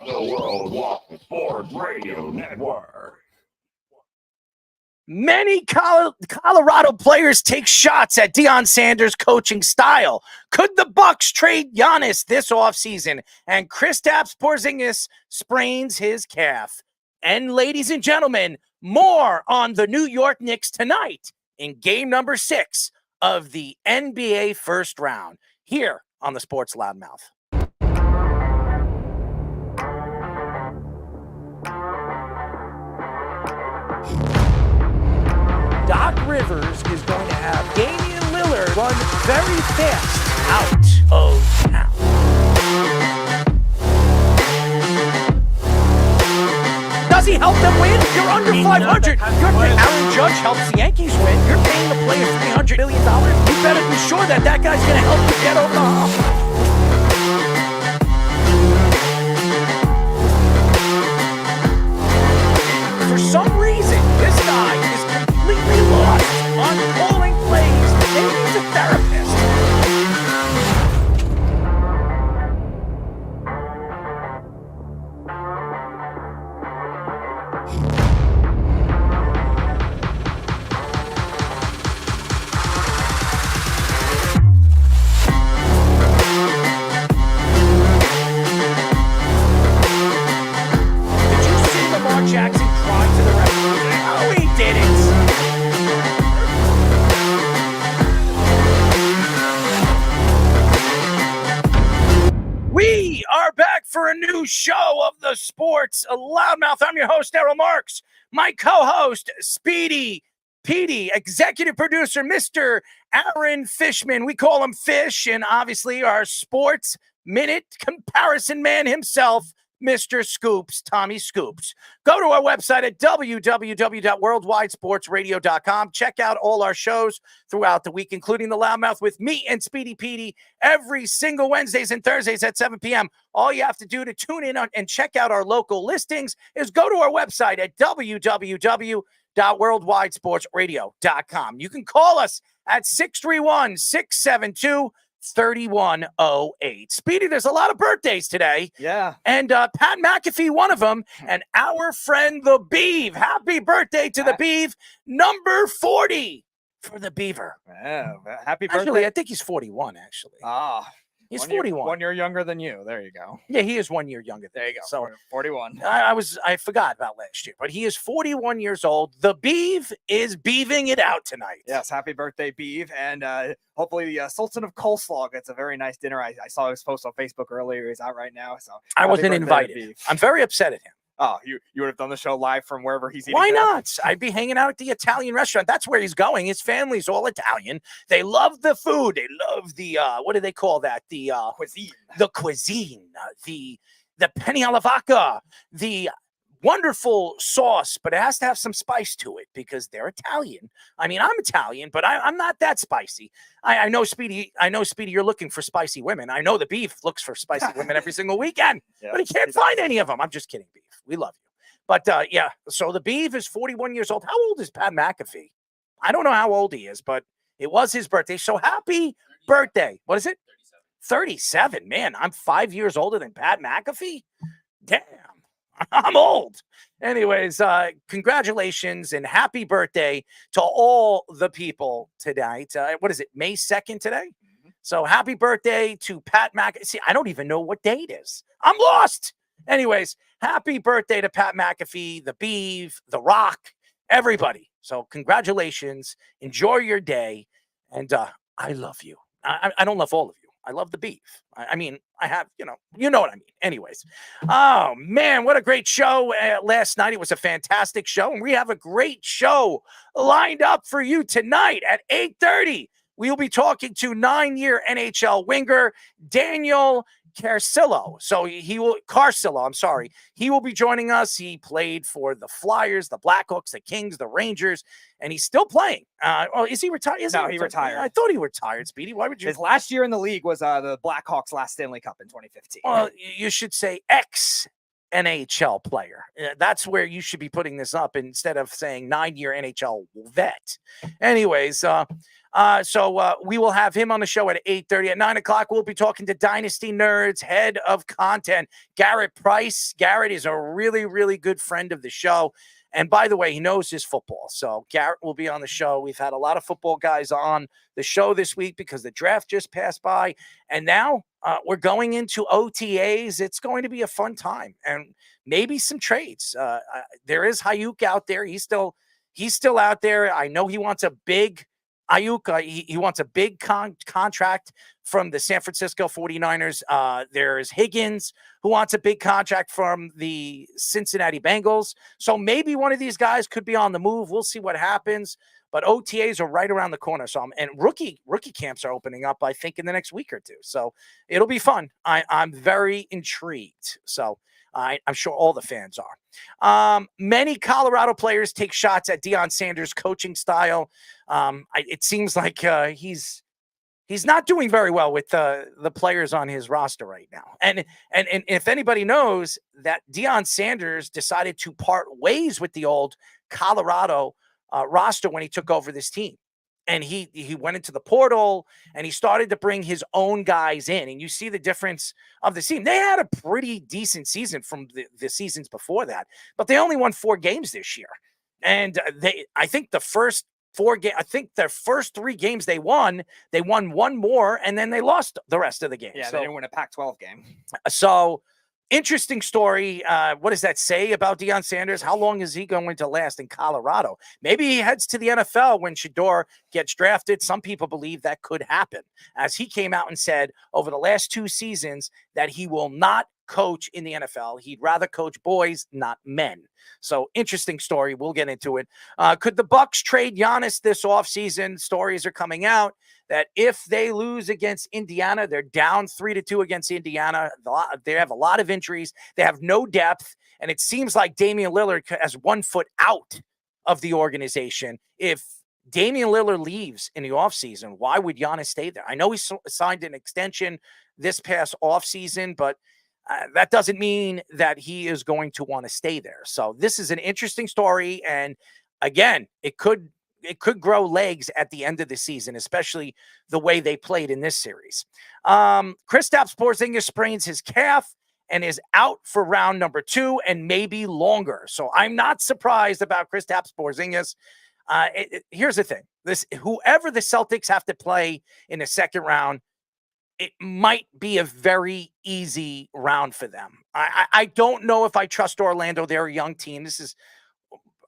The Worldwide Sports Radio Network. Many Colorado players take shots at Deion Sanders' coaching style. Could the Bucks trade Giannis this offseason? And Kristaps Porzingis sprains his calf. And ladies and gentlemen, more on the New York Knicks tonight in game number 6 of the NBA first round here on the Sports Loudmouth. Doc Rivers is going to have Damian Lillard run very fast out of town. Does he help them win? You're under 500. Aaron Judge helps the Yankees win. You're paying the player $300 million. You better be sure that guy's going to help you get over the hump. For some reason, this guy is completely lost on calling plays. Maybe he's a therapist. Did you see Lamar Jackson cry to the referee? No, he didn't. We are back for a new show of the Sports Loudmouth. I'm your host, Errol Marks. My co-host, Speedy Petey, executive producer, Mr. Aaron Fishman. We call him Fish, and obviously our sports minute comparison man himself, Mr. Scoops, Tommy Scoops. Go to our website at www.worldwidesportsradio.com. Check out all our shows throughout the week, including the Loudmouth with me and Speedy Petey every single Wednesdays and Thursdays at 7 p.m. All you have to do to tune in and check out our local listings is go to our website at www.worldwidesportsradio.com. You can call us at 631-672-3108. Speedy, there's a lot of birthdays today. Yeah. And Pat McAfee, one of them, and our friend the Beav. Happy birthday to the Beav. Number 40 for the Beaver. Yeah, happy birthday. Actually, I think he's 41, actually. He's 41. 1 year younger than you. There you go. Yeah, he is 1 year younger. There you go. So 41. I forgot about last year, but he is 41 years old. The Beav is beaving it out tonight. Yes, happy birthday, Beav. And hopefully the Sultan of Coleslaw gets a very nice dinner. I saw his post on Facebook earlier. He's out right now. So I wasn't invited. I'm very upset at him. Oh, you would have done the show live from wherever he's eating. Why not? I'd be hanging out at the Italian restaurant. That's where he's going. His family's all Italian. They love the food. They love the what do they call that? The cuisine. The cuisine. The penne alla vodka. The wonderful sauce, but it has to have some spice to it because they're Italian. I mean, I'm Italian, but I'm not that spicy. I know, Speedy. You're looking for spicy women. I know the Beef looks for spicy women every single weekend, but he can't find any of them. I'm just kidding, Beef. We love you. But yeah, so the Beef is 41 years old. How old is Pat McAfee? I don't know how old he is, but it was his birthday. So happy birthday. What is it? 37. Man, I'm 5 years older than Pat McAfee. Damn. I'm old. Anyways, congratulations and happy birthday to all the people tonight. What is it, May 2nd today? Mm-hmm. So happy birthday to Pat McAfee. See, I don't even know what day it is. I'm lost. Anyways, happy birthday to Pat McAfee, the Beef, the Rock, everybody. So congratulations. Enjoy your day. And I love you. I don't love all of you. I love the beef. I mean, I have, you know what I mean. Anyways, oh man, what a great show last night. It was a fantastic show, and we have a great show lined up for you tonight at 8:30. We will be talking to 9-year NHL winger Daniel Carcillo. Carcillo, I'm sorry. He will be joining us. He played for the Flyers, the Blackhawks, the Kings, the Rangers, and he's still playing. Is he retired? No, he retired. I thought he retired, Speedy. Why would you? His last year in the league was the Blackhawks' last Stanley Cup in 2015. Well, you should say ex-NHL player. That's where you should be putting this up instead of saying 9-year NHL vet. Anyways, so we will have him on the show at 8:30. At 9 o'clock, we'll be talking to Dynasty Nerds head of content, Garrett Price. Garrett is a really, really good friend of the show. And by the way, he knows his football. So Garrett will be on the show. We've had a lot of football guys on the show this week because the draft just passed by. And now we're going into OTAs. It's going to be a fun time and maybe some trades. There is Hayuk out there. He's still out there. I know he wants a big Ayuk, he wants a big contract from the San Francisco 49ers. There's Higgins, who wants a big contract from the Cincinnati Bengals. So maybe one of these guys could be on the move. We'll see what happens. But OTAs are right around the corner. So and rookie camps are opening up, I think, in the next week or two. So it'll be fun. I'm very intrigued. So I'm sure all the fans are. Many Colorado players take shots at Deion Sanders' coaching style. It seems like he's not doing very well with the players on his roster right now. And if anybody knows that Deion Sanders decided to part ways with the old Colorado roster when he took over this team. And he went into the portal and he started to bring his own guys in. And you see the difference of the team. They had a pretty decent season from the seasons before that, but they only won 4 games this year. And I think the first 4 games, I think their first 3 games they won one more, and then they lost the rest of the games. Yeah, so, they didn't win a Pac-12 game. So interesting story. What does that say about Deion Sanders? How long is he going to last in Colorado? Maybe he heads to the NFL when Shedeur gets drafted. Some people believe that could happen, as he came out and said over the last 2 seasons that he will not coach in the NFL. He'd rather coach boys, not men. So interesting story. We'll get into it. Could the Bucks trade Giannis this offseason? Stories are coming out that if they lose against Indiana, they're down 3-2 against Indiana. They have a lot of injuries. They have no depth. And it seems like Damian Lillard has 1 foot out of the organization. If Damian Lillard leaves in the offseason, why would Giannis stay there? I know he signed an extension this past offseason, but that doesn't mean that he is going to want to stay there. So this is an interesting story. And again, it could grow legs at the end of the season, especially the way they played in this series. Kristaps Porzingis sprains his calf and is out for round number 2 and maybe longer. So I'm not surprised about Kristaps Porzingis. Here's the thing. Whoever the Celtics have to play in the second round, it might be a very easy round for them. I don't know if I trust Orlando. They're a young team.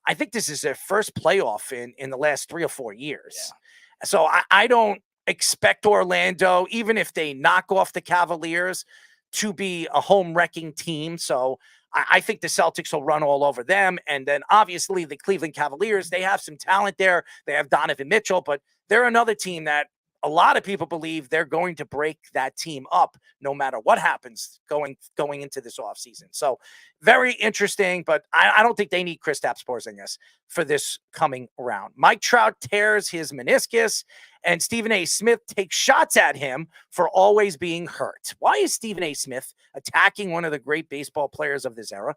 I think this is their first playoff in the last 3 or 4 years. Yeah. So I don't expect Orlando, even if they knock off the Cavaliers, to be a home wrecking team. So I think the Celtics will run all over them. And then obviously the Cleveland Cavaliers, they have some talent there. They have Donovan Mitchell, but they're another team that a lot of people believe they're going to break that team up no matter what happens going into this offseason. So very interesting, but I don't think they need Kristaps Porzingis for this coming round. Mike Trout tears his meniscus, and Stephen A. Smith takes shots at him for always being hurt. Why is Stephen A. Smith attacking one of the great baseball players of this era?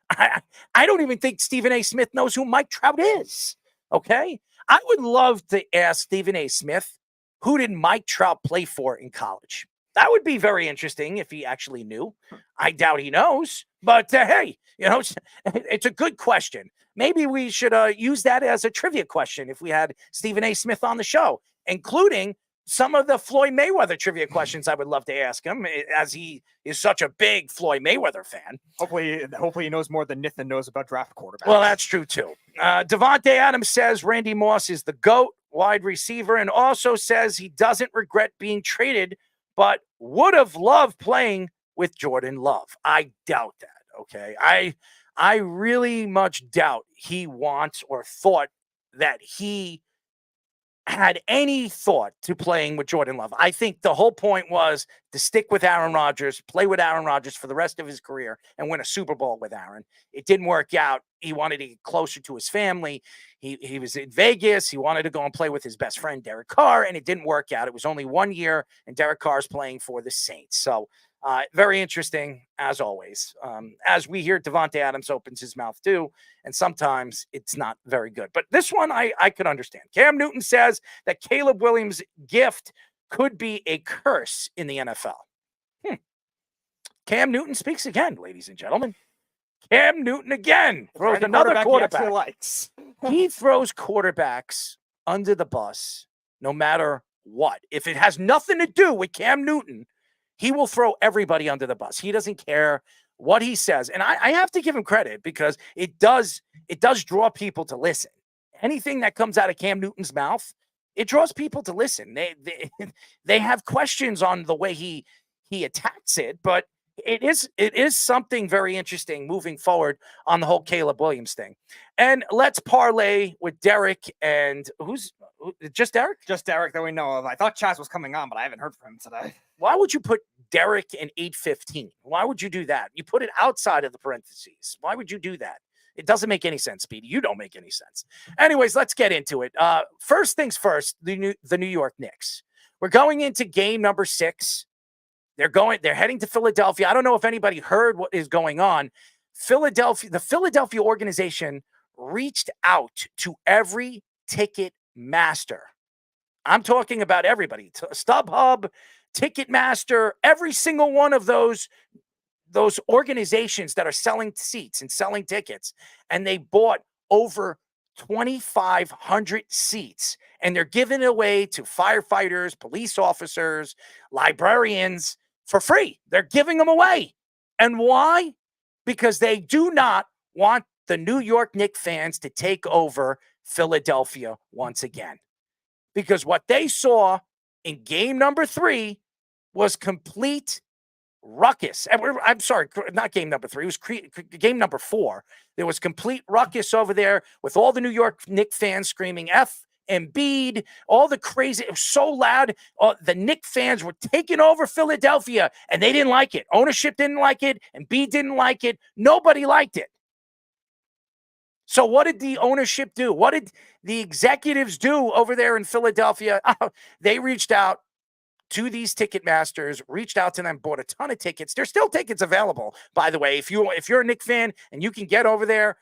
I don't even think Stephen A. Smith knows who Mike Trout is, okay? I would love to ask Stephen A. Smith, who did Mike Trout play for in college? That would be very interesting if he actually knew. I doubt he knows, but hey, it's a good question. Maybe we should use that as a trivia question if we had Stephen A. Smith on the show, including some of the Floyd Mayweather trivia questions I would love to ask him, as he is such a big Floyd Mayweather fan. Hopefully he knows more than Nathan knows about draft quarterbacks. Well, that's true too. Davante Adams says Randy Moss is the GOAT wide receiver, and also says he doesn't regret being traded but would have loved playing with Jordan Love. I doubt that, okay? I really much doubt he wants or thought that he had any thought to playing with Jordan Love. I think the whole point was to stick with Aaron Rodgers, play with Aaron Rodgers for the rest of his career, and win a Super Bowl with Aaron. It didn't work out. He wanted to get closer to his family. He was in Vegas. He wanted to go and play with his best friend, Derek Carr, and it didn't work out. It was only 1 year, and Derek Carr's playing for the Saints. So very interesting, as always. As we hear, Davante Adams opens his mouth too, and sometimes it's not very good. But this one I could understand. Cam Newton says that Caleb Williams' gift could be a curse in the NFL. Cam Newton speaks again, ladies and gentlemen. Cam Newton again throws another quarterback. Likes. He throws quarterbacks under the bus no matter what. If it has nothing to do with Cam Newton, he will throw everybody under the bus. He doesn't care what he says. And I have to give him credit because it does draw people to listen. Anything that comes out of Cam Newton's mouth, it draws people to listen. They have questions on the way he attacks it, but it is something very interesting moving forward on the whole Caleb Williams thing. And let's parlay with Derek and just Derek? Just Derek that we know of. I thought Chaz was coming on, but I haven't heard from him today. Why would you put Derek in 8:15? Why would you do that? You put it outside of the parentheses. Why would you do that? It doesn't make any sense, Speedy. You don't make any sense. Anyways, let's get into it. First things first, the New York Knicks. We're going into game number 6. They're heading to Philadelphia. I don't know if anybody heard what is going on. The Philadelphia organization reached out to every ticket master. I'm talking about everybody. StubHub, Ticketmaster, every single one of those organizations that are selling seats and selling tickets. And they bought over 2,500 seats. And they're giving it away to firefighters, police officers, librarians for free. They're giving them away. And why? Because they do not want the New York Knicks fans to take over Philadelphia once again. Because what they saw in game number 3 was complete ruckus. I'm sorry, not game number 3. It was game number 4. There was complete ruckus over there with all the New York Knicks fans screaming F Embiid, all the crazy. It was so loud. The Knicks fans were taking over Philadelphia, and they didn't like it. Ownership didn't like it. Embiid didn't like it. Nobody liked it. So what did the ownership do? What did the executives do over there in Philadelphia? They reached out to these ticket masters, reached out to them, bought a ton of tickets. There's still tickets available, by the way. If you're a Knicks fan and you can get over there,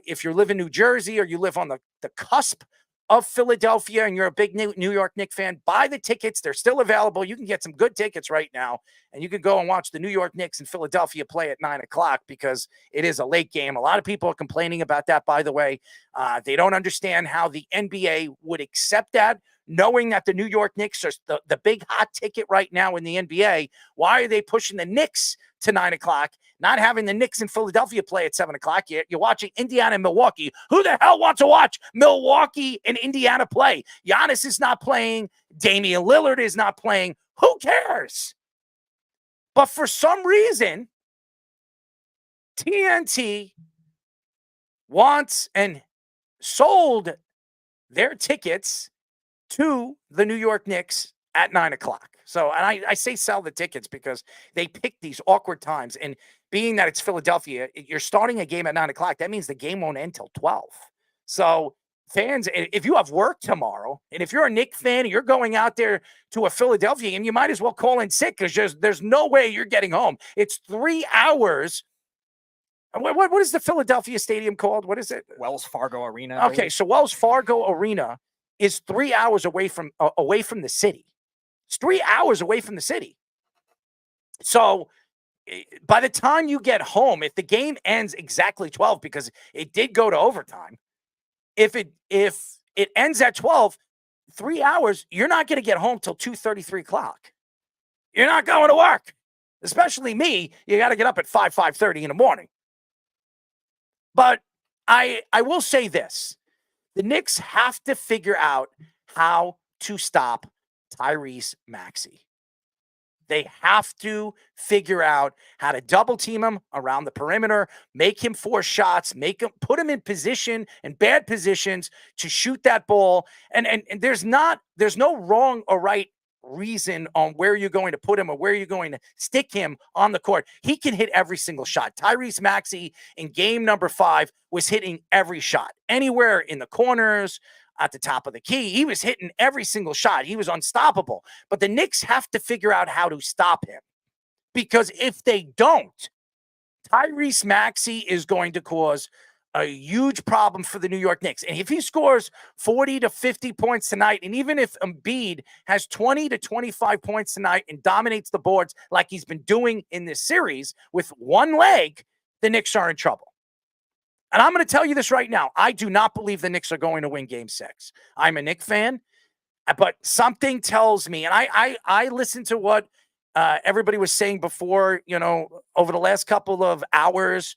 if you live in New Jersey or you live on the cusp of Philadelphia and you're a big New York Knicks fan, buy the tickets. They're still available. You can get some good tickets right now, and you can go and watch the New York Knicks in Philadelphia play at 9 o'clock because it is a late game. A lot of people are complaining about that, by the way. They don't understand how the NBA would accept that, knowing that the New York Knicks are the big hot ticket right now in the NBA. Why are they pushing the Knicks to 9 o'clock, not having the Knicks in Philadelphia play at 7 o'clock? You're watching Indiana and Milwaukee. Who the hell wants to watch Milwaukee and Indiana play? Giannis is not playing. Damian Lillard is not playing. Who cares? But for some reason, TNT wants and sold their tickets to the New York Knicks at 9 o'clock. So, and I say sell the tickets because they pick these awkward times. And being that it's Philadelphia, you're starting a game at 9 o'clock. That means the game won't end till 12. So fans, if you have work tomorrow, and if you're a Knicks fan and you're going out there to a Philadelphia game, you might as well call in sick because there's no way you're getting home. It's 3 hours. What is the Philadelphia stadium called? What is it? Wells Fargo Arena. Okay, so Wells Fargo Arena is 3 hours away from the city. It's 3 hours away from the city. So by the time you get home, if the game ends exactly 12, because it did go to overtime, if it ends at 12, 3 hours, you're not going to get home till 2:30, 3 o'clock. You're not going to work. Especially me, you got to get up at 5:30 in the morning. But I will say this. The Knicks have to figure out how to stop Tyrese Maxey. They have to figure out how to double team him around the perimeter, make him force shots, put him in position and bad positions to shoot that ball. And there's no wrong or right reason on where you're going to put him or where you're going to stick him on the court. He can hit every single shot. Tyrese Maxey in game number 5 was hitting every shot, anywhere in the corners, at the top of the key. He was hitting every single shot. He was unstoppable. But the Knicks have to figure out how to stop him, because if they don't, Tyrese Maxey is going to cause a huge problem for the New York Knicks. And if he scores 40 to 50 points tonight, and even if Embiid has 20 to 25 points tonight and dominates the boards like he's been doing in this series with one leg, the Knicks are in trouble. And I'm going to tell you this right now. I do not believe the Knicks are going to win Game 6. I'm a Knicks fan, but something tells me, and I listened to what everybody was saying before, over the last couple of hours,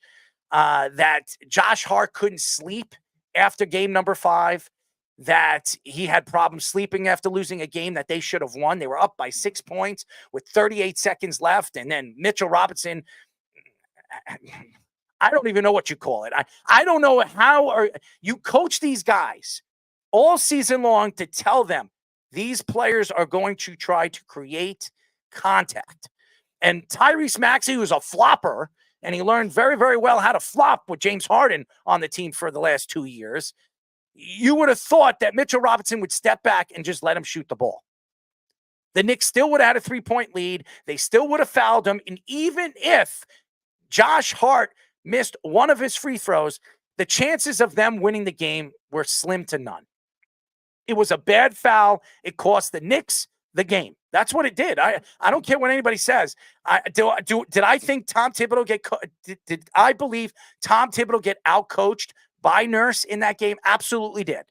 that Josh Hart couldn't sleep after game number 5, that he had problems sleeping after losing a game that they should have won. They were up by 6 points with 38 seconds left, and then Mitchell Robinson, I don't even know what you call it. I don't know how you coach these guys all season long to tell them these players are going to try to create contact. And Tyrese Maxey, who's a flopper, and he learned very, very well how to flop with James Harden on the team for the last 2 years, you would have thought that Mitchell Robinson would step back and just let him shoot the ball. The Knicks still would have had a 3-point lead. They still would have fouled him. And even if Josh Hart missed one of his free throws, the chances of them winning the game were slim to none. It was a bad foul. It cost the Knicks the game. That's what it did. I don't care what anybody says. Did I think Tom Thibodeau did I believe Tom Thibodeau get outcoached by Nurse in that game? Absolutely did.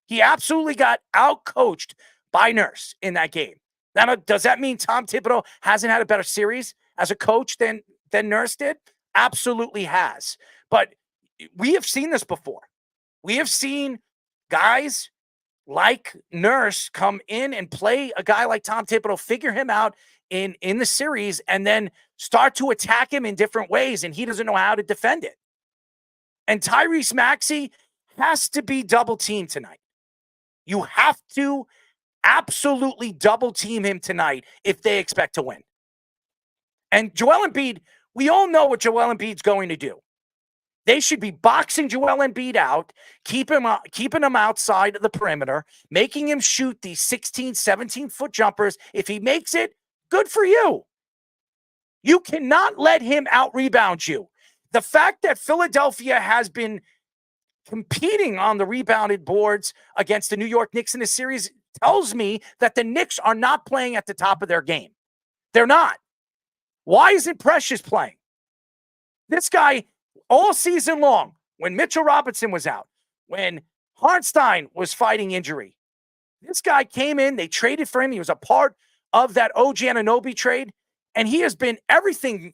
He absolutely got outcoached by Nurse in that game. Now, does that mean Tom Thibodeau hasn't had a better series as a coach than Nurse did? Absolutely has. But we have seen this before. We have seen guys like Nurse come in and play a guy like Tom Thibodeau, figure him out in the series, and then start to attack him in different ways, and he doesn't know how to defend it. And Tyrese Maxey has to be double teamed tonight. You have to absolutely double team him tonight if they expect to win. And Joel Embiid, we all know what Joel Embiid's going to do. They should be boxing Joel Embiid out, keeping him outside of the perimeter, making him shoot these 16, 17-foot jumpers. If he makes it, good for you. You cannot let him out-rebound you. The fact that Philadelphia has been competing on the rebounded boards against the New York Knicks in this series tells me that the Knicks are not playing at the top of their game. They're not. Why isn't Precious playing? This guy, all season long, when Mitchell Robinson was out, when Hartenstein was fighting injury, this guy came in, they traded for him. He was a part of that OG Anunoby trade, and he has been everything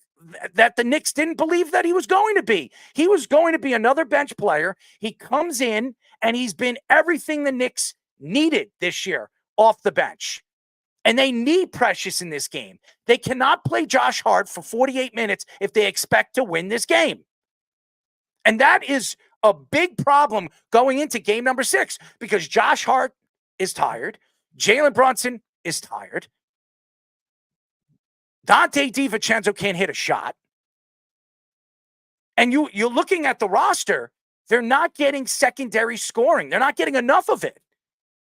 that the Knicks didn't believe that he was going to be. He was going to be another bench player. He comes in, and he's been everything the Knicks needed this year off the bench. And they need Precious in this game. They cannot play Josh Hart for 48 minutes if they expect to win this game. And that is a big problem going into game number 6 because Josh Hart is tired. Jalen Brunson is tired. Dante DiVincenzo can't hit a shot. And you're looking at the roster, they're not getting secondary scoring. They're not getting enough of it.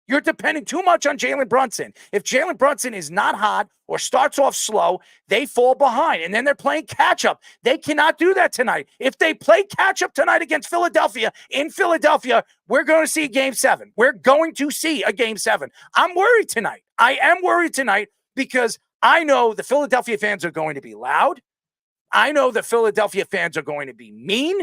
You're depending too much on Jalen Brunson. If Jalen Brunson is not hot or starts off slow, they fall behind. And then they're playing catch-up. They cannot do that tonight. If they play catch-up tonight against Philadelphia, in Philadelphia, we're going to see a Game 7. We're going to see a Game 7. I'm worried tonight. I am worried tonight because I know the Philadelphia fans are going to be loud. I know the Philadelphia fans are going to be mean.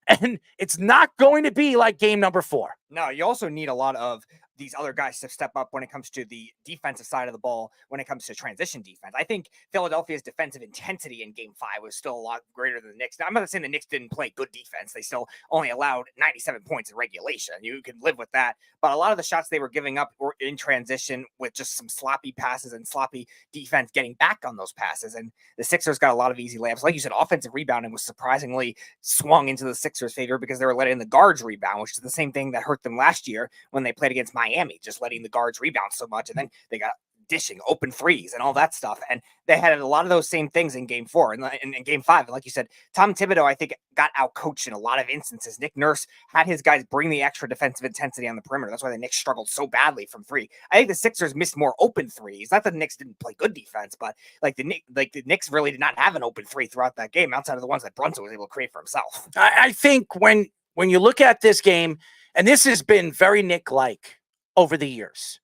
And it's not going to be like game number 4. No, you also need a lot of these other guys to step up when it comes to the defensive side of the ball, when it comes to transition defense. I think Philadelphia's defensive intensity in game 5 was still a lot greater than the Knicks. Now, I'm not saying the Knicks didn't play good defense. They still only allowed 97 points in regulation. You can live with that. But a lot of the shots they were giving up were in transition with just some sloppy passes and sloppy defense getting back on those passes. And the Sixers got a lot of easy layups. Like you said, offensive rebounding was surprisingly swung into the Sixers' favor because they were letting the guards rebound, which is the same thing that hurt them last year when they played against Miami, just letting the guards rebound so much. And then they got dishing open threes and all that stuff. And they had a lot of those same things in game 4 and in game 5. And like you said, Tom Thibodeau, I think, got outcoached in a lot of instances. Nick Nurse had his guys bring the extra defensive intensity on the perimeter. That's why the Knicks struggled so badly from 3. I think the Sixers missed more open threes. Not that the Knicks didn't play good defense, but the Knicks really did not have an open 3 throughout that game outside of the ones that Brunson was able to create for himself. I think when you look at this game, and this has been very Nick-like over the years,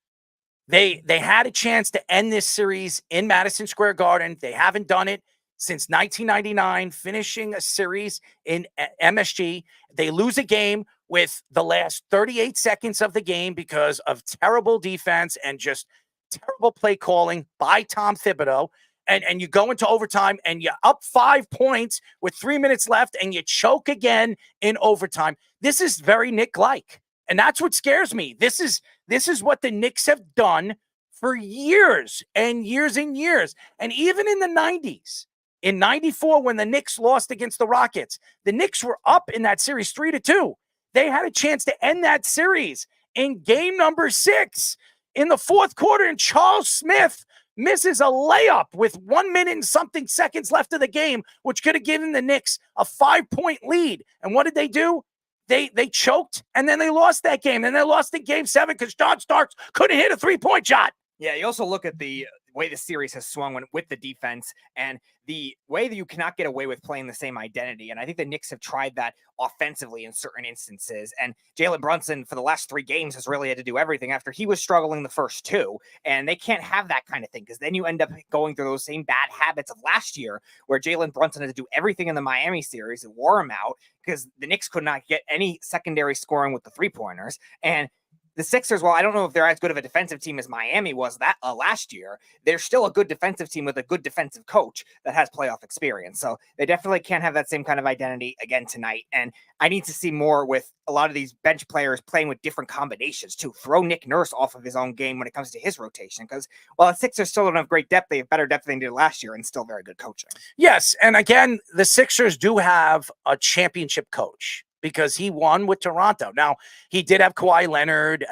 They had a chance to end this series in Madison Square Garden. They haven't done it since 1999, finishing a series in MSG. They lose a game with the last 38 seconds of the game because of terrible defense and just terrible play calling by Tom Thibodeau. And you go into overtime and you're up 5 points with 3 minutes left and you choke again in overtime. This is very Nick-like. And that's what scares me. This is what the Knicks have done for years and years and years. And even in the 90s, in 94, when the Knicks lost against the Rockets, the Knicks were up in that series 3-2. They had a chance to end that series in game number 6 in the 4th quarter. And Charles Smith misses a layup with 1 minute and something seconds left of the game, which could have given the Knicks a 5-point lead. And what did they do? They choked, and then they lost that game. And they lost in game 7 because John Starks couldn't hit a 3-point shot. Yeah, you also look at the way the series has swung with the defense and the way that you cannot get away with playing the same identity. And I think the Knicks have tried that offensively in certain instances. And Jalen Brunson for the last 3 games has really had to do everything after he was struggling the first 2. And they can't have that kind of thing because then you end up going through those same bad habits of last year where Jalen Brunson had to do everything in the Miami series and wore him out because the Knicks could not get any secondary scoring with the 3-pointers. And the Sixers, well, I don't know if they're as good of a defensive team as Miami was that last year. They're still a good defensive team with a good defensive coach that has playoff experience. So they definitely can't have that same kind of identity again tonight. And I need to see more with a lot of these bench players playing with different combinations too. Throw Nick Nurse off of his own game when it comes to his rotation. Because while the Sixers still don't have great depth, they have better depth than they did last year and still very good coaching. Yes. And again, the Sixers do have a championship coach, because he won with Toronto. Now, he did have Kawhi Leonard.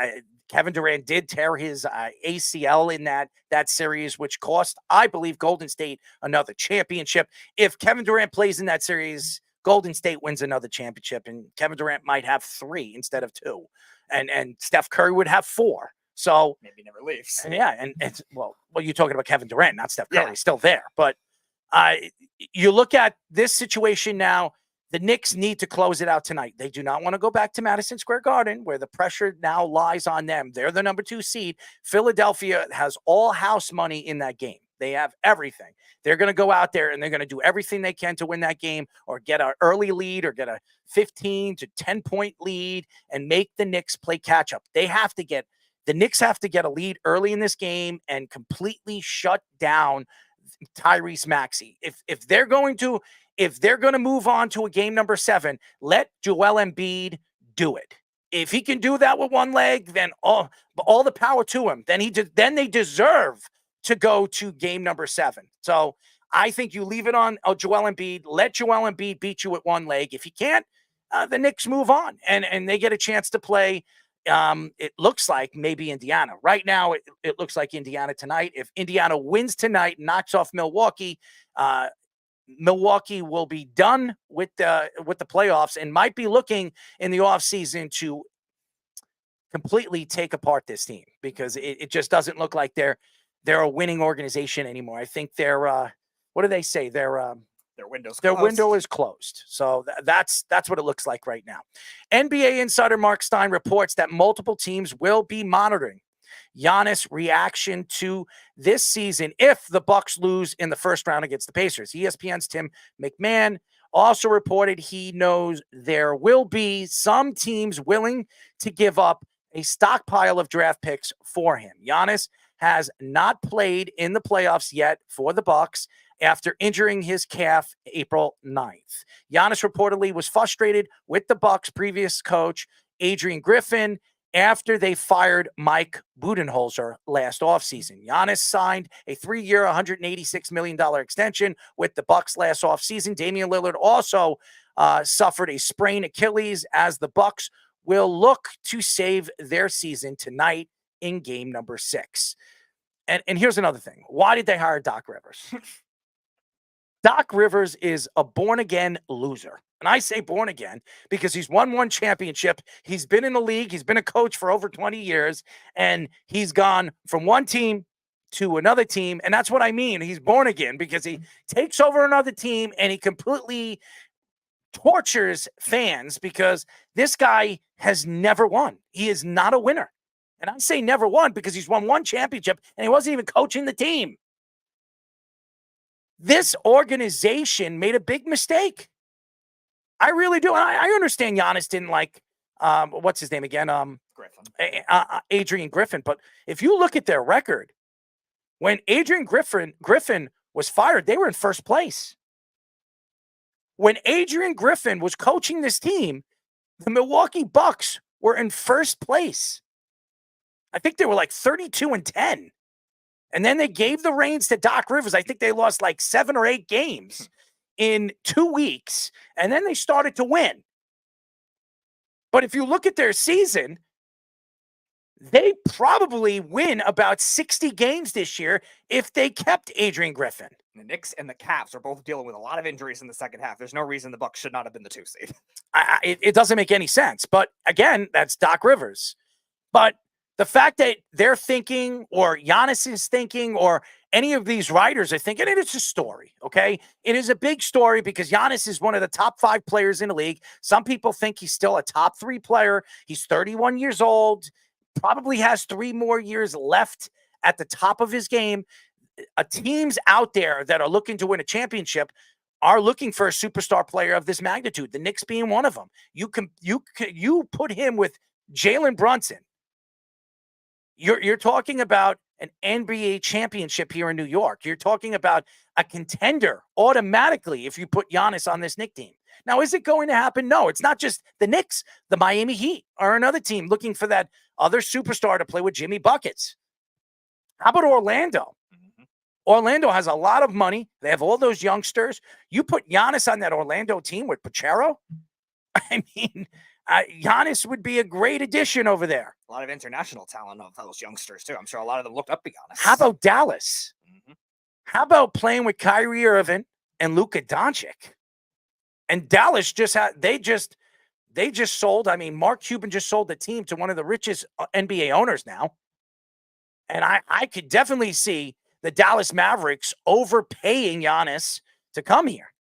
Kevin Durant did tear his ACL in that series, which cost, I believe, Golden State another championship. If Kevin Durant plays in that series, Golden State wins another championship, and Kevin Durant might have 3 instead of 2. And Steph Curry would have 4. So maybe he never leaves. Yeah, and it's well, you're talking about Kevin Durant, not Steph Curry. Yeah. Still there. But you look at this situation now, the Knicks need to close it out tonight. They do not want to go back to Madison Square Garden, where the pressure now lies on them. They're the number 2 seed. Philadelphia has all house money in that game. They have everything. They're going to go out there and they're going to do everything they can to win that game or get an early lead or get a 15 to 10-point lead and make the Knicks play catch up. The Knicks have to get a lead early in this game and completely shut down Tyrese Maxey. If they're going to move on to a game number 7, let Joel Embiid do it. If he can do that with one leg, then all the power to him. Then they deserve to go to game number 7. So I think you leave it on Joel Embiid. Let Joel Embiid beat you with one leg. If he can't, the Knicks move on and they get a chance to play. It looks like maybe Indiana. Right now, it looks like Indiana tonight. If Indiana wins tonight, knocks off Milwaukee, Milwaukee will be done with the playoffs and might be looking in the offseason to completely take apart this team because it just doesn't look like they're a winning organization anymore. I think they're what do they say? Their window is closed. So that's what it looks like right now. NBA insider Mark Stein reports that multiple teams will be monitoring Giannis' reaction to this season if the Bucks lose in the first round against the Pacers. ESPN's Tim McMahon also reported he knows there will be some teams willing to give up a stockpile of draft picks for him. Giannis has not played in the playoffs yet for the Bucks after injuring his calf April 9th. Giannis reportedly was frustrated with the Bucks' previous coach, Adrian Griffin, after they fired Mike Budenholzer last offseason. Giannis signed a 3-year, $186 million extension with the Bucks last offseason. Damian Lillard also suffered a sprained Achilles, as the Bucks will look to save their season tonight in game number 6. And here's another thing. Why did they hire Doc Rivers? Doc Rivers is a born-again loser. And I say born-again because he's won one championship. He's been in the league. He's been a coach for over 20 years. And he's gone from one team to another team. And that's what I mean. He's born again because he takes over another team and he completely tortures fans because this guy has never won. He is not a winner. And I say never won because he's won one championship and he wasn't even coaching the team. This organization made a big mistake. I really do. And I understand Giannis didn't like, what's his name again? Griffin. Adrian Griffin. But if you look at their record, when Adrian Griffin was fired, they were in first place. When Adrian Griffin was coaching this team, the Milwaukee Bucks were in first place. I think they were like 32-10. And then they gave the reins to Doc Rivers. I think they lost like 7 or 8 games in 2 weeks. And then they started to win. But if you look at their season, they probably win about 60 games this year if they kept Adrian Griffin. The Knicks and the Cavs are both dealing with a lot of injuries in the second half. There's no reason the Bucks should not have been the 2 seed. It doesn't make any sense. But again, that's Doc Rivers. But the fact that they're thinking, or Giannis is thinking, or any of these writers are thinking, and it's a story, okay? It is a big story because Giannis is one of the top 5 players in the league. Some people think he's still a top 3 player. He's 31 years old, probably has 3 more years left at the top of his game. Teams out there that are looking to win a championship are looking for a superstar player of this magnitude, the Knicks being one of them. You put him with Jalen Brunson. You're talking about an NBA championship here in New York. You're talking about a contender automatically if you put Giannis on this Knicks team. Now, is it going to happen? No, it's not just the Knicks. The Miami Heat are another team looking for that other superstar to play with Jimmy Buckets. How about Orlando? Mm-hmm. Orlando has a lot of money. They have all those youngsters. You put Giannis on that Orlando team with Pacero? I mean, Giannis would be a great addition over there. A lot of international talent of those youngsters, too. I'm sure a lot of them looked up to Giannis. How about Dallas? Mm-hmm. How about playing with Kyrie Irving and Luka Doncic? And Dallas they just sold. I mean, Mark Cuban just sold the team to one of the richest NBA owners now. And I could definitely see the Dallas Mavericks overpaying Giannis to come here.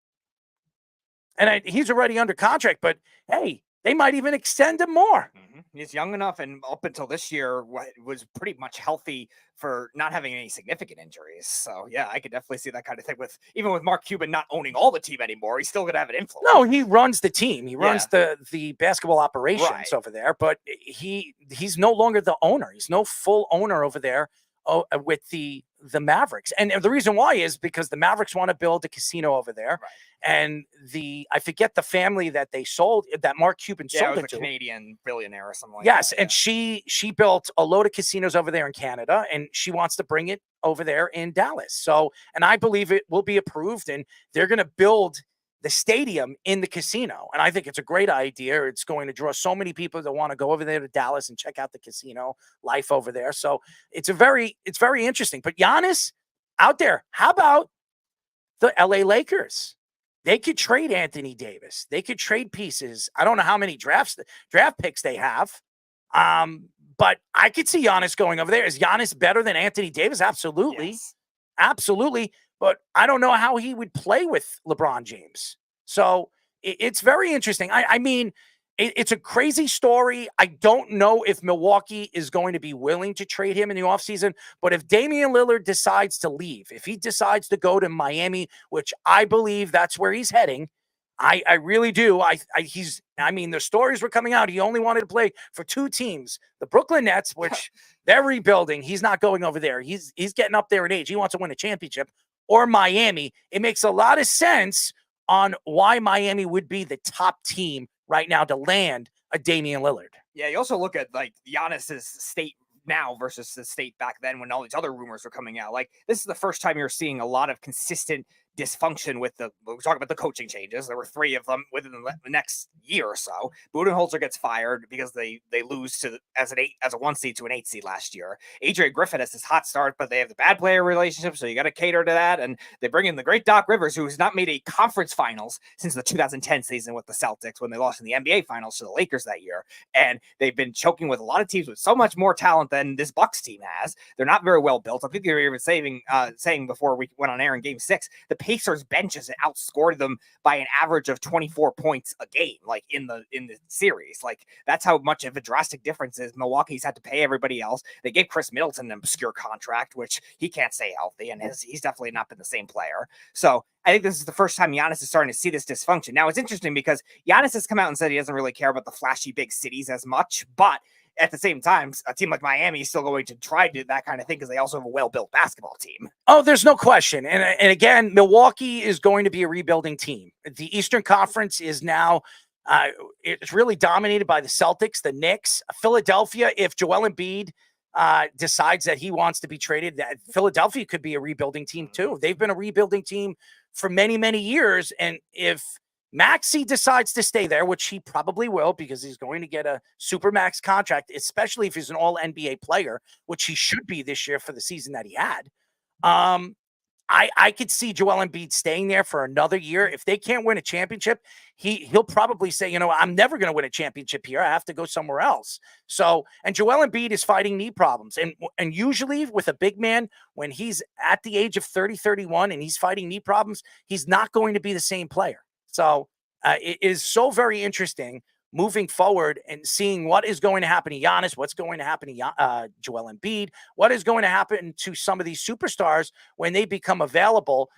And he's already under contract, but hey, they might even extend him more. Mm-hmm. He's young enough, and up until this year was pretty much healthy for not having any significant injuries. So yeah, I could definitely see that kind of thing. Even with Mark Cuban not owning all the team anymore, he's still going to have an influence. No, he runs the team. He runs the basketball operations over there, but he's no longer the owner. He's no full owner over there with the Mavericks. And the reason why is because the Mavericks want to build a casino over there. Right. And I forget the family that they sold, that Mark Cuban sold it to. Canadian billionaire or something like that. Yes, yeah. And she built a load of casinos over there in Canada, and she wants to bring it over there in Dallas. So, and I believe it will be approved, and they're going to build the stadium in the casino. And I think it's a great idea. It's going to draw so many people that want to go over there to Dallas and check out the casino life over there. So it's very interesting. But Giannis out there, how about the LA Lakers? They could trade Anthony Davis. They could trade pieces. I don't know how many draft picks they have. But I could see Giannis going over there. Is Giannis better than Anthony Davis? Absolutely. Yes. Absolutely. But I don't know how he would play with LeBron James. So it's very interesting. I mean, it's a crazy story. I don't know if Milwaukee is going to be willing to trade him in the offseason. But if Damian Lillard decides to leave, if he decides to go to Miami, which I believe that's where he's heading, I really do. The stories were coming out. He only wanted to play for 2 teams. The Brooklyn Nets, which they're rebuilding. He's not going over there. He's getting up there in age. He wants to win a championship. Or Miami. It makes a lot of sense on why Miami would be the top team right now to land a Damian Lillard. Yeah, you also look at like Giannis's state now versus the state back then when all these other rumors were coming out. Like, this is the first time you're seeing a lot of consistent dysfunction with we're talking about the coaching changes. There were 3 of them within the next year or so. Budenholzer gets fired because they lose to as a 1 seed to an 8 seed last year. AJ Griffin has this hot start, but they have the bad player relationship, so you got to cater to that. And they bring in the great Doc Rivers, who has not made a conference finals since the 2010 season with the Celtics when they lost in the NBA finals to the Lakers that year. And they've been choking with a lot of teams with so much more talent than this Bucks team has. They're not very well built. I think they were even saying before we went on air in Game 6, the Pacers benches outscored them by an average of 24 points a game, like in the series. Like, that's how much of a drastic difference is. Milwaukee's had to pay everybody else. They gave Chris Middleton an obscure contract, which he can't stay healthy, and he's definitely not been the same player. So I think this is the first time Giannis is starting to see this dysfunction. Now, it's interesting because Giannis has come out and said he doesn't really care about the flashy big cities as much, but at the same time, a team like Miami is still going to try to do that kind of thing because they also have a well-built basketball team. Oh, there's no question. And again, Milwaukee is going to be a rebuilding team. The Eastern Conference is now it's really dominated by the Celtics, the Knicks, Philadelphia. If Joel Embiid decides that he wants to be traded, that Philadelphia could be a rebuilding team too. They've been a rebuilding team for many, many years. And if Maxey decides to stay there, which he probably will because he's going to get a super max contract, especially if he's an all NBA player, which he should be this year for the season that he had. I could see Joel Embiid staying there for another year. If they can't win a championship, he'll probably say, I'm never going to win a championship here. I have to go somewhere else. So, and Joel Embiid is fighting knee problems. And usually with a big man, when he's at the age of 30, 31, and he's fighting knee problems, he's not going to be the same player. So it is so very interesting moving forward and seeing what is going to happen to Giannis, what's going to happen to Joel Embiid, what is going to happen to some of these superstars when they become available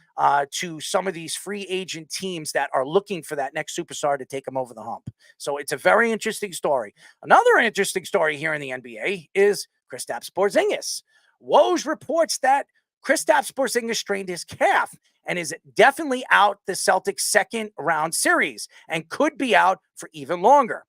to some of these free agent teams that are looking for that next superstar to take them over the hump. So it's a very interesting story. Another interesting story here in the NBA is Kristaps Porzingis. Woj reports that Kristaps Porzingis strained his calf and is definitely out the Celtics' second round series and could be out for even longer.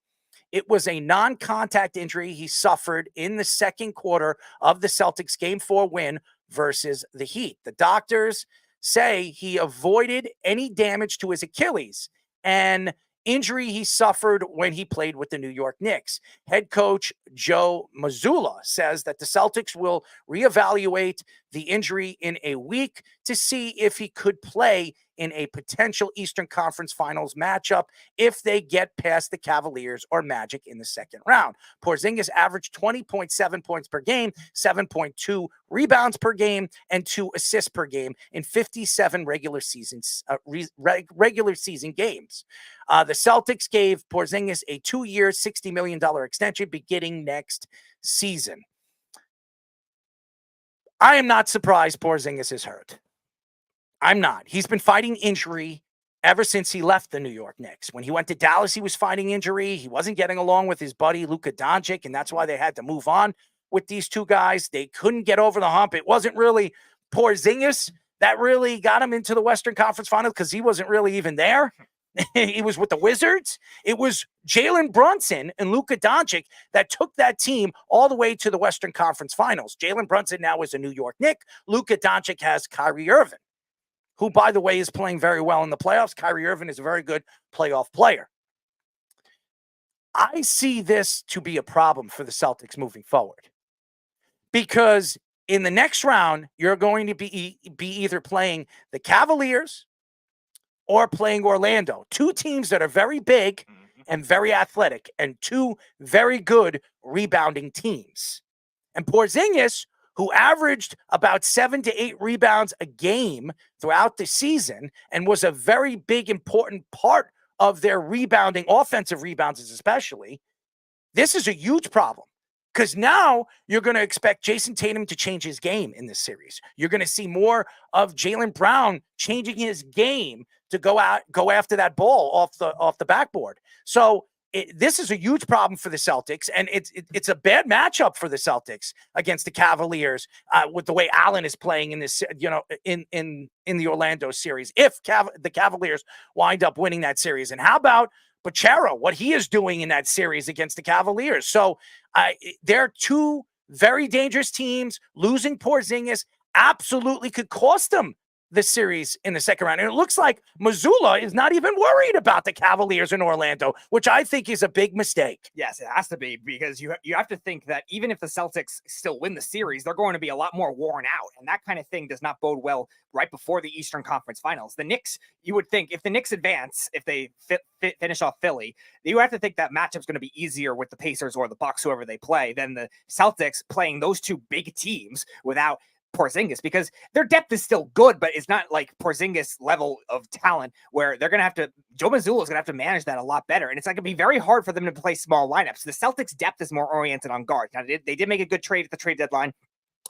It was a non-contact injury he suffered in the second quarter of the Celtics' Game 4 win versus the Heat. The doctors say he avoided any damage to his Achilles and injury he suffered when he played with the New York Knicks. Head coach Joe Mazzulla says that the Celtics will reevaluate the injury in a week to see if he could play in a potential Eastern Conference Finals matchup if they get past the Cavaliers or Magic in the second round. Porzingis averaged 20.7 points per game, 7.2 rebounds per game, and 2 assists per game in 57 regular season games. The Celtics gave Porzingis a 2-year, $60 million extension beginning next season. I am not surprised Porzingis is hurt. I'm not. He's been fighting injury ever since he left the New York Knicks. When he went to Dallas, he was fighting injury. He wasn't getting along with his buddy, Luka Doncic, and that's why they had to move on with these two guys. They couldn't get over the hump. It wasn't really Porzingis that really got him into the Western Conference Finals because he wasn't really even there. He was with the Wizards. It was Jalen Brunson and Luka Doncic that took that team all the way to the Western Conference Finals. Jalen Brunson now is a New York Knick. Luka Doncic has Kyrie Irving, who, by the way, is playing very well in the playoffs. Kyrie Irving is a very good playoff player. I see this to be a problem for the Celtics moving forward because in the next round, you're going to be either playing the Cavaliers or playing Orlando, 2 teams that are very big and very athletic and 2 very good rebounding teams. And Porzingis, who averaged about 7 to 8 rebounds a game throughout the season and was a very big, important part of their rebounding, offensive rebounds especially, this is a huge problem Because now you're going to expect Jason Tatum to change his game in this series. You're going to see more of Jaylen Brown changing his game to go after that ball off the backboard. So this is a huge problem for the Celtics, and it's a bad matchup for the Celtics against the Cavaliers with the way Allen is playing in this, in the Orlando series. If the Cavaliers wind up winning that series, and how about Bachero, what he is doing in that series against the Cavaliers? So they're two very dangerous teams. Losing Porzingis absolutely could cost them the series in the second round. And it looks like Missoula is not even worried about the Cavaliers in Orlando, which I think is a big mistake. Yes, it has to be, because you have to think that even if the Celtics still win the series, they're going to be a lot more worn out. And that kind of thing does not bode well right before the Eastern Conference Finals. The Knicks, you would think, if the Knicks advance, if they finish off Philly, you have to think that matchup's going to be easier with the Pacers or the Bucks, whoever they play, than the Celtics playing those two big teams without Porzingis, because their depth is still good, but it's not like Porzingis level of talent where they're going to have to, Joe Mazzulla is going to have to manage that a lot better. And it's like, it'd be very hard for them to play small lineups. The Celtics depth is more oriented on guard. Now, they did make a good trade at the trade deadline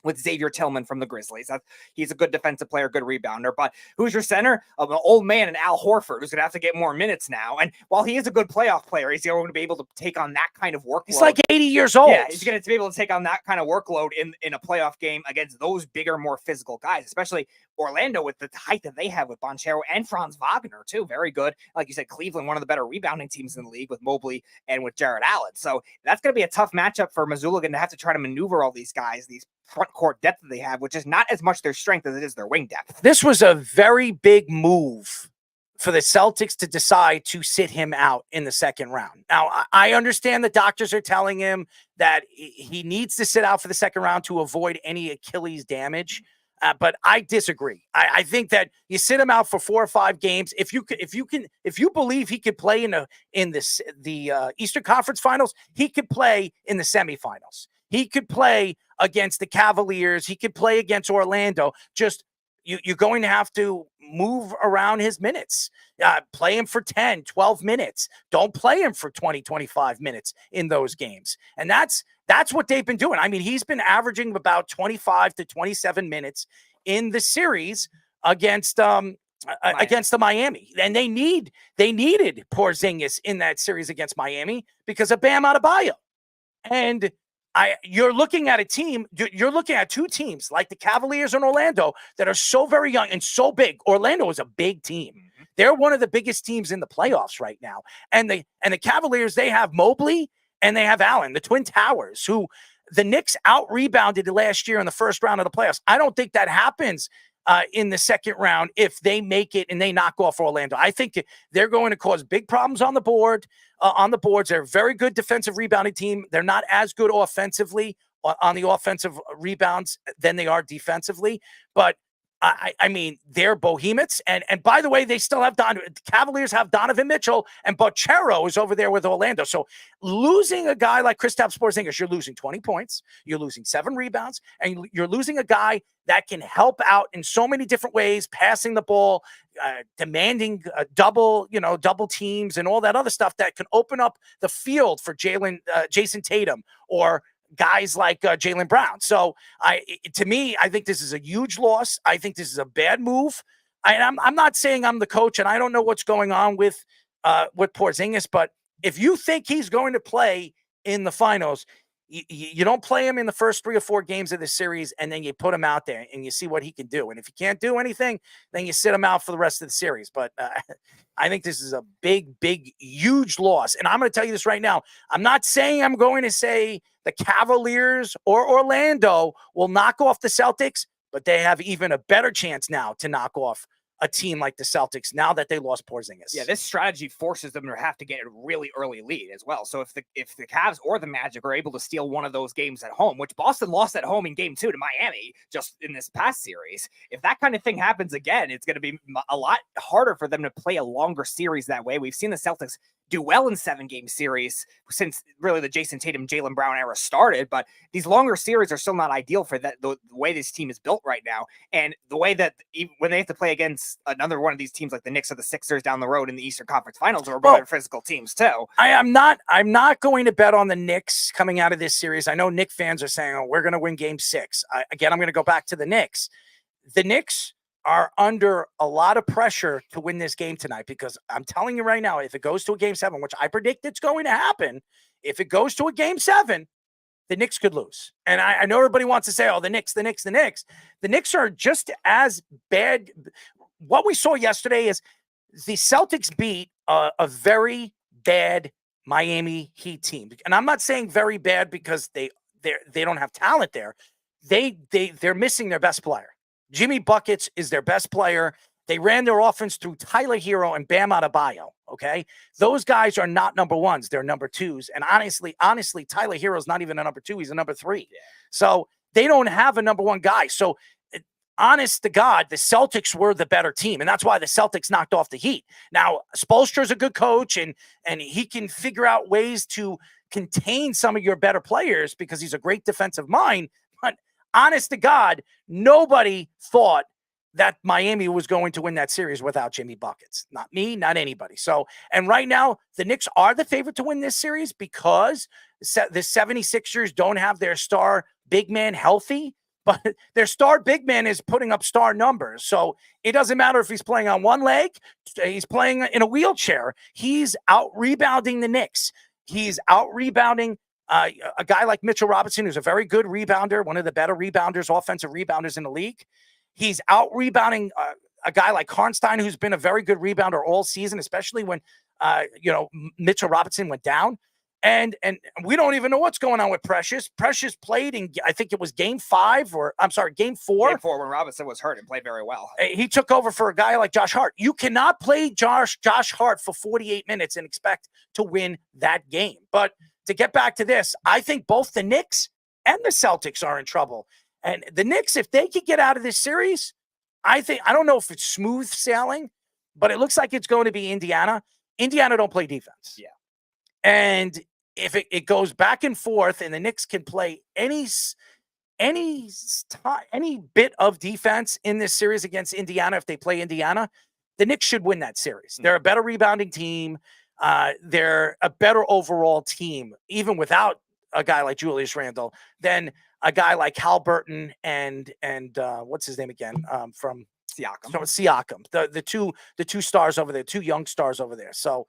with Xavier Tillman from the Grizzlies. He's a good defensive player, good rebounder. But who's your center? An old man in Al Horford, who's going to have to get more minutes now. And while he is a good playoff player, he's going to be able to take on that kind of workload. He's like 80 years old. Yeah, he's going to be able to take on that kind of workload in a playoff game against those bigger, more physical guys, especially Orlando with the height that they have with Banchero and Franz Wagner, too. Very good. Like you said, Cleveland, one of the better rebounding teams in the league with Mobley and with Jared Allen. So that's going to be a tough matchup for Missoula, going to have to try to maneuver all these guys, these front court depth that they have, which is not as much their strength as it is their wing depth. This was a very big move for the Celtics to decide to sit him out in the second round. Now, I understand the doctors are telling him that he needs to sit out for the second round to avoid any Achilles damage. But I disagree. I think that you sit him out for 4 or 5 games. If you believe he could play in the Eastern Conference Finals, he could play in the semifinals. He could play against the Cavaliers. He could play against Orlando. Just you're going to have to move around his minutes. Play him for 10, 12 minutes. Don't play him for 20, 25 minutes in those games. And that's what they've been doing. I mean, he's been averaging about 25 to 27 minutes in the series against the Miami. And they needed Porzingis in that series against Miami because of Bam Adebayo. And you're looking at two teams like the Cavaliers and Orlando that are so very young and so big. Orlando is a big team. Mm-hmm. They're one of the biggest teams in the playoffs right now. And the Cavaliers, they have Mobley and they have Allen, the Twin Towers, who the Knicks out-rebounded last year in the first round of the playoffs. I don't think that happens in the second round if they make it and they knock off Orlando. I think they're going to cause big problems on the board. On the boards, they're a very good defensive rebounding team. They're not as good offensively on the offensive rebounds than they are defensively. But I mean, they're behemoths. And by the way, they still have Cavaliers have Donovan Mitchell, and Bachero is over there with Orlando. So losing a guy like Kristaps Porzingis, you're losing 20 points, you're losing 7 rebounds, and you're losing a guy that can help out in so many different ways, passing the ball, demanding double teams and all that other stuff that can open up the field for Jason Tatum or guys like Jaylen Brown. So to me, I think this is a huge loss. I think this is a bad move. I'm not saying I'm the coach and I don't know what's going on with Porzingis, but if you think he's going to play in the finals, you don't play him in the first 3 or 4 games of the series, and then you put him out there and you see what he can do. And if he can't do anything, then you sit him out for the rest of the series. But I think this is a big, huge loss. And I'm going to tell you this right now. I'm not saying I'm going to say the Cavaliers or Orlando will knock off the Celtics, but they have even a better chance now to knock off a team like the Celtics now that they lost Porzingis. Yeah, this strategy forces them to have to get a really early lead as well. So if the Cavs or the Magic are able to steal one of those games at home, which Boston lost at home in game 2 to Miami just in this past series, if that kind of thing happens again, it's going to be a lot harder for them to play a longer series that way. We've seen the Celtics do well in 7-game series since really the Jason Tatum, Jaylen Brown era started. But these longer series are still not ideal for that, the way this team is built right now. And the way that when they have to play against another one of these teams like the Knicks or the Sixers down the road in the Eastern Conference Finals, or better physical teams too. I'm not going to bet on the Knicks coming out of this series. I know Knick fans are saying, oh, we're going to win game 6. Again, I'm going to go back to the Knicks. The Knicks are under a lot of pressure to win this game tonight, because I'm telling you right now, if it goes to a game 7, which I predict it's going to happen, if it goes to a game 7, the Knicks could lose. And I know everybody wants to say, oh, the Knicks. The Knicks are just as bad. What we saw yesterday is the Celtics beat a very bad Miami Heat team. And I'm not saying very bad because they don't have talent there. They're missing their best player. Jimmy Buckets is their best player. They ran their offense through Tyler Hero and Bam Adebayo, okay? Those guys are not number 1s. They're number 2s. And honestly, Tyler Hero's not even a number 2. He's a number 3. Yeah. So they don't have a number 1 guy. So honest to God, the Celtics were the better team. And that's why the Celtics knocked off the Heat. Now, Spoelstra's a good coach, and he can figure out ways to contain some of your better players because he's a great defensive mind. But honest to God, nobody thought that Miami was going to win that series without Jimmy Buckets. Not me, not anybody. So, and right now, the Knicks are the favorite to win this series because the 76ers don't have their star big man healthy, but their star big man is putting up star numbers. So it doesn't matter if he's playing on one leg, he's playing in a wheelchair. He's out-rebounding the Knicks. He's out-rebounding a guy like Mitchell Robinson, who's a very good rebounder, one of the better rebounders, offensive rebounders in the league. He's out-rebounding a guy like Hartenstein, who's been a very good rebounder all season, especially when, Mitchell Robinson went down. And we don't even know what's going on with Precious. Precious played in, I think it was game 4. Game 4 when Robinson was hurt and played very well. He took over for a guy like Josh Hart. You cannot play Josh Hart for 48 minutes and expect to win that game. But to get back to this, I think both the Knicks and the Celtics are in trouble. And the Knicks, if they could get out of this series, I don't know if it's smooth sailing, but it looks like it's going to be Indiana. Indiana don't play defense. Yeah. And if it goes back and forth and the Knicks can play any bit of defense in this series against Indiana, if they play Indiana, the Knicks should win that series. They're a better rebounding team. They're a better overall team, even without a guy like Julius Randle, than a guy like Haliburton and what's his name again? From Siakam. So Siakam, the two stars over there, 2 young stars over there. So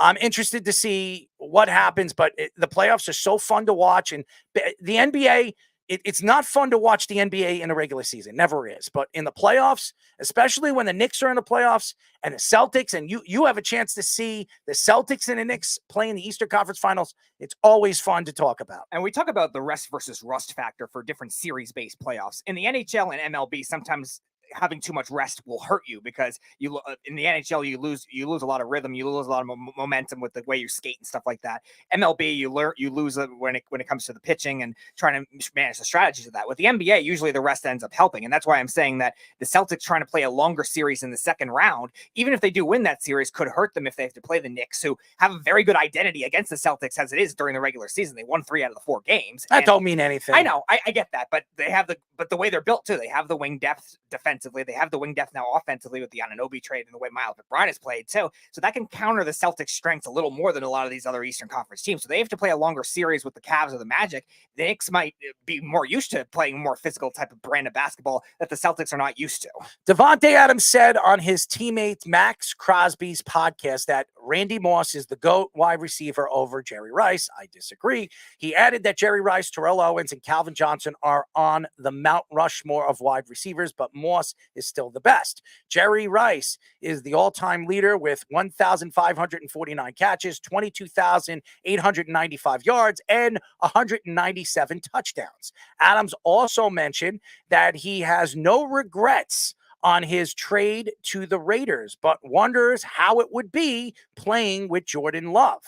I'm interested to see what happens, but the playoffs are so fun to watch. And the NBA, it's not fun to watch the NBA in a regular season. Never is. But in the playoffs, especially when the Knicks are in the playoffs and the Celtics, and you have a chance to see the Celtics and the Knicks play in the Eastern Conference Finals, it's always fun to talk about. And we talk about the rest versus rust factor for different series-based playoffs. In the NHL and MLB, sometimes having too much rest will hurt you because you in the NHL you lose a lot of rhythm, you lose a lot of momentum with the way you skate and stuff like that. MLB you lose when it comes to the pitching and trying to manage the strategies of that. With the NBA, usually the rest ends up helping, and that's why I'm saying that the Celtics trying to play a longer series in the second round, even if they do win that series, could hurt them if they have to play the Knicks, who have a very good identity against the Celtics as it is during the regular season. They won 3 out of the 4 games. That don't mean anything. I know, I get that, but they have the way they're built too. They have the wing depth defensively. They have the wing depth now offensively with the Anunoby trade and the way Miles McBride has played too. So that can counter the Celtics' strengths a little more than a lot of these other Eastern Conference teams. So they have to play a longer series with the Cavs or the Magic. The Knicks might be more used to playing more physical type of brand of basketball that the Celtics are not used to. Davante Adams said on his teammate Max Crosby's podcast that Randy Moss is the GOAT wide receiver over Jerry Rice. I disagree. He added that Jerry Rice, Terrell Owens, and Calvin Johnson are on the Mount Rushmore of wide receivers, but Moss is still the best. Jerry Rice is the all-time leader with 1,549 catches, 22,895 yards, and 197 touchdowns. Adams also mentioned that he has no regrets on his trade to the Raiders, but wonders how it would be playing with Jordan Love.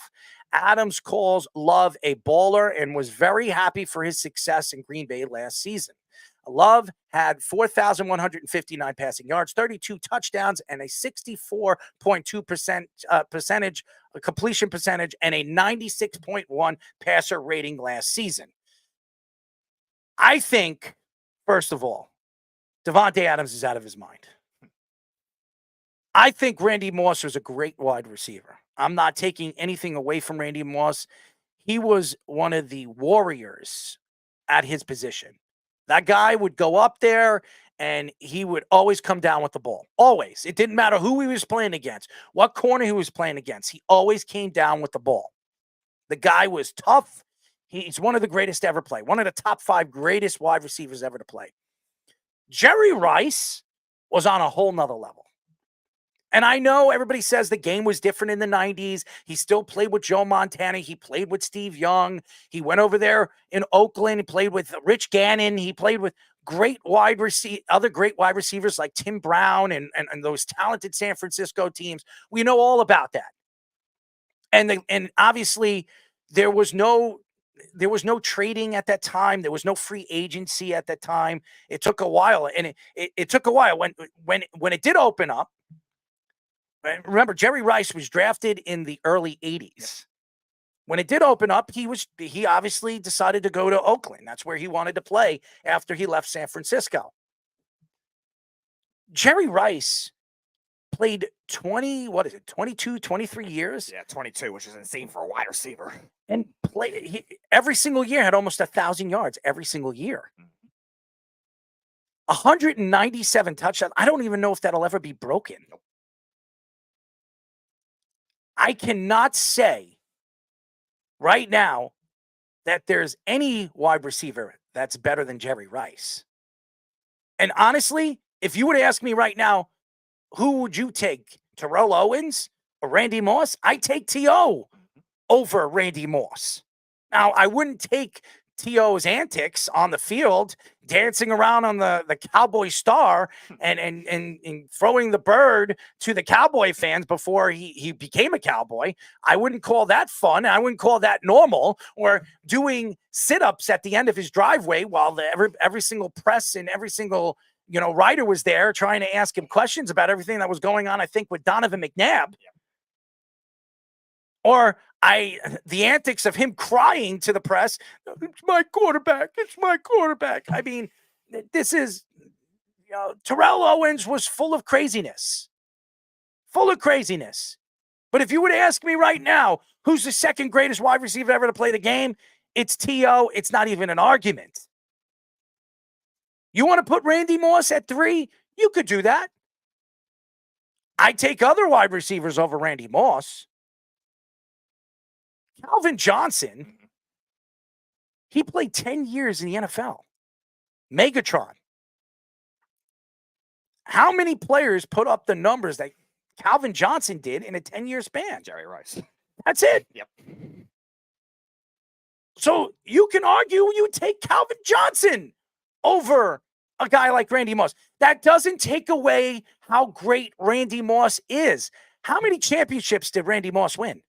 Adams calls Love a baller and was very happy for his success in Green Bay last season. Love had 4,159 passing yards, 32 touchdowns, and a 64.2% completion percentage, and a 96.1 passer rating last season. I think, first of all, Davante Adams is out of his mind. I think Randy Moss was a great wide receiver. I'm not taking anything away from Randy Moss. He was one of the warriors at his position. That guy would go up there and he would always come down with the ball. Always. It didn't matter who he was playing against, what corner he was playing against. He always came down with the ball. The guy was tough. He's one of the greatest to ever play. One of the top 5 greatest wide receivers ever to play. Jerry Rice was on a whole nother level. And I know everybody says the game was different in the 90s. He still played with Joe Montana. He played with Steve Young. He went over there in Oakland. He played with Rich Gannon. He played with other great wide receivers like Tim Brown and those talented San Francisco teams. We know all about that. And obviously there was no trading at that time. There was no free agency at that time. It took a while, and it took a while when it did open up. Remember, Jerry Rice was drafted in the early 80s. When it did open up, he obviously decided to go to Oakland. That's where he wanted to play after he left San Francisco. Jerry Rice played 22, 23 years? Yeah, 22, which is insane for a wide receiver. And every single year had almost 1,000 yards every single year. 197 touchdowns. I don't even know if that'll ever be broken. I cannot say right now that there's any wide receiver that's better than Jerry Rice. And honestly, if you were to ask me right now, who would you take, Terrell Owens or Randy Moss? I take T.O. over Randy Moss. Now, I wouldn't take T.O.'s antics on the field, dancing around on the Cowboy star and throwing the bird to the Cowboy fans before he became a Cowboy. I wouldn't call that fun. I wouldn't call that normal, or doing sit-ups at the end of his driveway while every single press and every single writer was there trying to ask him questions about everything that was going on, I think, with Donovan McNabb. Or the antics of him crying to the press, "It's my quarterback. It's my quarterback." I mean, this is, Terrell Owens was full of craziness. Full of craziness. But if you were to ask me right now, who's the second greatest wide receiver ever to play the game? It's T.O. It's not even an argument. You want to put Randy Moss at 3? You could do that. I take other wide receivers over Randy Moss. Calvin Johnson, he played 10 years in the NFL. Megatron. How many players put up the numbers that Calvin Johnson did in a 10-year span? Jerry Rice. That's it. Yep. So you can argue you take Calvin Johnson over a guy like Randy Moss. That doesn't take away how great Randy Moss is. How many championships did Randy Moss win?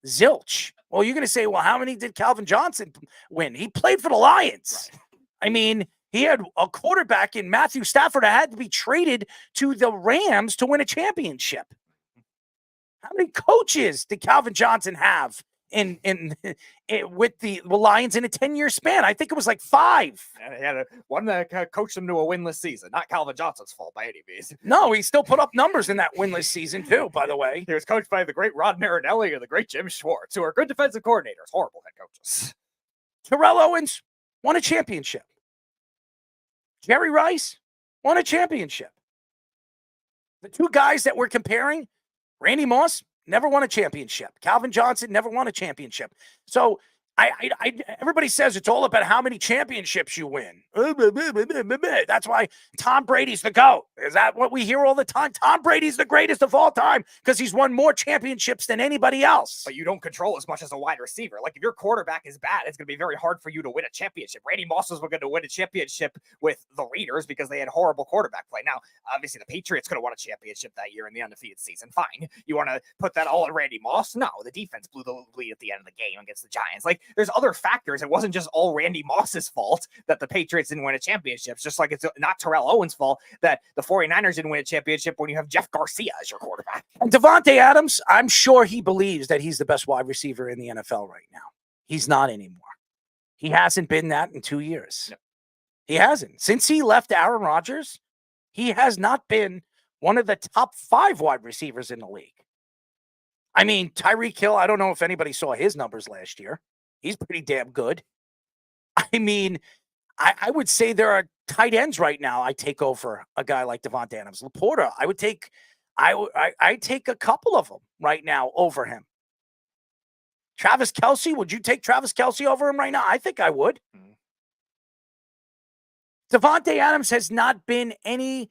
0. Zilch. Well, you're going to say, well, how many did Calvin Johnson win? He played for the Lions. Right. I mean, he had a quarterback in Matthew Stafford that had to be traded to the Rams to win a championship. How many coaches did Calvin Johnson have with the Lions in a 10-year span? I think it was like 5. And he had one that coached him to a winless season. Not Calvin Johnson's fault by any means. No, he still put up numbers in that winless season too, by the way. He was coached by the great Rod Marinelli and the great Jim Schwartz, who are good defensive coordinators, horrible head coaches. Terrell Owens won a championship. Jerry Rice won a championship. The two guys that we're comparing, Randy Moss never won a championship. Calvin Johnson never won a championship. So everybody says it's all about how many championships you win. That's why Tom Brady's the GOAT. Is that what we hear all the time? Tom Brady's the greatest of all time because he's won more championships than anybody else. But you don't control as much as a wide receiver. Like, if your quarterback is bad, it's going to be very hard for you to win a championship. Randy Moss was going to win a championship with the Raiders because they had horrible quarterback play. Now, obviously, the Patriots could have won a championship that year in the undefeated season. Fine. You want to put that all on Randy Moss? No, the defense blew the lead at the end of the game against the Giants. Like, there's other factors. It wasn't just all Randy Moss's fault that the Patriots didn't win a championship, just like it's not Terrell Owens' fault that the 49ers didn't win a championship when you have Jeff Garcia as your quarterback. And Davante Adams, I'm sure he believes that he's the best wide receiver in the NFL right now. He's not anymore. He hasn't been that in 2 years. No. He hasn't. Since he left Aaron Rodgers, he has not been one of the top 5 wide receivers in the league. I mean, Tyreek Hill, I don't know if anybody saw his numbers last year. He's pretty damn good. I mean, I would say there are tight ends right now I take over a guy like Davante Adams. Laporta, I take a couple of them right now over him. Travis Kelce, would you take Travis Kelce over him right now? I think I would. Davante Adams has not been any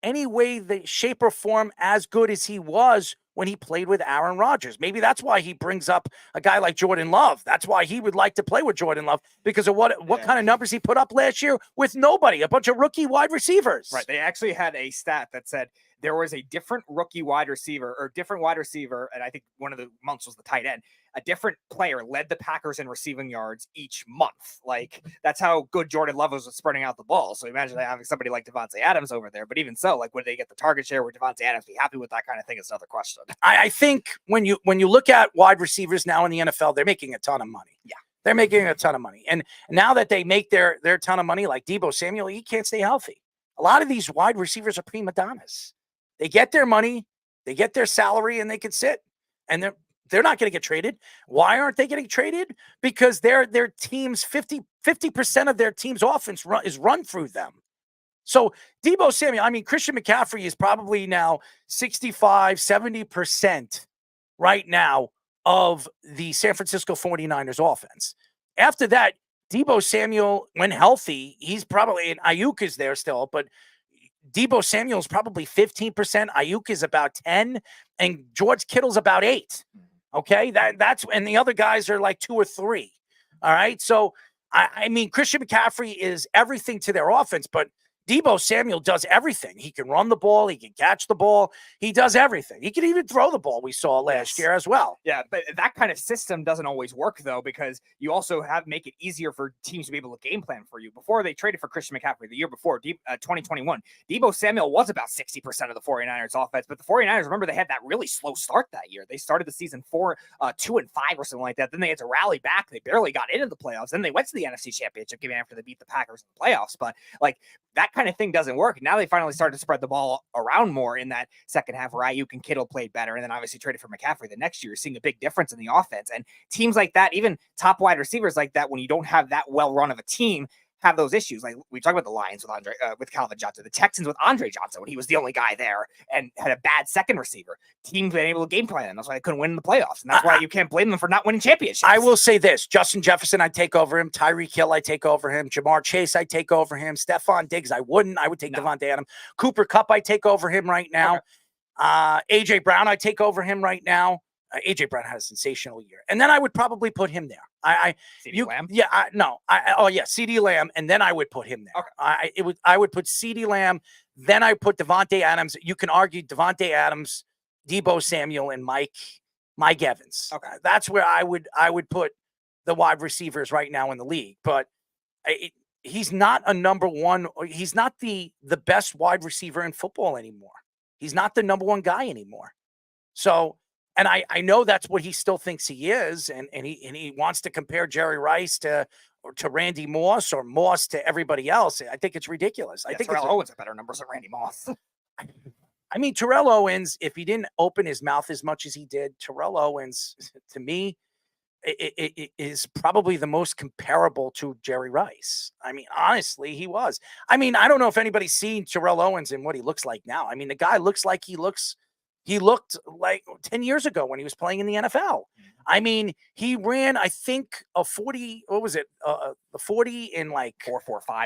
way, the shape or form as good as he was when he played with Aaron Rodgers. Maybe that's why he brings up a guy like Jordan Love. That's why he would like to play with Jordan Love, because of what kind of numbers he put up last year with nobody, a bunch of rookie wide receivers. Right. They actually had a stat that said there was a different rookie wide receiver or different wide receiver, and I think one of the months was the tight end. A different player led the Packers in receiving yards each month. Like, that's how good Jordan Love was at spreading out the ball. So imagine having somebody like Davante Adams over there. But even so, like, would they get the target share? Would Davante Adams be happy with that kind of thing? Is another question. I think when you look at wide receivers now in the NFL, they're making a ton of money. Yeah. They're making a ton of money. And now that they make their ton of money, like Deebo Samuel, he can't stay healthy. A lot of these wide receivers are prima donnas. They get their money, they get their salary, and they can sit. And they're not going to get traded. Why aren't they getting traded? Because their team's 50% of their team's offense is run through them. So Deebo Samuel, I mean, Christian McCaffrey is probably now 65, 70% right now of the San Francisco 49ers offense. After that, Deebo Samuel, when healthy, he's probably, and Ayuk is there still, but Deebo Samuel is probably 15%. Ayuk is about 10, and George Kittle's about 8. Okay, that's, and the other guys are like 2 or 3. All right, so I mean, Christian McCaffrey is everything to their offense, but Deebo Samuel does everything. He can run the ball. He can catch the ball. He does everything. He can even throw the ball, we saw last year as well. Yeah, but that kind of system doesn't always work, though, because you also make it easier for teams to be able to game plan for you. Before they traded for Christian McCaffrey the year before, 2021, Deebo Samuel was about 60% of the 49ers offense, but the 49ers, remember, they had that really slow start that year. They started the season 2-5 or something like that. Then they had to rally back. They barely got into the playoffs. Then they went to the NFC Championship game after they beat the Packers in the playoffs. But, like, that kind of thing doesn't work. Now they finally started to spread the ball around more in that second half where Ayuk and Kittle played better, and then obviously traded for McCaffrey the next year. You're seeing a big difference in the offense. And teams like that, even top wide receivers like that, when you don't have that well run of a team, have those issues. Like we talk about the Lions with Calvin Johnson, the Texans with Andre Johnson when he was the only guy there and had a bad second receiver. Teams been able to game plan them. That's why they couldn't win in the playoffs. And that's why you can't blame them for not winning championships. I will say this: Justin Jefferson, I take over him. Tyreek Hill, I take over him. Jamar Chase, I take over him. Stephon Diggs, I wouldn't. I would take Davante Adams. Cooper Kupp, I take over him right now. Okay. AJ Brown, I take over him right now. AJ Brown had a sensational year, and then I would probably put him there. CeeDee Lamb? Yeah, CeeDee Lamb, and then I would put him there. Okay. I would put CeeDee Lamb, then I put Davante Adams. You can argue Davante Adams, Deebo Samuel, and Mike Evans. Okay, that's where I would put the wide receivers right now in the league. But he's not a number one. He's not the best wide receiver in football anymore. He's not the number one guy anymore. So. And I know that's what he still thinks he is, and he wants to compare Jerry Rice to Randy Moss or Moss to everybody else. I think it's ridiculous. I think Terrell Owens has better numbers than Randy Moss. I mean, Terrell Owens, if he didn't open his mouth as much as he did, Terrell Owens, to me, it is probably the most comparable to Jerry Rice. I mean, honestly, he was. I mean, I don't know if anybody's seen Terrell Owens and what he looks like now. I mean, the guy looks like he looked like 10 years ago when he was playing in the NFL. I mean, he ran, I think, a 40, what was it? The 40 in like 4.45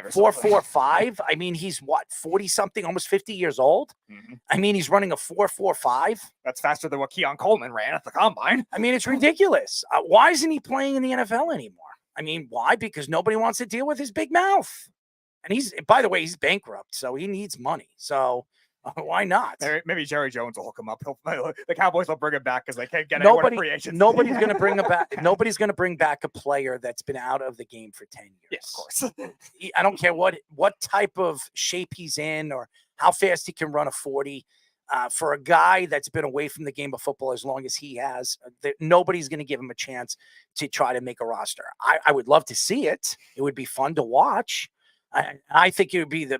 or something. 4.45. I mean, he's what, 40 something, almost 50 years old. Mm-hmm. I mean, he's running a 4.45. That's faster than what Keon Coleman ran at the combine. I mean, it's ridiculous. Why isn't he playing in the NFL anymore? I mean, why? Because nobody wants to deal with his big mouth. And by the way, he's bankrupt, so he needs money. So, Why not? Maybe Jerry Jones will hook him up. The Cowboys will bring him back because they can't get anyone free agents. Nobody's going to bring him back. Nobody's going to bring back a player that's been out of the game for 10 years. Yeah, of course. I don't care what type of shape he's in or how fast he can run a 40. For a guy that's been away from the game of football as long as he has, nobody's going to give him a chance to try to make a roster. I would love to see it. It would be fun to watch. I think it would be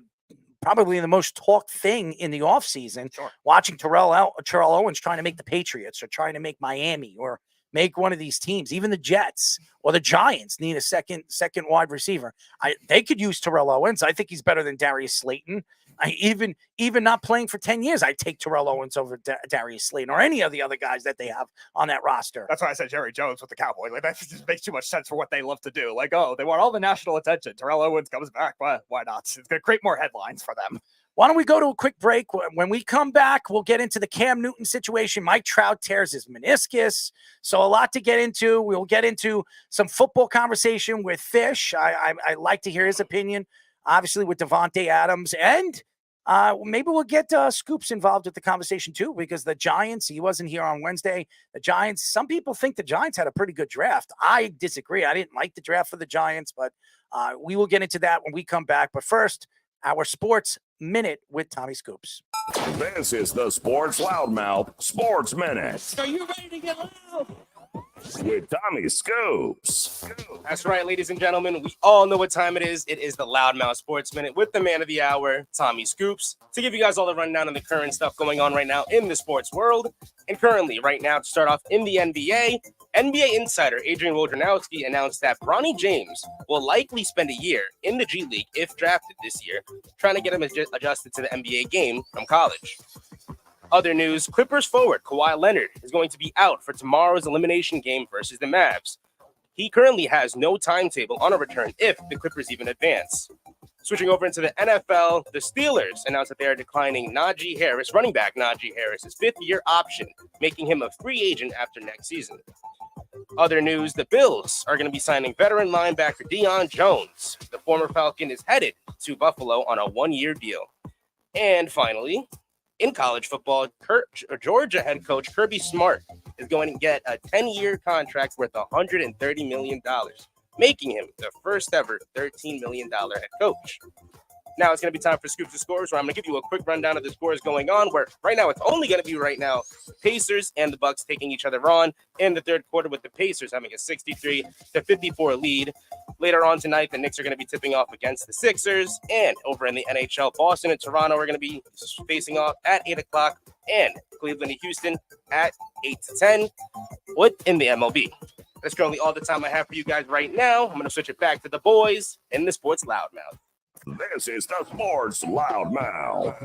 probably the most talked thing in the offseason, watching Terrell Owens trying to make the Patriots or trying to make Miami or make one of these teams. Even the Jets or the Giants need a second wide receiver. They could use Terrell Owens. I think he's better than Darius Slayton. Even not playing for 10 years, I'd take Terrell Owens over Darius Slayton or any of the other guys that they have on that roster. That's why I said Jerry Jones with the Cowboys. Like, that just makes too much sense for what they love to do. Like, oh, they want all the national attention. Terrell Owens comes back. Why not? It's going to create more headlines for them. Why don't we go to a quick break? When we come back, we'll get into the Cam Newton situation. Mike Trout tears his meniscus. So a lot to get into. We'll get into some football conversation with Fish. I like to hear his opinion, obviously, with Davante Adams. And maybe we'll get Scoops involved with the conversation, too, because the Giants, he wasn't here on Wednesday. The Giants, some people think the Giants had a pretty good draft. I disagree. I didn't like the draft for the Giants, but we will get into that when we come back. But first, our Sports Minute with Tommy Scoops. This is the Sports Loudmouth Sports Minute. Are you ready to get loud? With Tommy Scoops. That's right, ladies and gentlemen. We all know what time it is. It is the Loudmouth Sports Minute with the man of the hour, Tommy Scoops, to give you guys all the rundown on the current stuff going on right now in the sports world. And currently, right now, to start off in the NBA insider Adrian Wojnarowski announced that Bronny James will likely spend a year in the G League if drafted this year, trying to get him adjusted to the NBA game from college. Other news, Clippers forward Kawhi Leonard is going to be out for tomorrow's elimination game versus the Mavs. He currently has no timetable on a return if the Clippers even advance. Switching over into the NFL, the Steelers announced that they are declining running back Najee Harris's fifth-year option, making him a free agent after next season. Other news, the Bills are going to be signing veteran linebacker Deion Jones. The former Falcon is headed to Buffalo on a one-year deal. And finally, in college football, Georgia head coach Kirby Smart is going to get a 10-year contract worth $130 million, making him the first ever $13 million head coach. Now it's going to be time for Scoops and Scores, where I'm going to give you a quick rundown of the scores going on, where right now it's only going to be Pacers and the Bucks taking each other on in the third quarter, with the Pacers having a 63-54 lead. Later on tonight, the Knicks are going to be tipping off against the Sixers, and over in the NHL, Boston and Toronto are going to be facing off at 8 o'clock, and Cleveland and Houston at 8 to 10 in the MLB. That's currently all the time I have for you guys right now. I'm going to switch it back to the boys in the Sports Loudmouth. This is the Sports Loudmouth.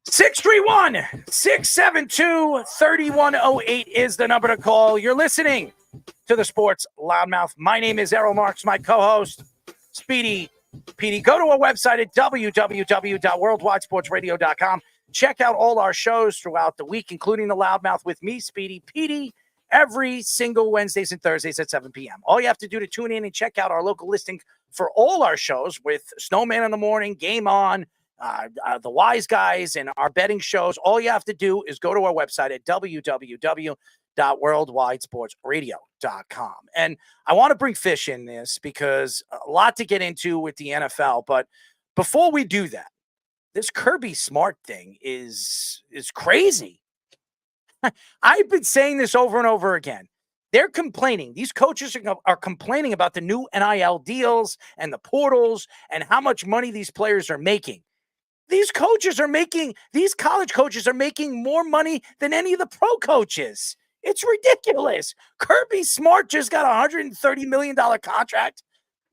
631-672-3108 is the number to call. You're listening to the Sports Loudmouth. My name is Errol Marks, my co-host, Speedy PD. Go to our website at www.worldwidesportsradio.com. Check out all our shows throughout the week, including the Loudmouth with me, Speedy PD, every single Wednesdays and Thursdays at 7 p.m. All you have to do to tune in and check out our local listing for all our shows with Snowman in the Morning, Game On, the Wise Guys, and our betting shows, all you have to do is go to our website at www.worldwidesportsradio.com. And I want to bring Fish in this because a lot to get into with the NFL. But before we do that, this Kirby Smart thing is crazy. I've been saying this over and over again. They're complaining. These coaches are complaining about the new NIL deals and the portals and how much money these players are making. These college coaches are making more money than any of the pro coaches. It's ridiculous. Kirby Smart just got a $130 million contract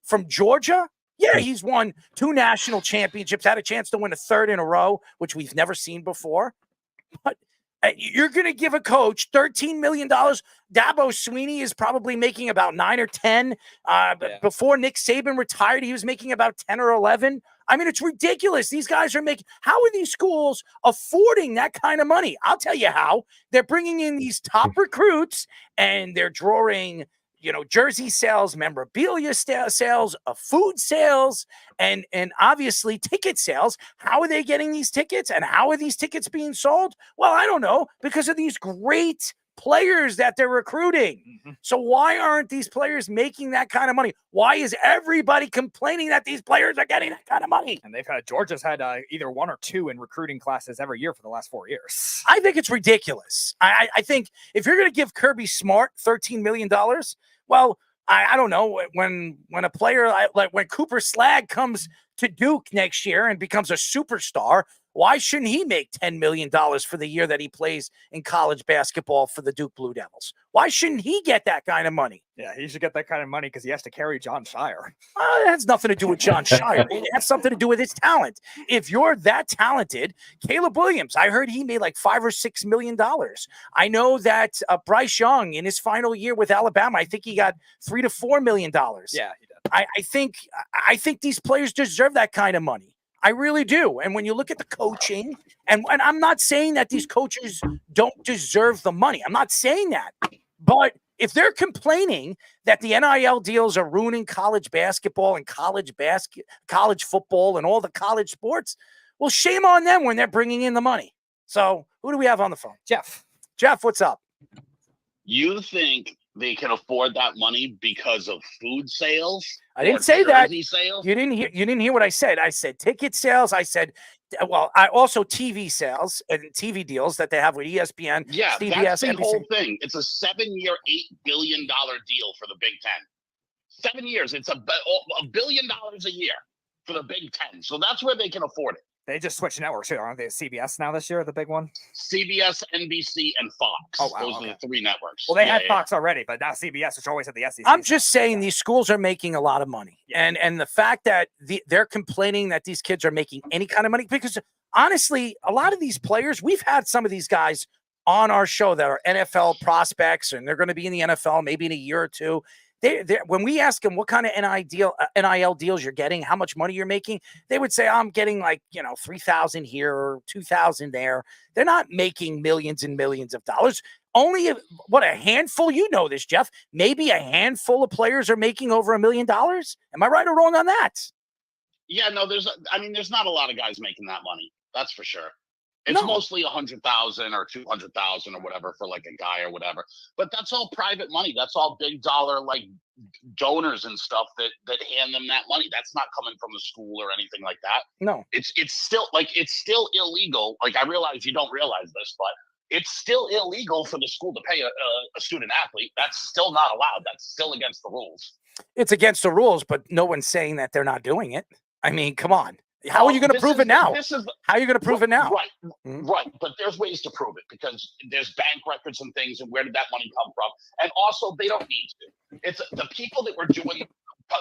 from Georgia. Yeah, he's won 2 national championships, had a chance to win a third in a row, which we've never seen before. But you're going to give a coach $13 million. Dabo Sweeney is probably making about 9 or 10. Before Nick Saban retired, he was making about 10 or 11. I mean, it's ridiculous. These guys are making – how are these schools affording that kind of money? I'll tell you how. They're bringing in these top recruits, and they're drawing jersey sales, memorabilia sales, food sales, and obviously ticket sales. How are they getting these tickets, and how are these tickets being sold? Well, I don't know, because of these great players that they're recruiting. So why aren't these players making that kind of money? Why is everybody complaining that these players are getting that kind of money? And Georgia's had either 1 or 2 in recruiting classes every year for the last 4 years. I think it's ridiculous. I think if you're going to give Kirby Smart $13 million, well, I don't know, when a player like when Cooper Slag comes to Duke next year and becomes a superstar, why shouldn't he make $10 million for the year that he plays in college basketball for the Duke Blue Devils? Why shouldn't he get that kind of money? Yeah, he should get that kind of money because he has to carry John Shire. It has nothing to do with John Shire. It has something to do with his talent. If you're that talented, Caleb Williams, I heard he made like $5 or $6 million. I know that Bryce Young in his final year with Alabama, I think he got $3 to $4 million. Yeah, he did. I think these players deserve that kind of money. I really do. And when you look at the coaching, and I'm not saying that these coaches don't deserve the money. I'm not saying that. But if they're complaining that the NIL deals are ruining college basketball and college football and all the college sports, well, shame on them when they're bringing in the money. So who do we have on the phone? Jeff, what's up? You think they can afford that money because of food sales? I didn't say that. Sales? You didn't hear what I said. I said ticket sales. I said, I also TV sales and TV deals that they have with ESPN, yeah, CBS, that's the NBC. whole thing. It's a 7-year, $8 billion deal for the Big Ten. 7 years. It's $1 billion a year for the Big Ten. So that's where they can afford it. They just switched networks too, aren't they? CBS now this year, the big one? CBS, NBC, and Fox. Oh, wow, Those are the 3 networks. Well, they had Fox already, but now CBS, which always had the SEC. I'm just saying these schools are making a lot of money. Yeah. And the fact that they're complaining that these kids are making any kind of money, because honestly, a lot of these players, we've had some of these guys on our show that are NFL prospects, and they're going to be in the NFL maybe in a year or two. When we ask them what kind of NIL deals you're getting, how much money you're making, they would say, I'm getting like, $3,000 here or $2,000 there. They're not making millions and millions of dollars. Only a handful, this, Jeff, maybe a handful of players are making over $1 million. Am I right or wrong on that? Yeah, no, there's not a lot of guys making that money. That's for sure. It's mostly 100,000 or 200,000 or whatever for like a guy or whatever. But that's all private money. That's all big dollar like donors and stuff that hand them that money. That's not coming from the school or anything like that. No, it's still illegal. Like, I realize you don't realize this, but it's still illegal for the school to pay a student athlete. That's still not allowed. That's still against the rules. It's against the rules, but no one's saying that they're not doing it. I mean, come on. How are you going to prove it now? How are you going to prove it now? Right, right. But there's ways to prove it because there's bank records and things, and where did that money come from? And also, they don't need to. It's the people that were doing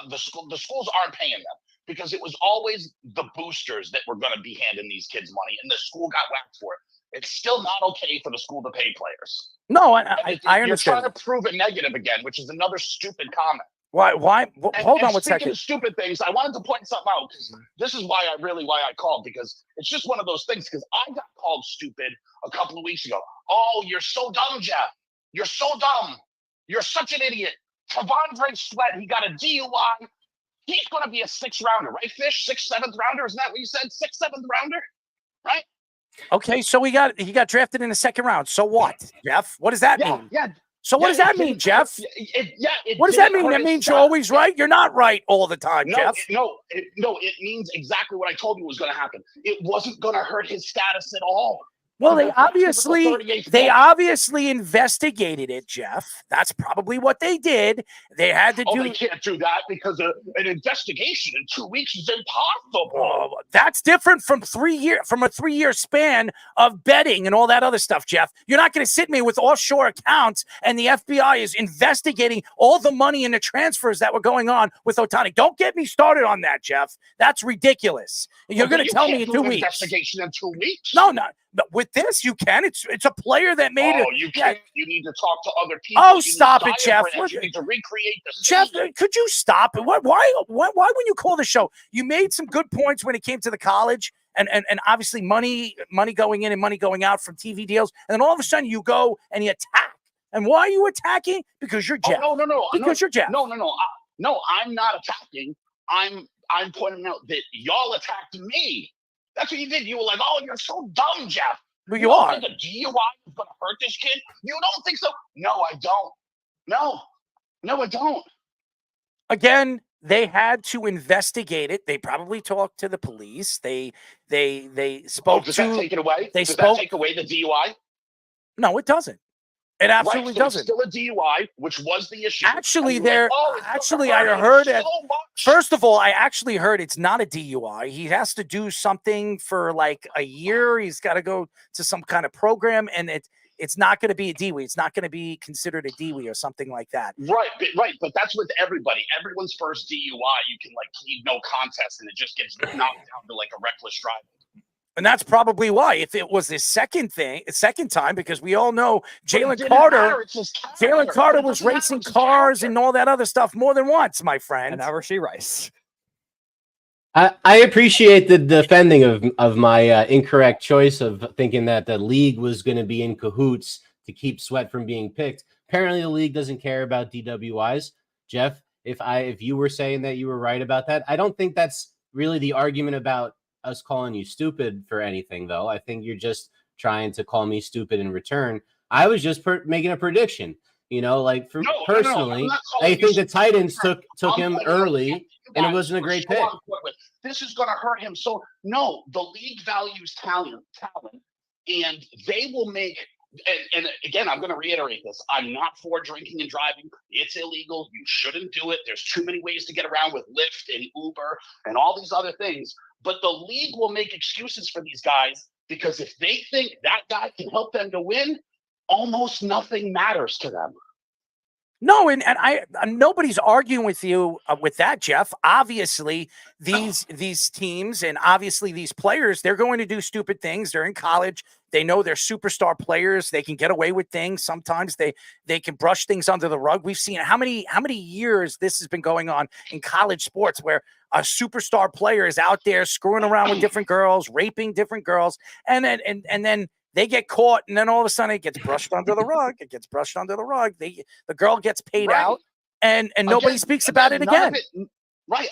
the schools aren't paying them because it was always the boosters that were going to be handing these kids money, and the school got whacked for it. It's still not okay for the school to pay players. No, I understand. You're trying to prove it negative again, which is another stupid comment. Why? Hold on one second. Speaking of stupid things, I wanted to point something out. This is why I called, because it's just one of those things. Because I got called stupid a couple of weeks ago. Oh, you're so dumb, Jeff. You're so dumb. You're such an idiot. Tavondre Sweat, he got a DUI. He's going to be a 6th rounder, right, Fish? 6th, 7th rounder. Isn't that what you said? 6th, 7th rounder, right? Okay, so he got drafted in the 2nd round. So what, Jeff? What does that mean? Yeah. So what does that mean, Jeff? What does that mean? That means you're always right? You're not right all the time, Jeff. It means exactly what I told you was going to happen. It wasn't going to hurt his status at all. Well, they obviously investigated it, Jeff. That's probably what they did. They had to do. They can't do that because an investigation in 2 weeks is impossible. Oh, that's different from a 3-year span of betting and all that other stuff, Jeff. You're not going to sit me with offshore accounts and the FBI is investigating all the money and the transfers that were going on with Ohtani. Don't get me started on that, Jeff. That's ridiculous. You're going to tell me in 2 weeks. Investigation in 2 weeks? No. But with this, you can. It's a player that made it. Oh, you can't. You need to talk to other people. Oh, stop it, Jeff. You need to recreate the Jeff, could you stop it? Why when you call the show? You made some good points when it came to the college and obviously money going in and money going out from TV deals. And then all of a sudden you go and you attack And why are you attacking? Because you're Jeff. Oh, no. Because you're Jeff. No. No, I'm not attacking. I'm pointing out that y'all attacked me. That's what you did. You were like, "Oh, you're so dumb, Jeff." Well, You you don't are. think a DUI is going to hurt this kid? You don't think so? No, I don't. No, I don't. Again, they had to investigate it. They probably talked to the police. They spoke Does to. that take it away? They Does spoke. that take away the DUI? No, it doesn't. It absolutely Right, so doesn't. It's still a DUI, which was the issue. Actually, And you're like, I heard it. First of all, I actually heard it's not a DUI. He has to do something for like a year. He's got to go to some kind of program, and it's not going to be a DUI. It's not going to be considered a DUI or something like that. Right, but that's with everybody. Everyone's first DUI, you can like plead no contest, and it just gets knocked down to like a reckless driving. And that's probably why. If it was the second time, because we all know Jalen Carter was racing cars and all that other stuff more than once, my friend. And now Rasheed Rice. I appreciate the defending of my incorrect choice of thinking that the league was going to be in cahoots to keep Sweat from being picked. Apparently, the league doesn't care about DWIs. Jeff, if you were saying that you were right about that, I don't think that's really the argument about us calling you stupid for anything, though. I think you're just trying to call me stupid in return. I was just making a prediction. Personally, I think the Titans took him early, and it wasn't a great pick. This is going to hurt him. So, no, the league values talent, and they will make – and again, I'm going to reiterate this. I'm not for drinking and driving. It's illegal. You shouldn't do it. There's too many ways to get around with Lyft and Uber and all these other things. But the league will make excuses for these guys because if they think that guy can help them to win, almost nothing matters to them. No, and nobody's arguing with you with that, Jeff. Obviously, these teams and obviously these players, they're going to do stupid things. They're in college. They know they're superstar players. They can get away with things. Sometimes they can brush things under the rug. We've seen how many years this has been going on in college sports where a superstar player is out there screwing around with different girls, raping different girls, and then they get caught, and then all of a sudden it gets brushed under the rug. It gets brushed under the rug. The girl gets paid out, and nobody speaks about it again.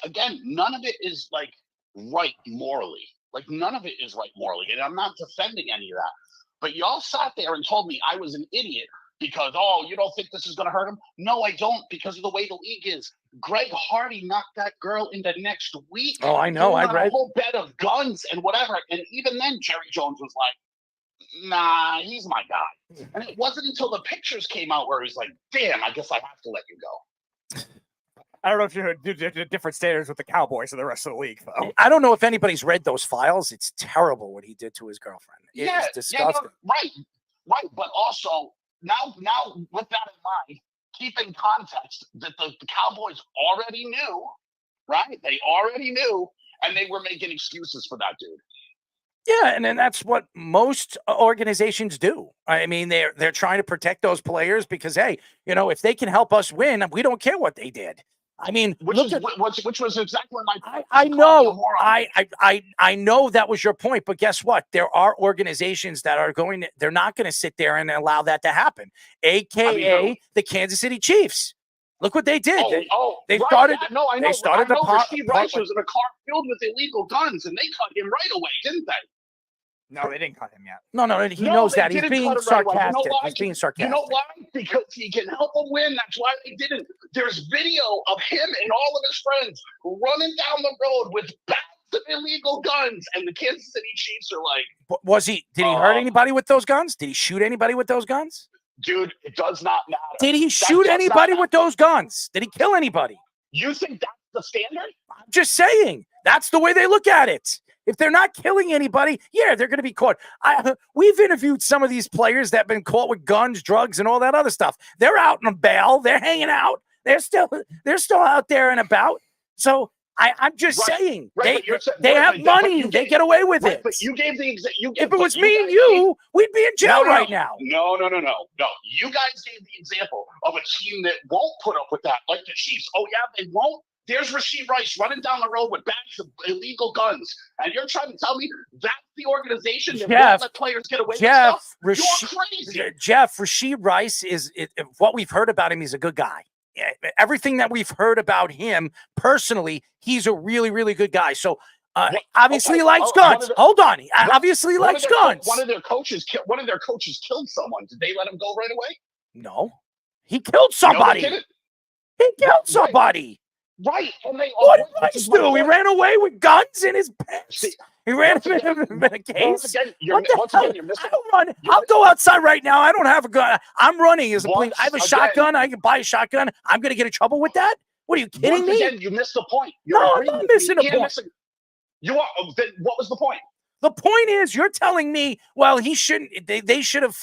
Again, none of it is like right morally. Like none of it is right morally, and I'm not defending any of that. But y'all sat there and told me I was an idiot because, you don't think this is going to hurt him? No, I don't, because of the way the league is. Greg Hardy knocked that girl in the next week. Oh, I know. I read a whole bed of guns and whatever, and even then, Jerry Jones was like, "Nah, he's my guy." And it wasn't until the pictures came out where he's like, "Damn, I guess I have to let you go." I don't know if you do different standards with the Cowboys and the rest of the league, though. I don't know if anybody's read those files. It's terrible what he did to his girlfriend. It's disgusting. Right. But also, now with that in mind, keep in context that the Cowboys already knew, right? They already knew, and they were making excuses for that dude. Yeah, and then that's what most organizations do. I mean, they're trying to protect those players because, hey, if they can help us win, we don't care what they did. I mean, which was exactly my. I know. I know that was your point, but guess what? There are organizations that are they're not going to sit there and allow that to happen. AKA the Kansas City Chiefs. Look what they did. They started. Yeah, no, I know. They started Rasheed Rice was in a car filled with illegal guns, and they cut him right away, didn't they? No, they didn't cut him yet. No, he knows that. He's being sarcastic. He's being sarcastic. You know why? Because he can help them win. That's why they didn't. There's video of him and all of his friends running down the road with bags of illegal guns, and the Kansas City Chiefs are like, Did he hurt anybody with those guns? Did he shoot anybody with those guns? Dude, it does not matter. Did he shoot anybody with those guns? Did he kill anybody? You think that's the standard? I'm just saying. That's the way they look at it. If they're not killing anybody, yeah, they're going to be caught. We've interviewed some of these players that have been caught with guns, drugs, and all that other stuff. They're out on bail. They're hanging out. They're still out there and about. So I'm just saying they have money. They get away with it. But you gave the example. If it was me and you, we'd be in jail right now. No. You guys gave the example of a team that won't put up with that, like the Chiefs. Oh yeah, they won't. There's Rasheed Rice running down the road with bags of illegal guns, and you're trying to tell me that's the organization that won't let players get away with stuff? You're crazy. Jeff, Rasheed Rice what we've heard about him. He's a good guy. Everything that we've heard about him personally, he's a really, really good guy. So obviously he likes guns. Hold on. Obviously he likes guns. One of their coaches killed someone. Did they let him go right away? No. He killed somebody. No, he killed somebody. Right. And what did Rice do? He ran away with guns in his pants. He ran in a case. What the hell? I don't run. I'll go outside right now. I don't have a gun. I'm running as a police. I have a shotgun. I can buy a shotgun. I'm going to get in trouble with that? What are you kidding me? Again, you missed the point. No, I'm not missing a point. You are. Then what was the point? The point is, you're telling me, well, he shouldn't. They should have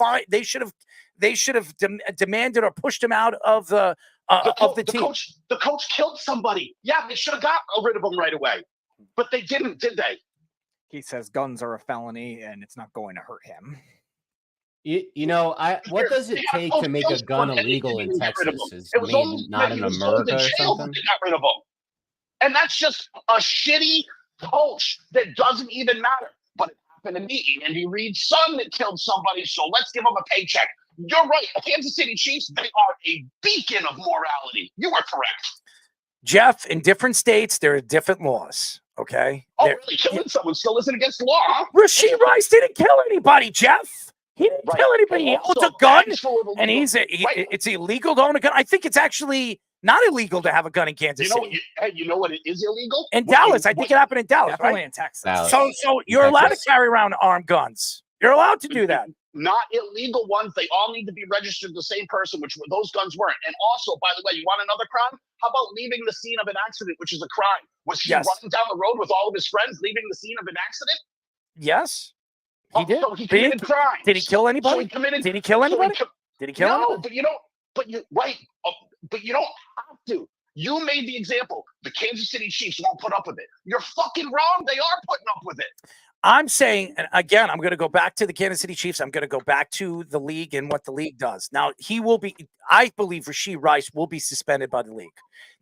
demanded or pushed him out of the team. The coach killed somebody. Yeah, they should have got rid of him right away, but they didn't, did they? He says guns are a felony and it's not going to hurt him. What does it take to make a gun illegal in Texas? Is maybe not in America or something? They got rid of him, and that's just a shitty coach that doesn't even matter. But it happened to me, Andy Reid's son that killed somebody. So let's give him a paycheck. You're right. Kansas City Chiefs, they are a beacon of morality. You are correct. Jeff, in different states, there are different laws. Okay. Oh, really? Killing someone still isn't against the law, huh? Rasheed Rice didn't kill anybody, Jeff. He didn't kill anybody. He owns a gun, and it's illegal to own a gun. I think it's actually not illegal to have a gun in Kansas City. You know what? It is illegal in Dallas. I think it happened in Dallas, definitely right? In Texas. Dallas. So you're allowed to carry around armed guns. You're allowed to do that. Not illegal ones. They all need to be registered to the same person, which those guns weren't. And also, by the way, you want another crime? How about leaving the scene of an accident, which is a crime? Was he running down the road with all of his friends, leaving the scene of an accident? Yes. He did. So he committed crime. Did he kill anybody? Did he kill anybody? Did he kill anybody? No, but you don't. But you don't have to. You made the example. The Kansas City Chiefs won't put up with it. You're fucking wrong. They are putting up with it. I'm saying, and again, I'm going to go back to the Kansas City Chiefs. I'm going to go back to the league and what the league does. Now, I believe Rasheed Rice will be suspended by the league.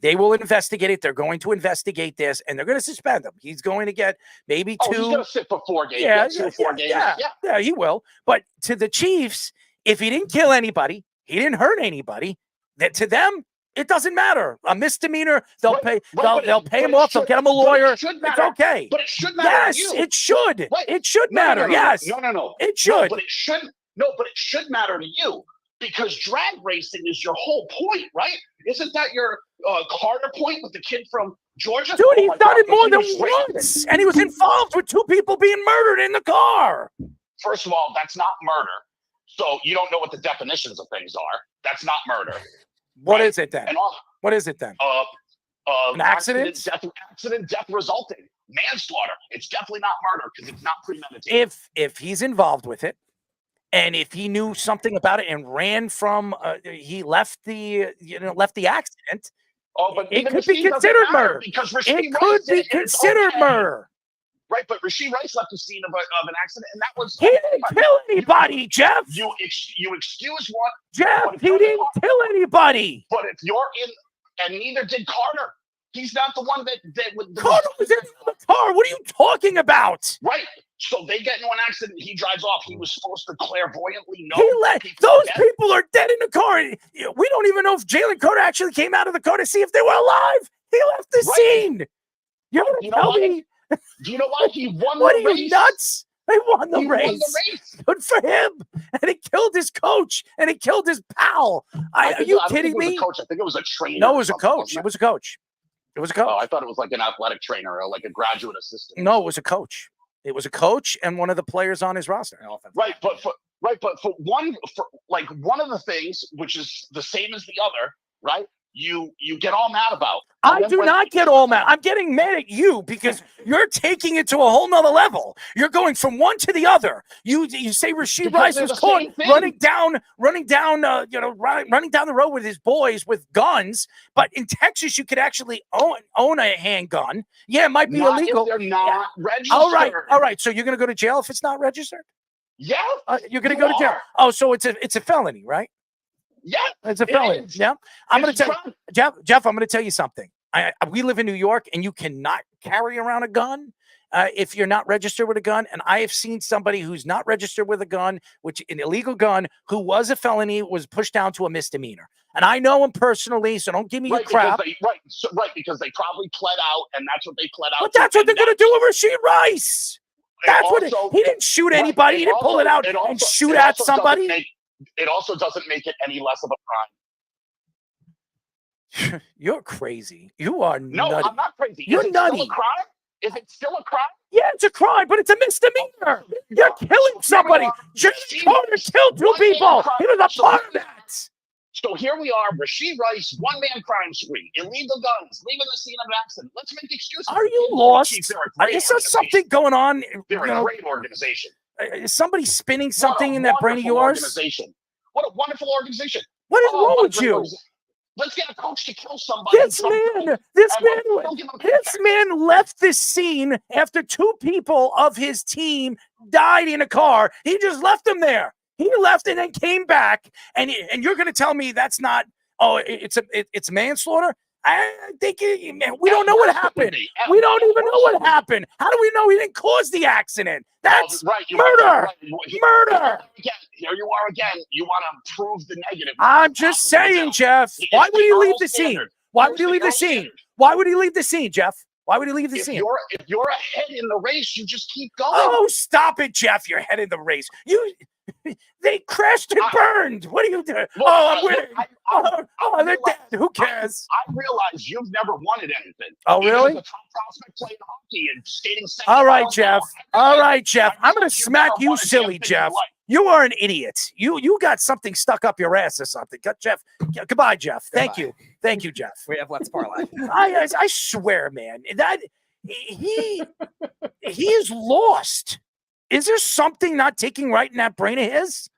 They will investigate it. They're going to investigate this, and they're going to suspend him. He's going to get maybe 2. He's going to sit for 4 games. Yeah, he will. But to the Chiefs, if he didn't kill anybody, he didn't hurt anybody, that to them, it doesn't matter. A misdemeanor, they'll pay him off. They'll get him a lawyer. It's okay. But it should matter. Yes, it should. It should matter. Yes. No. It should. But it shouldn't. No, but it should matter to you because drag racing is your whole point, right? Isn't that your Carter point with the kid from Georgia? Dude, he's done it more than once, and he was involved with 2 people being murdered in the car. First of all, that's not murder. So you don't know what the definitions of things are. That's not murder. What is it then? What is it then? An accident? Death resulting. Manslaughter. It's definitely not murder because it's not premeditated. If he's involved with it, and if he knew something about it and ran from, he left the accident. But it could be considered murder. Because it could be considered murder. Right, but Rasheed Rice left the scene of an accident, and that was he didn't kill anybody, Jeff. You excuse what? Jeff, he didn't kill anybody. But if you're in, and neither did Carter. He's not the one that Carter was in the car. What are you talking about? Right. So they get into an accident. He drives off. He was supposed to clairvoyantly know. Those people are dead in the car. We don't even know if Jalen Carter actually came out of the car to see if they were alive. He left the scene. You're going to tell me? Do you know why he won the race? What are you nuts? They won the race. Good for him. And it killed his coach. And it killed his pal. Are you kidding me? I think it was a trainer. No, it was a coach. It was a coach. It was a coach. Oh, I thought it was like an athletic trainer or like a graduate assistant. No, it was a coach. It was a coach and one of the players on his roster. Right, but for one of the things which is the same as the other, right? You get all mad about. I do not get all mad. I'm getting mad at you because you're taking it to a whole nother level. You're going from one to the other. You say Rasheed Rice was caught running down the road with his boys with guns. But in Texas, you could actually own a handgun. Yeah, it might be illegal. If they're not registered. All right. So you're going to go to jail if it's not registered? Yeah. You're going to go to jail. Oh, so it's a felony, right? Yeah, it's a felony. Yeah, I'm going to tell Jeff. I'm going to tell you something. We live in New York, and you cannot carry around a gun if you're not registered with a gun. And I have seen somebody who's not registered with a gun, which an illegal gun, who was a felony, was pushed down to a misdemeanor. And I know him personally, so don't give me your crap. Because they probably pled out, and that's what they pled out. But that's what they're going to do with Rasheed Rice. That's what he didn't shoot anybody. He didn't pull it out and shoot at somebody. It also doesn't make it any less of a crime. You're crazy. You are no, nutty. I'm not crazy. You're nutty. Still a crime? Is it still a crime? Yeah, it's a crime, but it's a misdemeanor. You're killing somebody. Jalen Carter killed 2 people. He was a part of that. So here we are, Rasheed Rice, one-man crime spree, illegal guns, leaving the scene of an accident. Let's make excuses. Are you lost? Is there something going on? They're a great organization. Is somebody spinning something in that brain of yours? What a wonderful organization. What is wrong with you? Let's get a coach to kill somebody. This man left this scene after 2 people of his team died in a car. He just left them there. He left and then came back, and you're going to tell me that's not? Oh, it's manslaughter. I think man, we don't know what happened. We don't even know what happened. How do we know he didn't cause the accident? That's murder. Murder. Here you are again. You want to prove the negative. I'm just saying, Jeff. Why would he leave the scene? Why would he leave the scene? Why would he leave the scene, Jeff? Why would he leave the scene? If you're ahead in the race, you just keep going. Oh, stop it, Jeff. You're ahead in the race. They crashed and burned. What are you doing? I'm winning. They're dead. Who cares? I realize you've never wanted anything. Oh, really? Even as a top prospect playing hockey and skating. All right, Jeff. All right, Jeff. I'm going to smack you silly, Jeff. You are an idiot. You got something stuck up your ass or something. Jeff. Goodbye, Jeff. Thank you. Thank you, Jeff. We have Let's Parlay. I swear, man, that he is lost. Is there something not taking right in that brain of his?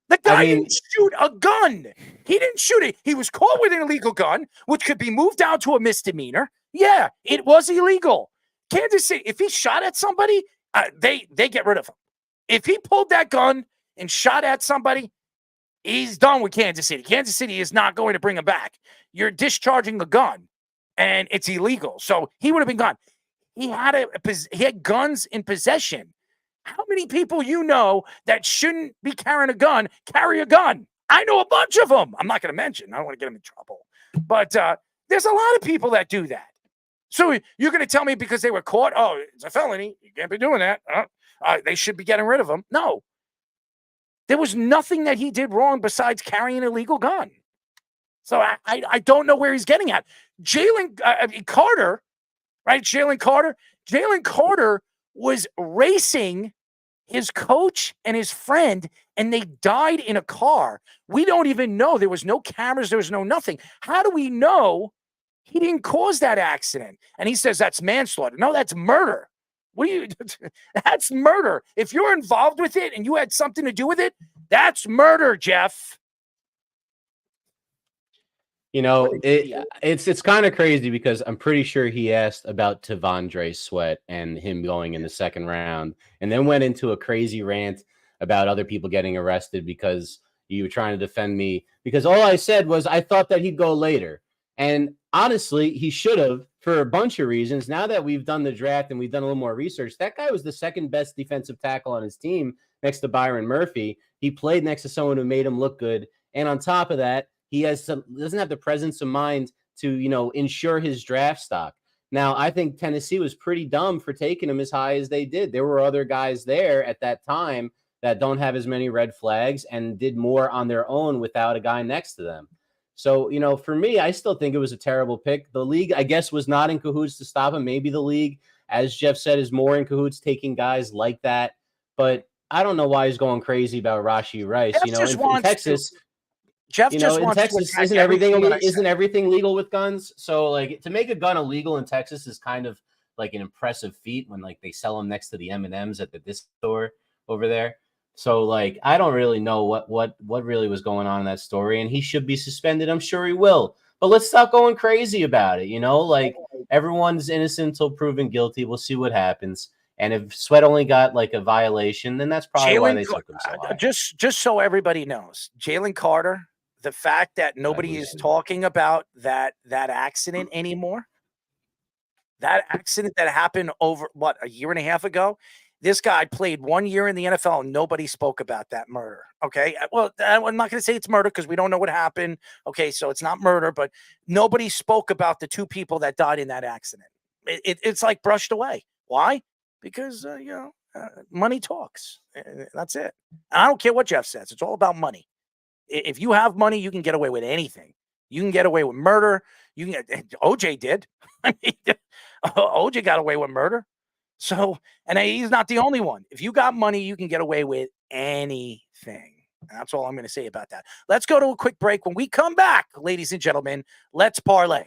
The guy didn't shoot a gun. He didn't shoot it. He was caught with an illegal gun, which could be moved down to a misdemeanor. Yeah, it was illegal. Kansas City, if he shot at somebody, they get rid of him. If he pulled that gun and shot at somebody, he's done with Kansas City. Kansas City is not going to bring him back. You're discharging the gun, and it's illegal. So he would have been gone. He had guns in possession. How many people you know that shouldn't be carrying a gun carry a gun? I know a bunch of them. I'm not going to mention. I don't want to get them in trouble. But there's a lot of people that do that. So you're going to tell me because they were caught, oh, it's a felony. You can't be doing that. They should be getting rid of him. No. There was nothing that he did wrong besides carrying an illegal gun. So I don't know where he's getting at. Jalen Carter, right? Jalen Carter was racing his coach and his friend, and they died in a car. We don't even know. There was no cameras. There was no nothing. How do we know he didn't cause that accident? And he says that's manslaughter. No, that's murder. That's murder. If you're involved with it and you had something to do with it, that's murder, Jeff. You know, it's kind of crazy because I'm pretty sure he asked about T'Vondre Sweat and him going in the second round, and then went into a crazy rant about other people getting arrested because you were trying to defend me. Because all I said was I thought that he'd go later. And honestly, he should have for a bunch of reasons. Now that we've done the draft and we've done a little more research, that guy was the second best defensive tackle on his team next to Byron Murphy. He played next to someone who made him look good. And on top of that, he doesn't have the presence of mind to, ensure his draft stock. Now, I think Tennessee was pretty dumb for taking him as high as they did. There were other guys there at that time that don't have as many red flags and did more on their own without a guy next to them. So, for me, I still think it was a terrible pick. The league, I guess, was not in cahoots to stop him. Maybe the league, as Jeff said, is more in cahoots taking guys like that. But I don't know why he's going crazy about Rasheed Rice. In Texas... Jeff just wants in Texas, isn't everything legal with guns? So, to make a gun illegal in Texas is kind of like an impressive feat when they sell them next to the M&Ms at the disc store over there. So, I don't really know what really was going on in that story, and he should be suspended. I'm sure he will. But let's stop going crazy about it. Everyone's innocent until proven guilty. We'll see what happens. And if Sweat only got a violation, then that's probably why they took him so high. Just so everybody knows, Jalen Carter the fact that nobody is talking about that accident anymore. That accident that happened over a year and a half ago. This guy played 1 year in the NFL and nobody spoke about that murder. Okay. Well, I'm not going to say it's murder because we don't know what happened. Okay. So it's not murder, but nobody spoke about the two people that died in that accident. It's like brushed away. Why? Because, money talks. That's it. And I don't care what Jeff says. It's all about money. If you have money, you can get away with anything. You can get away with murder. OJ did. I mean, OJ got away with murder. So, and he's not the only one. If you got money, you can get away with anything. That's all I'm going to say about that. Let's go to a quick break. When we come back, ladies and gentlemen, let's parlay.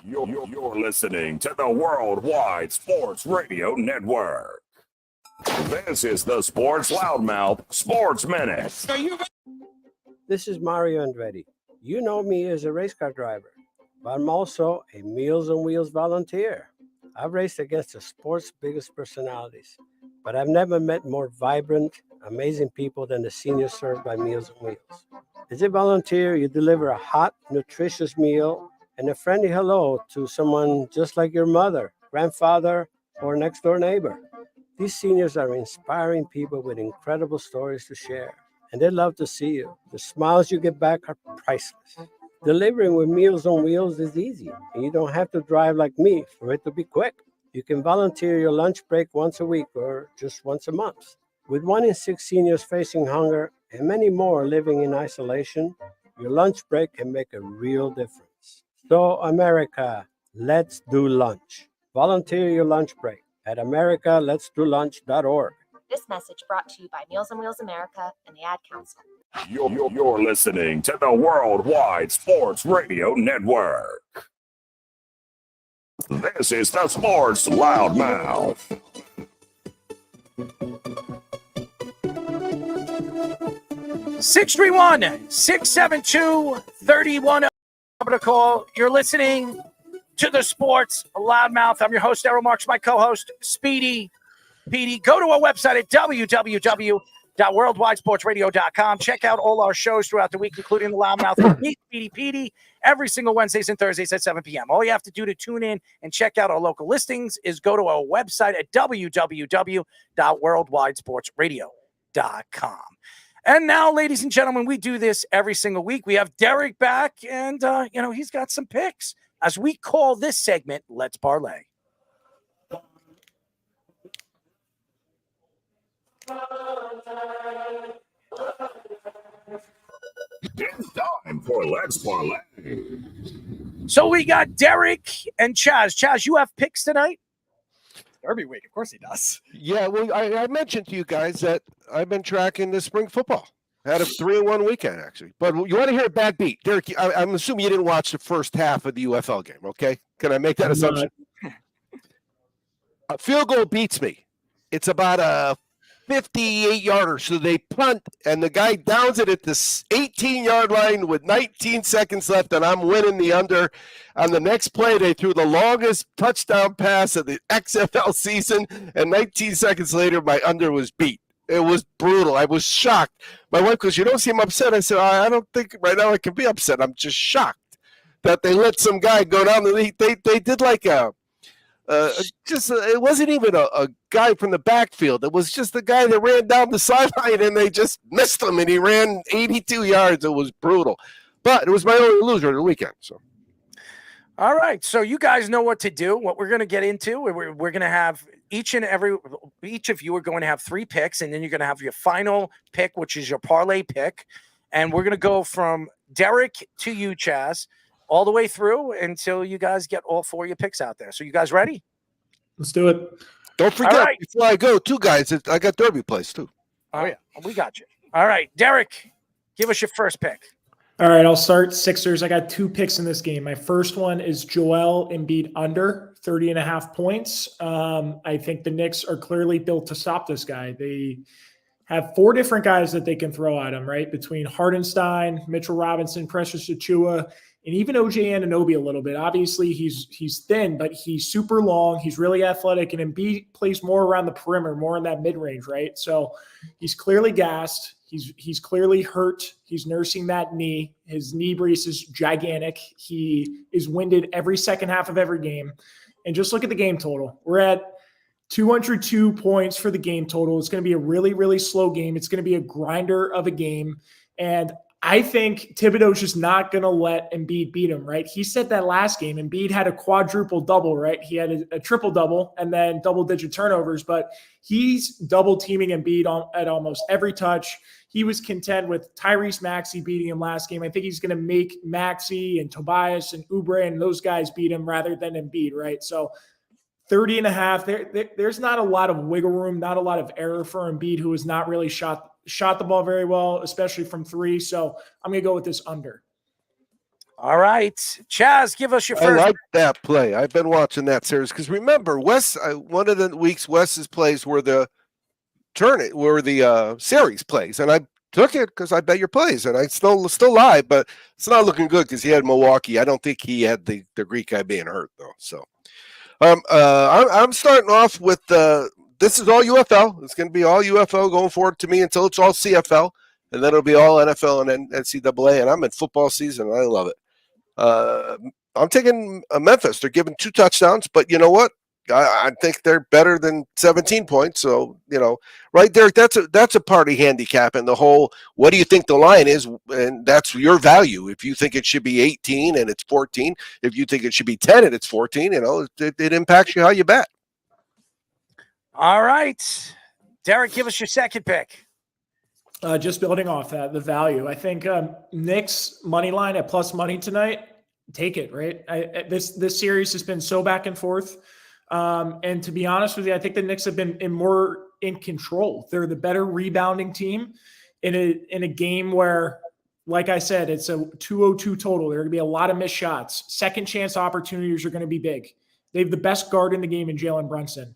You're listening to the Worldwide Sports Radio Network. This is the Sports Loudmouth Sports Minute. This is Mario Andretti. You know me as a race car driver, but I'm also a Meals on Wheels volunteer. I've raced against the sport's biggest personalities, but I've never met more vibrant, amazing people than the seniors served by Meals on Wheels. As a volunteer, you deliver a hot, nutritious meal and a friendly hello to someone just like your mother, grandfather, or next door neighbor. These seniors are inspiring people with incredible stories to share, and they love to see you. The smiles you get back are priceless. Delivering with Meals on Wheels is easy, and you don't have to drive like me for it to be quick. You can volunteer your lunch break once a week or just once a month. With 1 in 6 seniors facing hunger and many more living in isolation, your lunch break can make a real difference. So, America, let's do lunch. Volunteer your lunch break at americaletsdolunch.org. This message brought to you by Meals on Wheels America and the Ad Council. You're listening to the Worldwide Sports Radio Network. This is the Sports Loudmouth. 631-672-3100. To call. You're listening to the Sports Loudmouth. I'm your host, Errol Marks, my co-host, Speedy PD. Go to our website at www.worldwidesportsradio.com. Check out all our shows throughout the week, including the Loudmouth with me, Speedy PD, every single Wednesdays and Thursdays at 7 p.m. All you have to do to tune in and check out our local listings is go to our website at www.worldwidesportsradio.com. And now, ladies and gentlemen, we do this every single week. We have Derek back, and, he's got some picks. As we call this segment, Let's Parlay. It's time for Let's Parlay. So we got Derek and Chaz. Chaz, you have picks tonight? Derby week, of course he does. Yeah, well, I mentioned to you guys that I've been tracking the spring football. I had a 3-1 weekend, actually. But you want to hear a bad beat? Derek, I'm assuming you didn't watch the first half of the UFL game, okay? Can I make that assumption? A field goal beats me. It's about a 58-yarder, so they punt, and the guy downs it at the 18-yard line with 19 seconds left, and I'm winning the under. On the next play, they threw the longest touchdown pass of the XFL season, and 19 seconds later, my under was beat. It was brutal. I was shocked. My wife goes, "You don't seem upset." I said, "I don't think right now I can be upset. I'm just shocked that they let some guy go down the league." They did like it wasn't even a guy from the backfield. It was just the guy that ran down the sideline, and they just missed him, and he ran 82 yards. It was brutal. But it was my only loser of the weekend. So, all right. So you guys know what to do. What we're going to get into, we're going to have each of you are going to have 3 picks, and then you're going to have your final pick, which is your parlay pick. And we're going to go from Derek to you, Chaz, all the way through until you guys get all 4 of your picks out there. So you guys ready? Let's do it. don't forget, before I go, too, guys, I got Derby plays, too. Oh, yeah. We got you. All right. Derek, give us your first pick. All right, I'll start Sixers. I got 2 picks in this game. My first one is Joel Embiid under 30.5 points. I think the Knicks are clearly built to stop this guy. They have 4 different guys that they can throw at him, right? Between Hardenstein, Mitchell Robinson, Precious Achiuwa, and even OJ Anunoby a little bit. Obviously, he's thin, but he's super long. He's really athletic, and Embiid plays more around the perimeter, more in that mid-range, right? So he's clearly gassed. He's clearly hurt. He's nursing that knee. His knee brace is gigantic. He is winded every second half of every game. And just look at the game total. We're at 202 points for the game total. It's going to be a really, really slow game. It's going to be a grinder of a game. And I think Thibodeau's just not going to let Embiid beat him, right? He said that last game. Embiid had a quadruple double, right? He had a triple double and then double-digit turnovers, but he's double-teaming Embiid at almost every touch. He was content with Tyrese Maxey beating him last game. I think he's going to make Maxey and Tobias and Oubre and those guys beat him rather than Embiid, right? So 30.5, there's not a lot of wiggle room, not a lot of error for Embiid, who has not really shot the ball very well, especially from three. So I'm going to go with this under. All right. Chaz, give us your first. I like that play. I've been watching that series because remember, Wes, one of the weeks Wes's plays were the series plays, and I took it because I bet your plays, and I still live, but it's not looking good because he had Milwaukee. I don't think he had the Greek guy being hurt though. So I'm starting off with this is all UFL. It's going to be all UFL going forward to me until it's all CFL, and then it'll be all NFL and NCAA. And I'm in football season, and I love it. I'm taking Memphis. They're giving 2 touchdowns, but you know what? I think they're better than 17 points. So, right there, that's a party handicap. And the whole, what do you think the line is? And that's your value. If you think it should be 18 and it's 14, if you think it should be 10 and it's 14, it impacts you how you bet. All right. Derek, give us your second pick. Just building off that, the value. I think Knicks money line at plus money tonight, take it, right? This series has been so back and forth. And to be honest with you, I think the Knicks have been more in control. They're the better rebounding team in a game where, like I said, it's a 202 total. There are going to be a lot of missed shots. Second chance opportunities are going to be big. They have the best guard in the game in Jalen Brunson.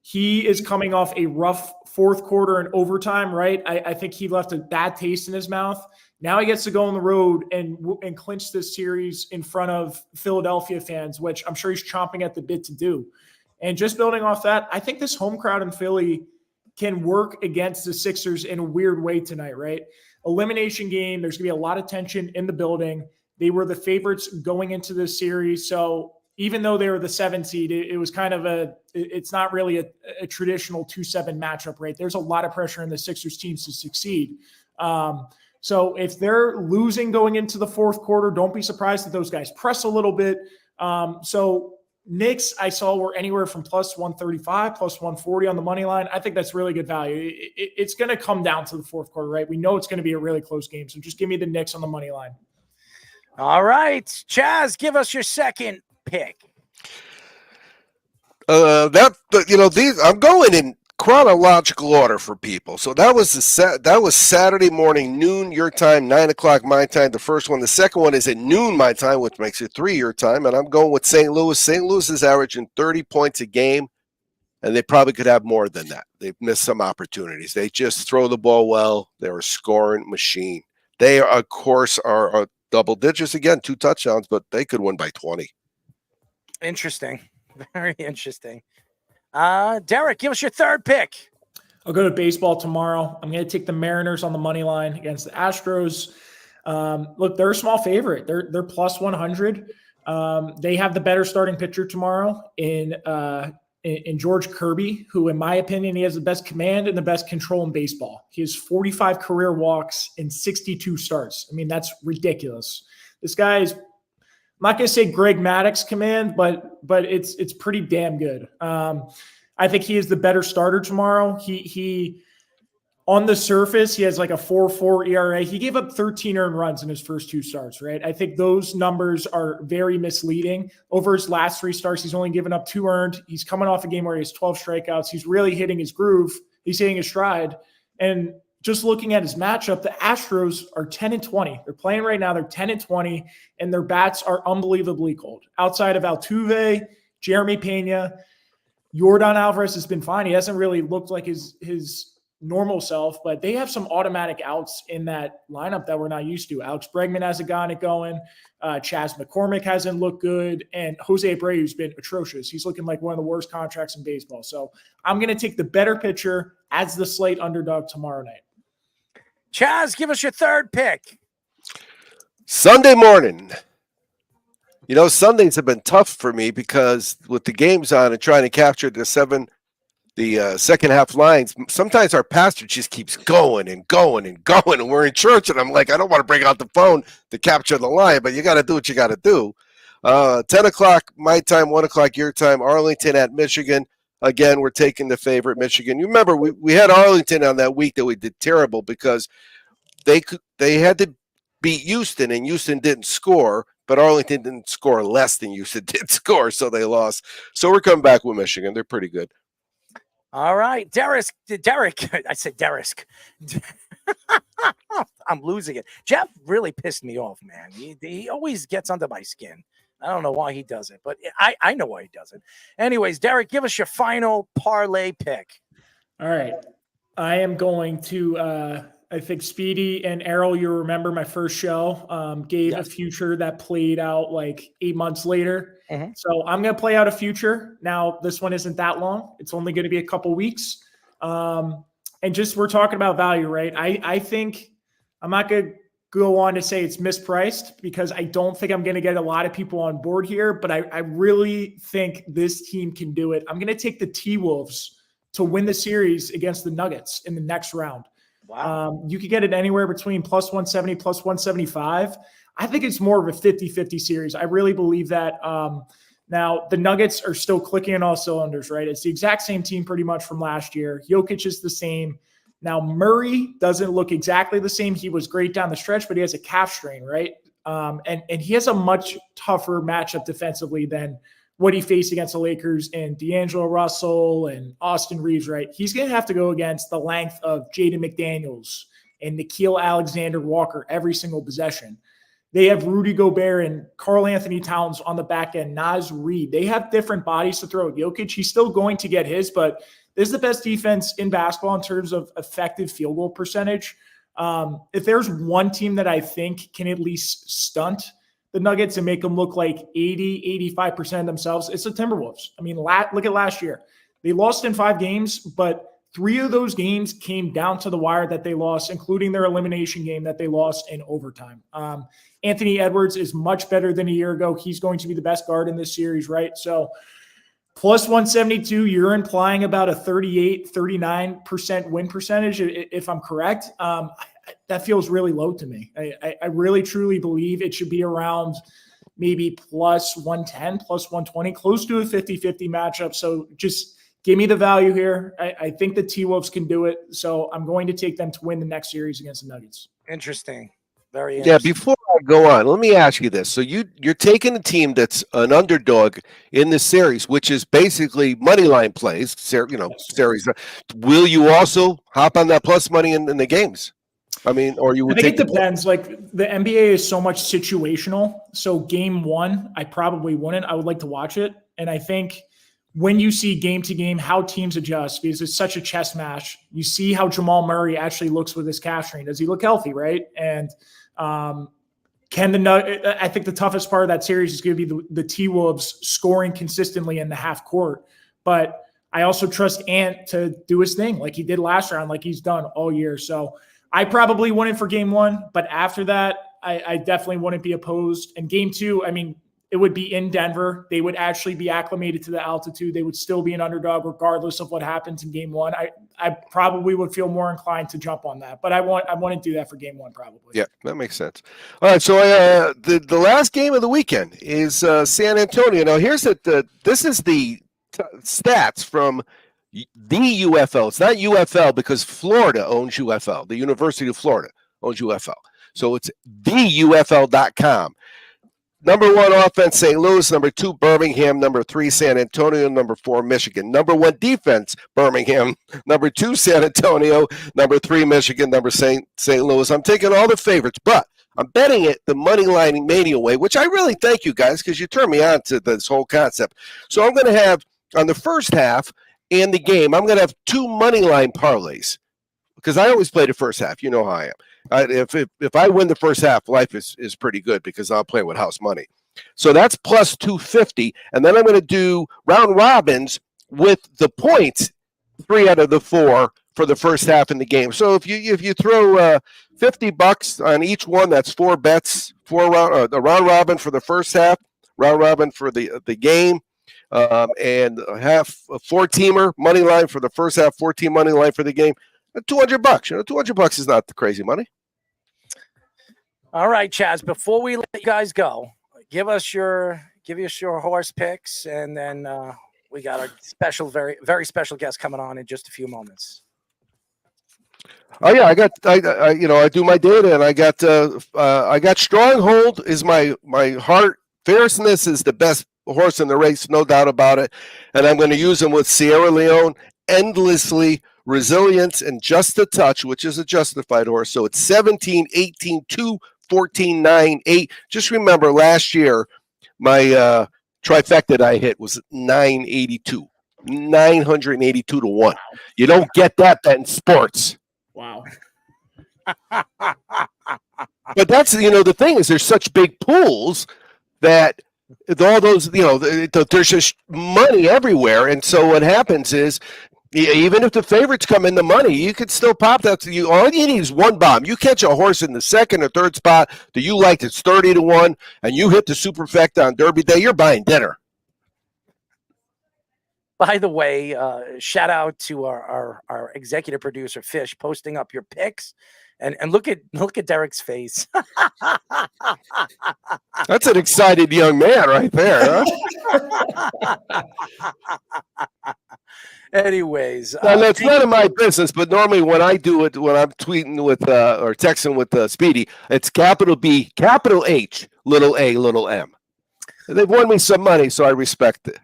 He is coming off a rough fourth quarter and overtime, right? I think he left a bad taste in his mouth. Now he gets to go on the road and clinch this series in front of Philadelphia fans, which I'm sure he's chomping at the bit to do. And just building off that, I think this home crowd in Philly can work against the Sixers in a weird way tonight, right? Elimination game, there's going to be a lot of tension in the building. They were the favorites going into this series. So even though they were the 7 seed, it was kind of it's not really a traditional 2-7 matchup, right? There's a lot of pressure in the Sixers teams to succeed. So if they're losing going into the fourth quarter, don't be surprised that those guys press a little bit. So Knicks, I saw, were anywhere from plus 135, plus 140 on the money line. I think that's really good value. It's going to come down to the fourth quarter, right? We know it's going to be a really close game. So just give me the Knicks on the money line. All right. Chaz, give us your second pick. I'm going in chronological order for people. So that was Saturday morning, noon your time, 9:00 my time. The first one. The second one is at noon my time, which makes it 3 your time. And I'm going with St. Louis. St. Louis is averaging 30 points a game, and they probably could have more than that. They've missed some opportunities. They just throw the ball well. They're a scoring machine. They, of course, are double digits again, 2 touchdowns, but they could win by 20. Interesting. Very interesting. Derek, give us your third pick. I'll go to baseball tomorrow. I'm going to take the Mariners on the money line against the Astros. Look, they're a small favorite. They're plus 100. They have the better starting pitcher tomorrow in George Kirby, who, in my opinion, he has the best command and the best control in baseball. He has 45 career walks in 62 starts. I mean, that's ridiculous. This guy is, I'm not going to say Greg Maddux command, but it's pretty damn good. I think he is the better starter tomorrow. He on the surface, he has like a 4.4 ERA. He gave up 13 earned runs in his first 2 starts, right? I think those numbers are very misleading. Over his last 3 starts, he's only given up 2 earned. He's coming off a game where he has 12 strikeouts. He's really hitting his groove. He's hitting his stride. And just looking at his matchup, the Astros are 10-20. They're playing right now. They're 10-20, and their bats are unbelievably cold. Outside of Altuve, Jeremy Pena, Yordan Alvarez has been fine. He hasn't really looked like his normal self, but they have some automatic outs in that lineup that we're not used to. Alex Bregman hasn't gotten it going. Chas McCormick hasn't looked good. And Jose Abreu's been atrocious. He's looking like one of the worst contracts in baseball. So I'm going to take the better pitcher as the slate underdog tomorrow night. Chaz, give us your third pick. Sunday morning. You know, Sundays have been tough for me because with the games on and trying to capture the second half lines, sometimes our pastor just keeps going and going and going, and we're in church, and I'm like, I don't want to bring out the phone to capture the line, but you got to do what you got to do. 10 o'clock my time, 1 o'clock your time, Arlington at Michigan. Again, we're taking the favorite, Michigan. You remember we had Arlington on that week that we did terrible because they had to beat Houston, and Houston didn't score, but Arlington didn't score less than Houston did score, so they lost. So we're coming back with Michigan. They're pretty good. All right, Derek. I said Derek. I'm losing it. Jeff really pissed me off, man. He always gets under my skin. I don't know why he does it, but I know why he does it. Anyways, Derek, give us your final parlay pick. All right. I am going to I think Speedy and Errol, you remember my first show, gave a future that played out like 8 months later. Mhm. So I'm going to play out a future. Now, this one isn't that long. It's only going to be a couple weeks. And just we're talking about value, right? I think I'm not going to go on to say it's mispriced because I don't think I'm going to get a lot of people on board here, but I really think this team can do it. I'm going to take the T-Wolves to win the series against the Nuggets in the next round. Wow. You could get it anywhere between plus 170, plus 175. I think it's more of a 50-50 series. I really believe that. Now, the Nuggets are still clicking on all cylinders, right? It's the exact same team pretty much from last year. Jokic is the same. Now, Murray doesn't look exactly the same. He was great down the stretch, but he has a calf strain, right? And he has a much tougher matchup defensively than what he faced against the Lakers and D'Angelo Russell and Austin Reeves, right? He's going to have to go against the length of Jaden McDaniels and Nickeil Alexander-Walker every single possession. They have Rudy Gobert and Karl Anthony Towns on the back end, Naz Reid. They have different bodies to throw at Jokic. He's still going to get his, but this is the best defense in basketball in terms of effective field goal percentage. If there's one team that I think can at least stunt the Nuggets and make them look like 80-85% of themselves, it's the Timberwolves. I mean, look at last year. They lost in 5 games, but 3 of those games came down to the wire that they lost, including their elimination game that they lost in overtime. Anthony Edwards is much better than a year ago. He's going to be the best guard in this series, right? So plus 172, you're implying about a 38-39% win percentage, if I'm correct. That feels really low to me. I really, truly believe it should be around maybe plus 110, plus 120, close to a 50-50 matchup. So just give me the value here. I think the T-Wolves can do it. So I'm going to take them to win the next series against the Nuggets. Interesting. Very interesting. Yeah, before I go on, let me ask you this. So you're taking a team that's an underdog in the series, which is basically money line plays, series. Will you also hop on that plus money in the games? I mean, or you would I think it depends. Like the NBA is so much situational. So game one, I probably wouldn't. I would like to watch it. And I think when you see game to game, how teams adjust, because it's such a chess match, you see how Jamal Murray actually looks with his calf strain. Does he look healthy, right? And I think the toughest part of that series is going to be the T-Wolves scoring consistently in the half court. But I also trust Ant to do his thing like he did last round, like he's done all year. So I probably wouldn't for game one, but after that, I definitely wouldn't be opposed. And game two, I mean, it would be in Denver. They would actually be acclimated to the altitude. They would still be an underdog regardless of what happens in game one. I probably would feel more inclined to jump on that, but I want to do that for game one probably. Yeah, that makes sense. All right, so the last game of the weekend is San Antonio. Now here's this is the stats from the UFL. It's not UFL because Florida owns UFL. The University of Florida owns UFL. So it's theufl.com. Number 1 offense, St. Louis. Number 2, Birmingham. Number 3, San Antonio. Number 4, Michigan. Number 1 defense, Birmingham. Number 2, San Antonio. Number 3, Michigan. Number St. Louis. I'm taking all the favorites, but I'm betting it the money line mania way, which I really thank you guys because you turned me on to this whole concept. So I'm going to have on the first half in the game, I'm going to have 2 money line parlays because I always play the first half. You know how I am. If I win the first half, life is pretty good because I'll play with house money. So that's plus 250. And then I'm going to do round robins with the points 3 out of the 4 for the first half in the game. So if you throw $50 on each one, that's 4 bets, 4 round the round robin for the first half, round robin for the game, and half a 4-teamer money line for the first half, 4-team money line for the game. $200. $200 is not the crazy money. All right, Chaz. Before we let you guys go, give us your horse picks, and then we got our special, very very special guest coming on in just a few moments. Oh yeah, I do my data, and I got Stronghold is my heart. Fierceness is the best horse in the race, no doubt about it, and I'm going to use him with Sierra Leone, Endlessly, Resilience, and Just a Touch, which is a justified horse. So it's 17, 18, 2, 14, 9, 8. Just remember last year, my trifecta that I hit was 982. 982 to 1. You don't get that in sports. Wow. But that's, the thing is there's such big pools that all those, there's just money everywhere. And so what happens is, even if the favorites come in the money, you could still pop that. All you need is one bomb. You catch a horse in the second or third spot that you like that's 30 to 1, and you hit the superfecta on Derby Day, you're buying dinner. By the way, shout out to our executive producer Fish posting up your picks, and look at Derek's face. That's an excited young man right there. Huh? Anyways, that's none of my business. But normally when I do it, when I'm tweeting with or texting with Speedy, it's capital B, capital H, little a, little m. And they've won me some money, so I respect it.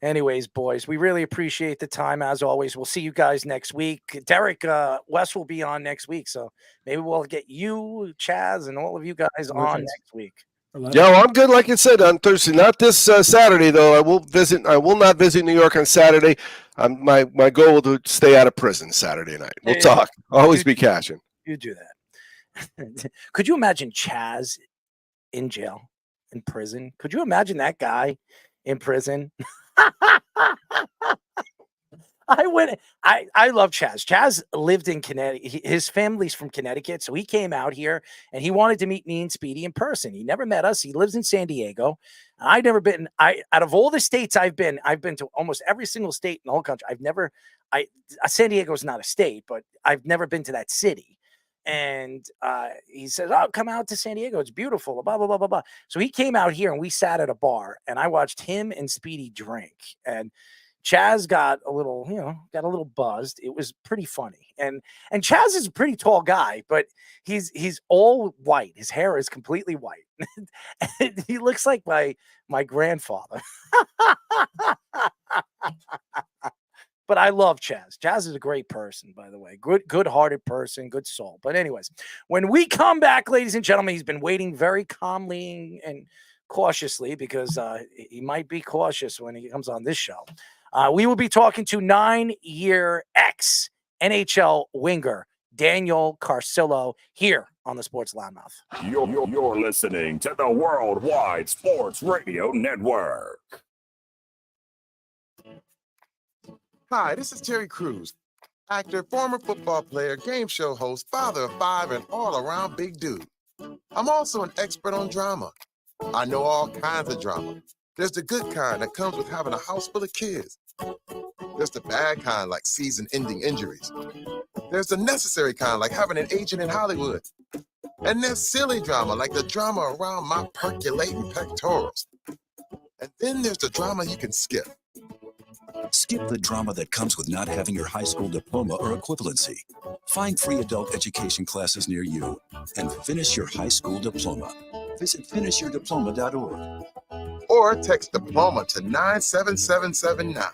Anyways, boys, we really appreciate the time as always. We'll see you guys next week. Derek, Wes will be on next week, so maybe we'll get you, Chaz, and all of you guys on next week. Yeah, I'm good. Like I said, on Thursday, not this Saturday though. I will not visit New York on Saturday. My goal is to stay out of prison Saturday night. We'll talk. Always be cashing. You do that. Could you imagine Chaz in jail, in prison? Could you imagine that guy in prison? I love Chaz. Chaz lived in Connecticut. His family's from Connecticut, so he came out here and he wanted to meet me and Speedy in person. He never met us. He lives in San Diego. I've never been. Out of all the states I've been to almost every single state in the whole country. San Diego's not a state, but I've never been to that city. And he says, "Oh, come out to San Diego. It's beautiful." Blah blah blah blah blah. So he came out here and we sat at a bar and I watched him and Speedy drink. And Chaz got a little buzzed. It was pretty funny. And Chaz is a pretty tall guy, but he's all white. His hair is completely white. And he looks like my grandfather. But I love Chaz. Chaz is a great person, by the way. Good-hearted person, good soul. But anyways, when we come back, ladies and gentlemen, he's been waiting very calmly and cautiously because he might be cautious when he comes on this show. We will be talking to 9-year ex-NHL winger Daniel Carcillo here on the Sports Loudmouth. You're listening to the Worldwide Sports Radio Network. Hi, this is Terry Crews, actor, former football player, game show host, father of 5, and all-around big dude. I'm also an expert on drama. I know all kinds of drama. There's the good kind that comes with having a house full of kids. There's the bad kind like season-ending injuries. There's the necessary kind like having an agent in Hollywood. And there's silly drama like the drama around my percolating pectorals. And then there's the drama you can skip. Skip the drama that comes with not having your high school diploma or equivalency. Find free adult education classes near you and finish your high school diploma. Visit finishyourdiploma.org. Or text diploma to 97779.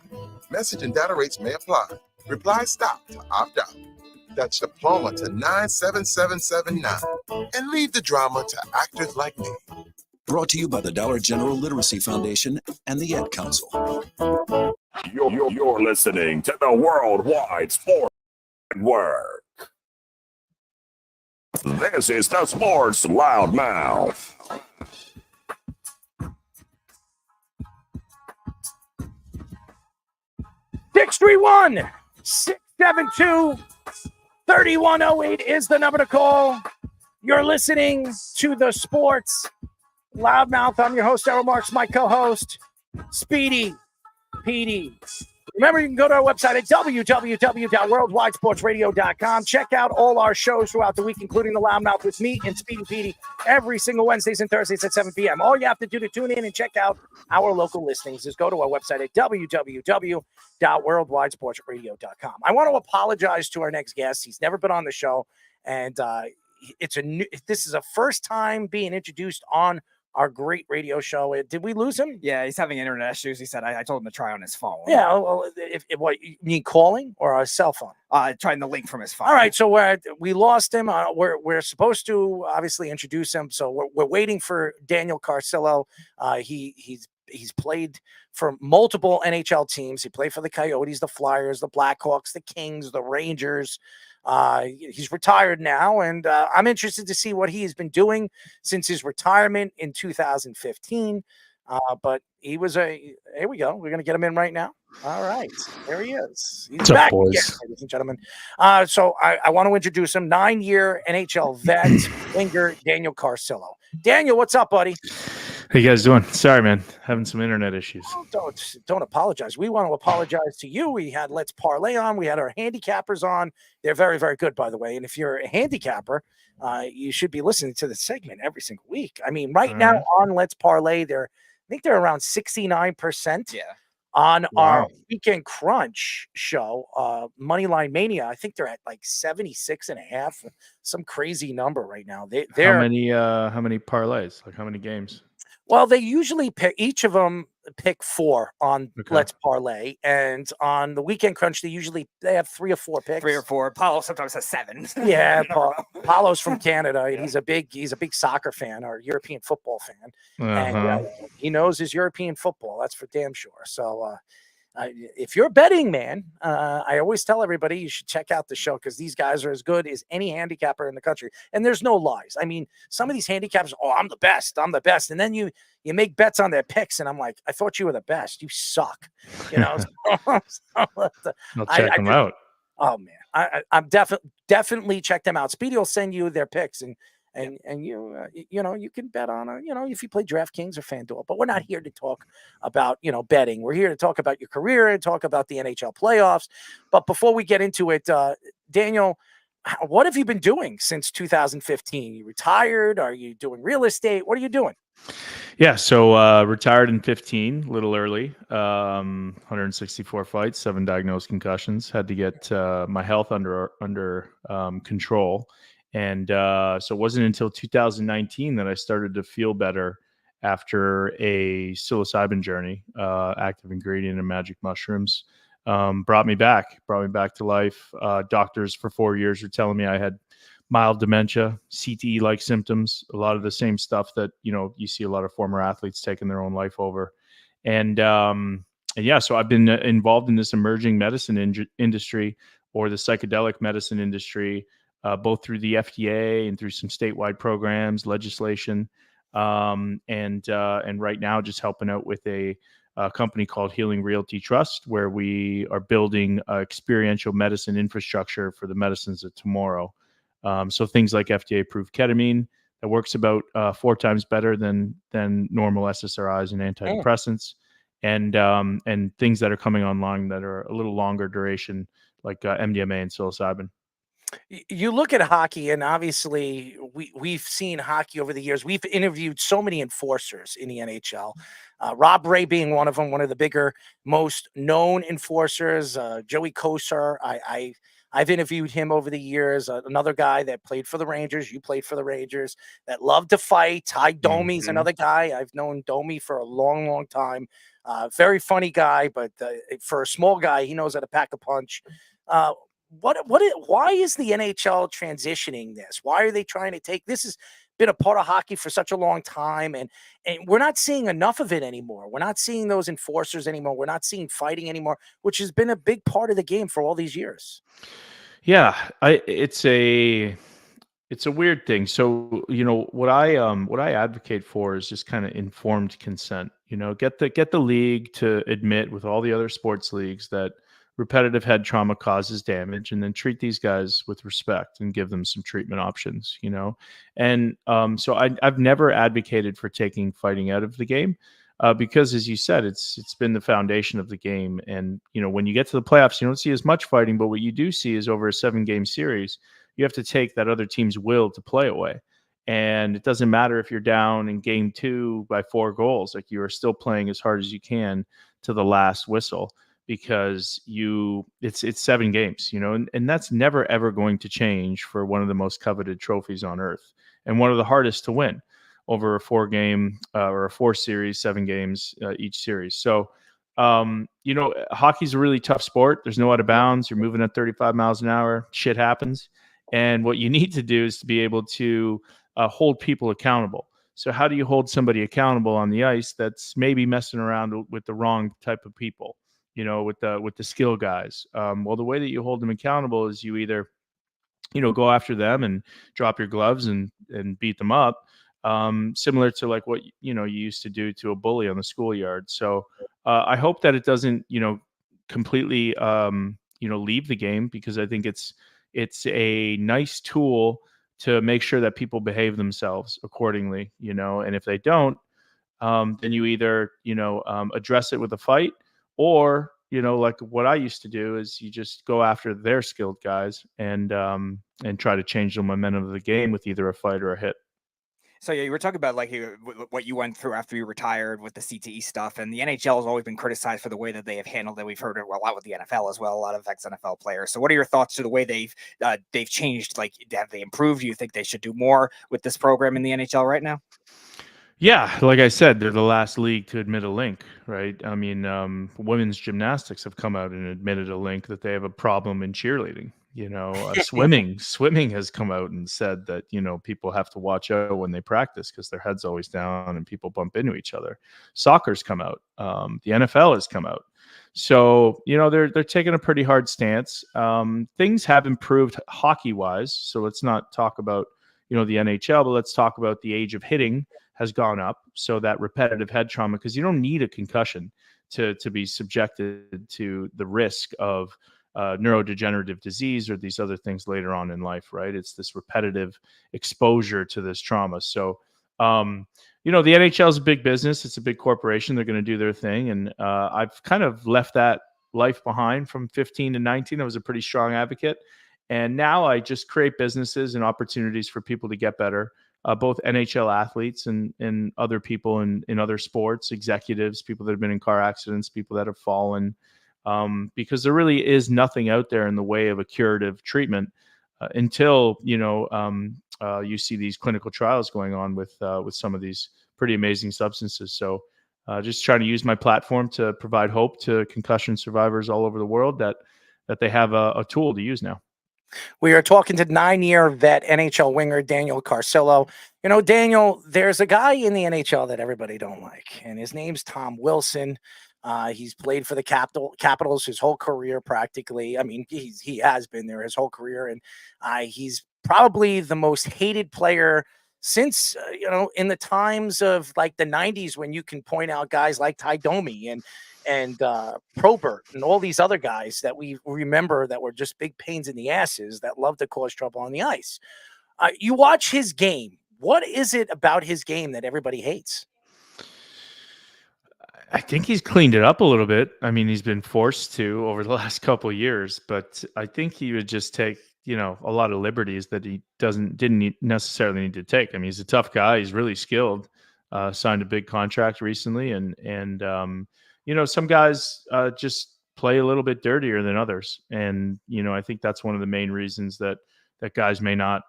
Message and data rates may apply. Reply stop to opt out. That's diploma to 97779. And leave the drama to actors like me. Brought to you by the Dollar General Literacy Foundation and the Ed Council. You're listening to the Worldwide Sports Network. This is the Sports Loudmouth. 631 872-3108 is the number to call. You're listening to the Sports Loudmouth. I'm your host, Errol Marks, my co-host, Speedy PD. Remember, you can go to our website at www.worldwidesportsradio.com. Check out all our shows throughout the week, including the Loudmouth with me and Speedy PD every single Wednesdays and Thursdays at 7 p.m. All you have to do to tune in and check out our local listings is go to our website at www.worldwidesportsradio.com. I want to apologize to our next guest. He's never been on the show, and this is a first time being introduced on our great radio show. Did we lose him? Yeah, he's having internet issues. He said I told him to try on his phone. Yeah. Well, if what you mean, calling or a cell phone? Trying the link from his phone. All right. So we lost him. We're supposed to obviously introduce him. So we're waiting for Daniel Carcillo. He's played for multiple NHL teams. He played for the Coyotes, the Flyers, the Blackhawks, the Kings, the Rangers. He's retired now, and I'm interested to see what he has been doing since his retirement in 2015. But he was here we go. We're going to get him in right now. All right. There he is. He's back again, ladies and gentlemen. So I want to introduce him. 9-year NHL vet, winger Daniel Carcillo. Daniel, what's up, buddy? How you guys doing? Sorry, man. Having some internet issues. Don't apologize. We want to apologize to you. We had Let's Parlay on. We had our handicappers on. They're very, very good, by the way. And if you're a handicapper, you should be listening to the segment every single week. I mean, right now on Let's Parlay, I think they're around 69%. Yeah. On our Weekend Crunch show, Moneyline Mania, I think they're at like 76.5, some crazy number right now. They're how many parlays? Like how many games? Well, they usually pick each of them pick 4 on Let's Parlay, and on the Weekend Crunch they have 3 or 4 picks. 3 or 4. Paulo sometimes has 7. Yeah, Paulo's from Canada. Yeah. He's a big soccer fan or European football fan, and he knows his European football. That's for damn sure. So. If you're a betting man, I always tell everybody you should check out the show because these guys are as good as any handicapper in the country. And there's no lies. I mean, some of these handicappers, I'm the best. And then you make bets on their picks, and I'm like, I thought you were the best. You suck. You know. I'll check them out. Oh man, I'm definitely check them out. Speedy will send you their picks, and you can bet on if you play DraftKings or FanDuel, but we're not here to talk about betting. We're here to talk about your career and talk about the NHL playoffs. But before we get into it, Daniel, what have you been doing since 2015? You retired? Are you doing real estate? What are you doing? Yeah, so retired in 15, a little early. 164 fights, 7 diagnosed concussions. Had to get my health under control. And so it wasn't until 2019 that I started to feel better after a psilocybin journey. Active ingredient in magic mushrooms brought me back to life. Doctors for 4 years were telling me I had mild dementia, CTE-like symptoms, a lot of the same stuff that you see a lot of former athletes taking their own life over. And yeah, so I've been involved in this emerging medicine industry, or the psychedelic medicine industry, both through the FDA and through some statewide programs, legislation, and right now just helping out with a company called Healing Realty Trust, where we are building experiential medicine infrastructure for the medicines of tomorrow. So things like FDA-approved ketamine that works about 4 times better than normal SSRIs and antidepressants, and things that are coming online that are a little longer duration, like MDMA and psilocybin. You look at hockey, and obviously we've seen hockey over the years. We've interviewed so many enforcers in the NHL. Rob Ray being one of them, one of the bigger, most known enforcers. Joey Kosar, I've interviewed him over the years. Another guy that played for the Rangers. You played for the Rangers. That loved to fight. Ty Domi's another guy. I've known Domi for a long, long time. Very funny guy, but for a small guy, he knows how to pack a punch. Why is the NHL transitioning this? Why are they trying to take this? Has been a part of hockey for such a long time, and we're not seeing enough of it anymore. We're not seeing those enforcers anymore. We're not seeing fighting anymore, which has been a big part of the game for all these years. Yeah, it's a weird thing. So what I advocate for is just kind of informed consent. Get the league to admit with all the other sports leagues that repetitive head trauma causes damage, and then treat these guys with respect and give them some treatment options, And so I've never advocated for taking fighting out of the game. Because, as you said, it's been the foundation of the game. And, when you get to the playoffs, you don't see as much fighting, but what you do see is over a 7-game series, you have to take that other team's will to play away. And it doesn't matter if you're down in game 2 by 4 goals, like you are still playing as hard as you can to the last whistle, because it's 7 games, and that's never, ever going to change for one of the most coveted trophies on earth and one of the hardest to win over a 4-game or a 4-series, 7 games each series. So, hockey's a really tough sport. There's no out of bounds. You're moving at 35 miles an hour. Shit happens. And what you need to do is to be able to hold people accountable. So how do you hold somebody accountable on the ice that's maybe messing around with the wrong type of people, with the skill guys? Well, the way that you hold them accountable is you either, go after them and drop your gloves and beat them up. Similar to like what you used to do to a bully on the schoolyard. So I hope that it doesn't completely leave the game, because I think it's a nice tool to make sure that people behave themselves accordingly. And if they don't, then you either address it with a fight, or like what I used to do is you just go after their skilled guys and try to change the momentum of the game with either a fight or a hit. So yeah, you were talking about like what you went through after you retired with the CTE stuff, and the NHL has always been criticized for the way that they have handled it. We've heard it a lot with the NFL as well, a lot of ex-NFL players. So what are your thoughts to the way they've changed? Like, have they improved? Do you think they should do more with this program in the NHL right now? Yeah, like I said, they're the last league to admit a link, right? I mean, women's gymnastics have come out and admitted a link that they have a problem in cheerleading. Swimming has come out and said that, people have to watch out when they practice because their head's always down and people bump into each other. Soccer's come out. The NFL has come out. So, they're taking a pretty hard stance. Things have improved hockey-wise. So let's not talk about, the NHL, but let's talk about the age of hitting has gone up. So that repetitive head trauma, because you don't need a concussion to be subjected to the risk of neurodegenerative disease or these other things later on in life, right? It's this repetitive exposure to this trauma. So, the NHL is a big business. It's a big corporation. They're going to do their thing. And I've kind of left that life behind from 15 to 19. I was a pretty strong advocate. And now I just create businesses and opportunities for people to get better, both NHL athletes and other people in other sports, executives, people that have been in car accidents, people that have fallen, because there really is nothing out there in the way of a curative treatment until you see these clinical trials going on with some of these pretty amazing substances. So just trying to use my platform to provide hope to concussion survivors all over the world that they have a tool to use now. We are talking to 9-year vet NHL winger Daniel Carcillo. Daniel, there's a guy in the NHL that everybody don't like, and his name's Tom Wilson. He's played for the Capitals his whole career, practically. I mean, he has been there his whole career, and he's probably the most hated player since, in the times of like the 90s, when you can point out guys like Ty Domi and Probert and all these other guys that we remember that were just big pains in the asses that love to cause trouble on the ice. You watch his game. What is it about his game that everybody hates? I think he's cleaned it up a little bit. I mean, he's been forced to over the last couple of years, but I think he would just take, a lot of liberties that he didn't necessarily need to take. I mean, he's a tough guy. He's really skilled. Signed a big contract recently, and some guys just play a little bit dirtier than others, and I think that's one of the main reasons that guys may not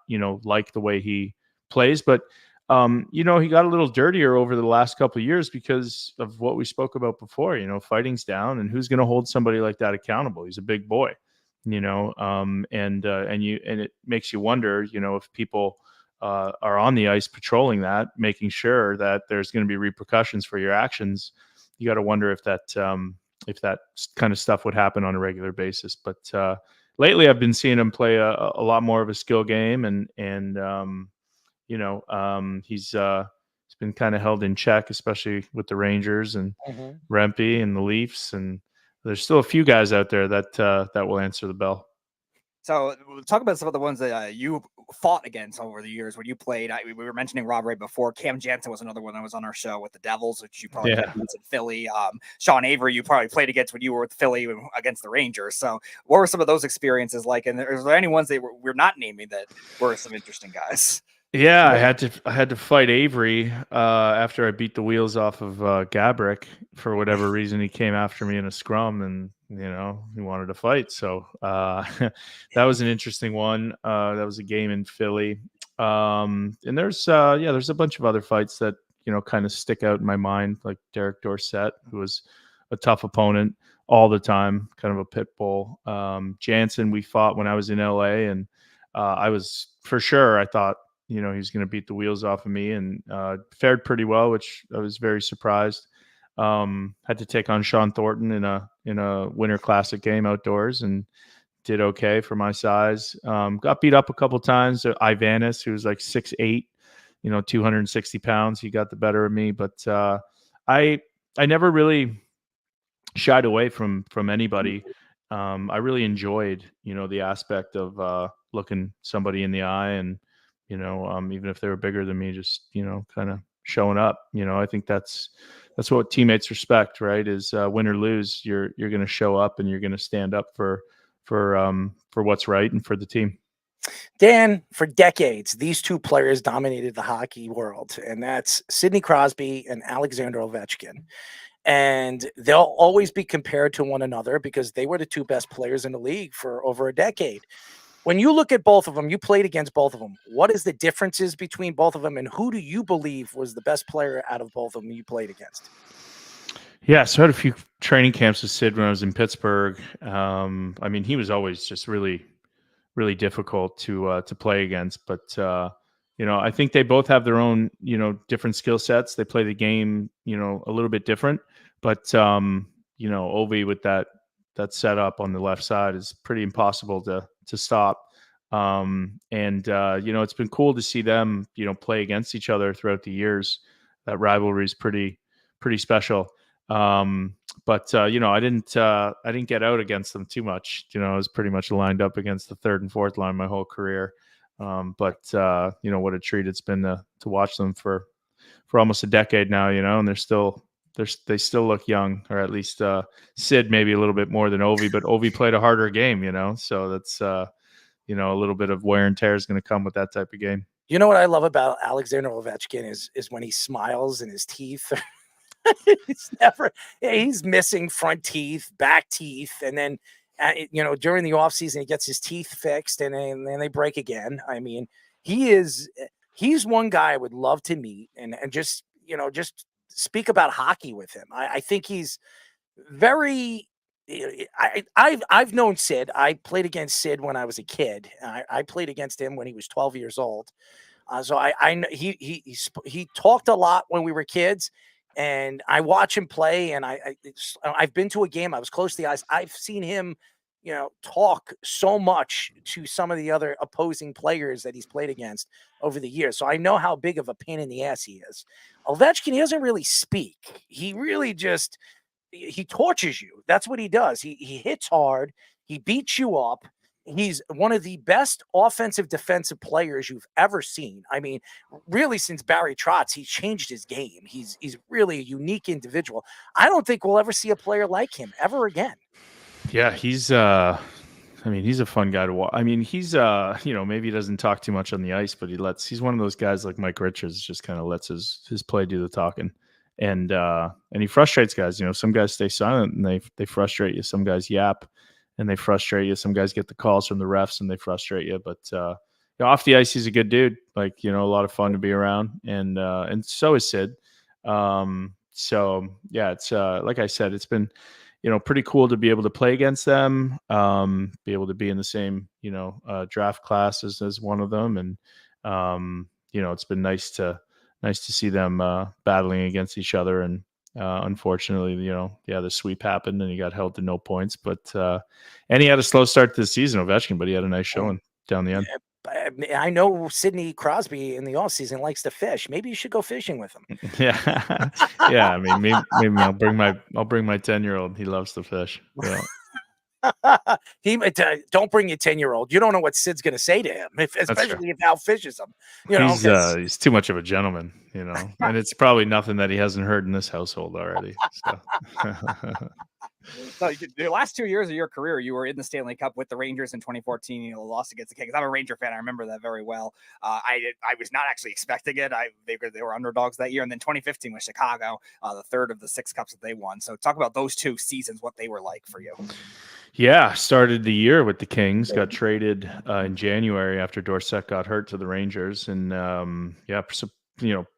like the way he plays, but. He got a little dirtier over the last couple of years because of what we spoke about before. Fighting's down, and who's going to hold somebody like that accountable? He's a big boy, and it makes you wonder, if people are on the ice patrolling that, making sure that there's going to be repercussions for your actions. You got to wonder if that kind of stuff would happen on a regular basis. But lately, I've been seeing him play a lot more of a skill game, and he's been kind of held in check, especially with the Rangers and Rempe and the Leafs. And there's still a few guys out there that that will answer the bell. So we'll talk about some of the ones that you fought against over the years when you played. We were mentioning Rob right before. Cam Jansen was another one that was on our show with the Devils, which you probably played against in Philly. Sean Avery, you probably played against when you were with Philly against the Rangers. So what were some of those experiences like? And is there any ones that we're not naming that were some interesting guys? Yeah, I had to fight Avery after I beat the wheels off of Gabrick. For whatever reason, he came after me in a scrum, and he wanted to fight. So that was an interesting one. That was a game in Philly, and there's a bunch of other fights that kind of stick out in my mind, like Derek Dorsett, who was a tough opponent all the time, kind of a pit bull. Jansen, we fought when I was in LA, and I was for sure. I thought he was going to beat the wheels off of me, and fared pretty well, which I was very surprised. Had to take on Sean Thornton in a Winter Classic game outdoors, and did okay for my size. Got beat up a couple times. Ivanis, who was like 6'8", 260 pounds, he got the better of me. But I never really shied away from anybody. I really enjoyed the aspect of looking somebody in the eye, and even if they were bigger than me, just kind of showing up. I think that's what teammates respect, right? Is win or lose, you're going to show up and you're going to stand up for what's right and for the team. Dan, for decades, these two players dominated the hockey world, and that's Sidney Crosby and Alexander Ovechkin. And they'll always be compared to one another because they were the two best players in the league for over a decade. When you look at both of them, you played against both of them. What is the differences between both of them, and who do you believe was the best player out of both of them you played against? Yeah, so I had a few training camps with Sid when I was in Pittsburgh. He was always just really, really difficult to play against. But I think they both have their own different skill sets. They play the game a little bit different. But Ovi with that setup on the left side is pretty impossible to stop. It's been cool to see them, play against each other throughout the years. That rivalry is pretty special. I didn't get out against them too much. I was pretty much lined up against the third and fourth line my whole career. What a treat it's been to watch them for almost a decade now, and they still look young, or at least Sid maybe a little bit more than Ovi, but Ovi played a harder game, so that's a little bit of wear and tear is going to come with that type of game. You know what I love about Alexander Ovechkin is when he smiles and his teeth he's missing front teeth, back teeth, and then during the offseason he gets his teeth fixed and then they break again. I mean, he's one guy I would love to meet and just speak about hockey with him. I think he's very I've known Sid. I played against Sid when I was a kid. I played against him when he was 12 years old. So he talked a lot when we were kids, and I watch him play. And I've been to a game. I was close to the ice. I've seen him, talk so much to some of the other opposing players that he's played against over the years. So I know how big of a pain in the ass he is. Ovechkin, he doesn't really speak. He really just he tortures you. That's what he does. He hits hard. He beats you up. He's one of the best offensive defensive players you've ever seen. I mean, really, since Barry Trotz, he changed his game. He's really a unique individual. I don't think we'll ever see a player like him ever again. Yeah, he's a fun guy to watch. I mean, he's maybe he doesn't talk too much on the ice, but he's one of those guys like Mike Richards, just kind of lets his play do the talking. And he frustrates guys. Some guys stay silent and they frustrate you. Some guys yap and they frustrate you. Some guys get the calls from the refs and they frustrate you. But off the ice, he's a good dude. Like, a lot of fun to be around. And so is Sid. So yeah, it's like I said, it's been pretty cool to be able to play against them, be able to be in the same draft class as one of them, and it's been nice to see them battling against each other. And unfortunately, the sweep happened and he got held to no points. But and he had a slow start to the season, Ovechkin, but he had a nice showing down the end. I know Sidney Crosby in the offseason likes to fish. Maybe you should go fishing with him. Yeah, yeah. I mean, maybe I'll bring my 10-year-old. He loves to fish. Yeah. Don't bring your 10-year-old. You don't know what Sid's going to say to him, especially if Al fishes him. He's too much of a gentleman, and it's probably nothing that he hasn't heard in this household already. So. So the last 2 years of your career, you were in the Stanley Cup with the Rangers in 2014. You lost against the Kings. I'm a Ranger fan. I remember that very well. I was not actually expecting it. They were underdogs that year. And then 2015 was Chicago, the third of the 6 cups that they won. So talk about those 2 seasons, what they were like for you. Yeah, started the year with the Kings. Got traded in January after Dorsett got hurt to the Rangers, and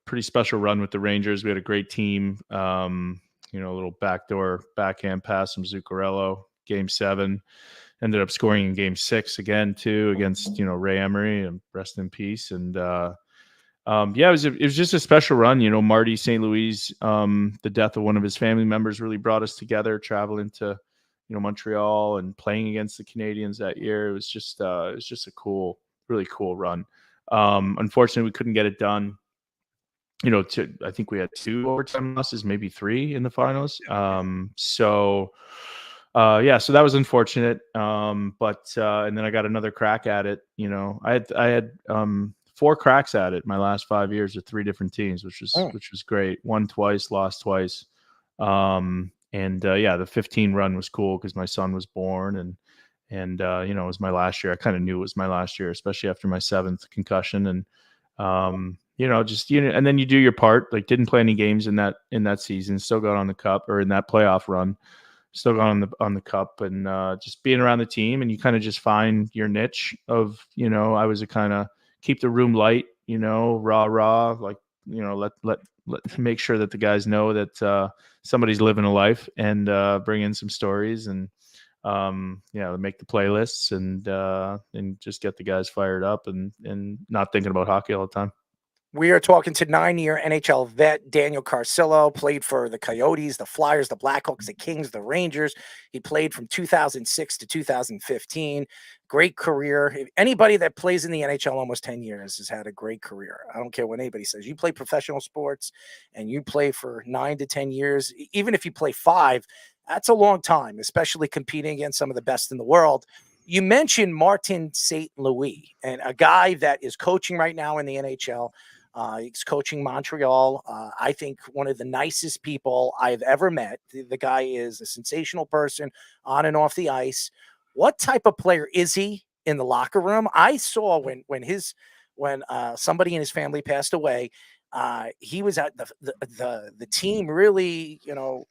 pretty special run with the Rangers. We had a great team. A little backdoor backhand pass from Zuccarello, Game 7. Ended up scoring in Game 6 again too against Ray Emery, and rest in peace. And it was just a special run. Marty St. Louis, the death of one of his family members really brought us together. Traveling to Montreal and playing against the Canadians that year. It was just a really cool run. Unfortunately, we couldn't get it done. I think we had 2 overtime losses, maybe 3 in the finals. So that was unfortunate. But and then I got another crack at it. I had 4 cracks at it my last 5 years with 3 different teams, which was great. Won twice, lost twice. The 15 run was cool because my son was born, and it was my last year. I kind of knew it was my last year, especially after my 7th concussion. And and then you do your part. Like, didn't play any games in that season. Still got on the cup, or in that playoff run. Still got on the cup, and just being around the team, and you kind of just find your niche of I was a kind of keep the room light, rah, like let make sure that the guys know that somebody's living a life, and bring in some stories, and make the playlists, and just get the guys fired up, and not thinking about hockey all the time. We are talking to 9-year NHL vet Daniel Carcillo. Played for the Coyotes, the Flyers, the Blackhawks, the Kings, the Rangers. He played from 2006 to 2015. Great career. Anybody that plays in the NHL almost 10 years has had a great career. I don't care what anybody says. You play professional sports and you play for 9 to 10 years, even if you play 5, that's a long time, especially competing against some of the best in the world. You mentioned Martin St. Louis, and a guy that is coaching right now in the NHL. He's coaching Montreal. I think one of the nicest people I've ever met. The guy is a sensational person on and off the ice. What type of player is he in the locker room? I saw when somebody in his family passed away, he was at the team really,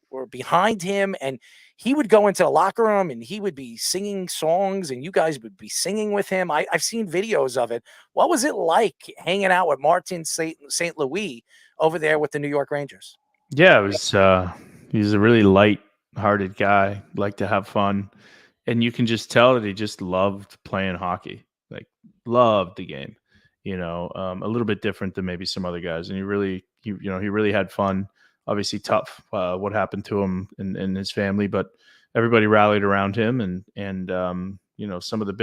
were behind him, and he would go into the locker room and he would be singing songs, and you guys would be singing with him. I've seen videos of it. What was it like hanging out with Martin St. Louis over there with the New York Rangers? Yeah, it was. He's a really light-hearted guy, liked to have fun, and you can just tell that he just loved playing hockey, like loved the game. A little bit different than maybe some other guys, and he really had fun. Obviously tough what happened to him and his family, but everybody rallied around him, and some of the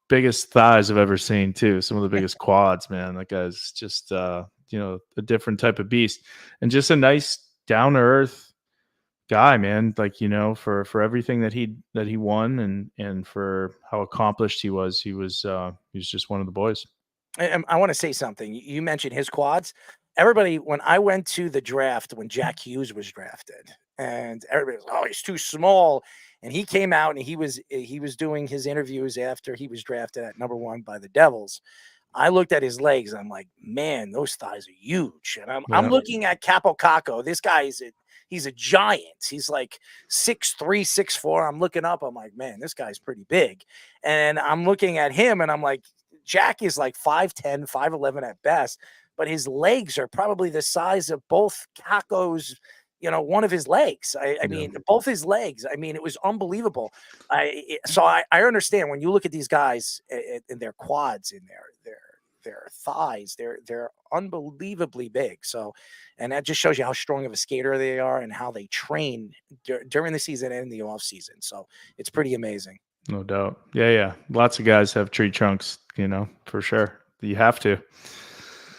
biggest thighs I've ever seen too. Some of the biggest quads, man. That guy's just a different type of beast, and just a nice down to earth guy, man. Like, for everything that he won, and for how accomplished he was just one of the boys. I want to say something. You mentioned his quads. Everybody, when I went to the draft, when Jack Hughes was drafted, and everybody was, oh, he's too small. And he came out and he was doing his interviews after he was drafted at number 1 by the Devils. I looked at his legs. I'm like, man, those thighs are huge. And I'm looking at Capo Caco. This guy he's a giant. He's like 6'3", 6'4". I'm looking up. I'm like, man, this guy's pretty big. And I'm looking at him and I'm like, Jack is like 5'10", 5'11" at best, but his legs are probably the size of both Caco's, one of his legs. I mean, both his legs. I mean, it was unbelievable. I understand when you look at these guys and their quads in their thighs, they're unbelievably big. So, and that just shows you how strong of a skater they are and how they train during the season and the off season. So it's pretty amazing. No doubt. Yeah. Lots of guys have tree trunks, for sure. You have to.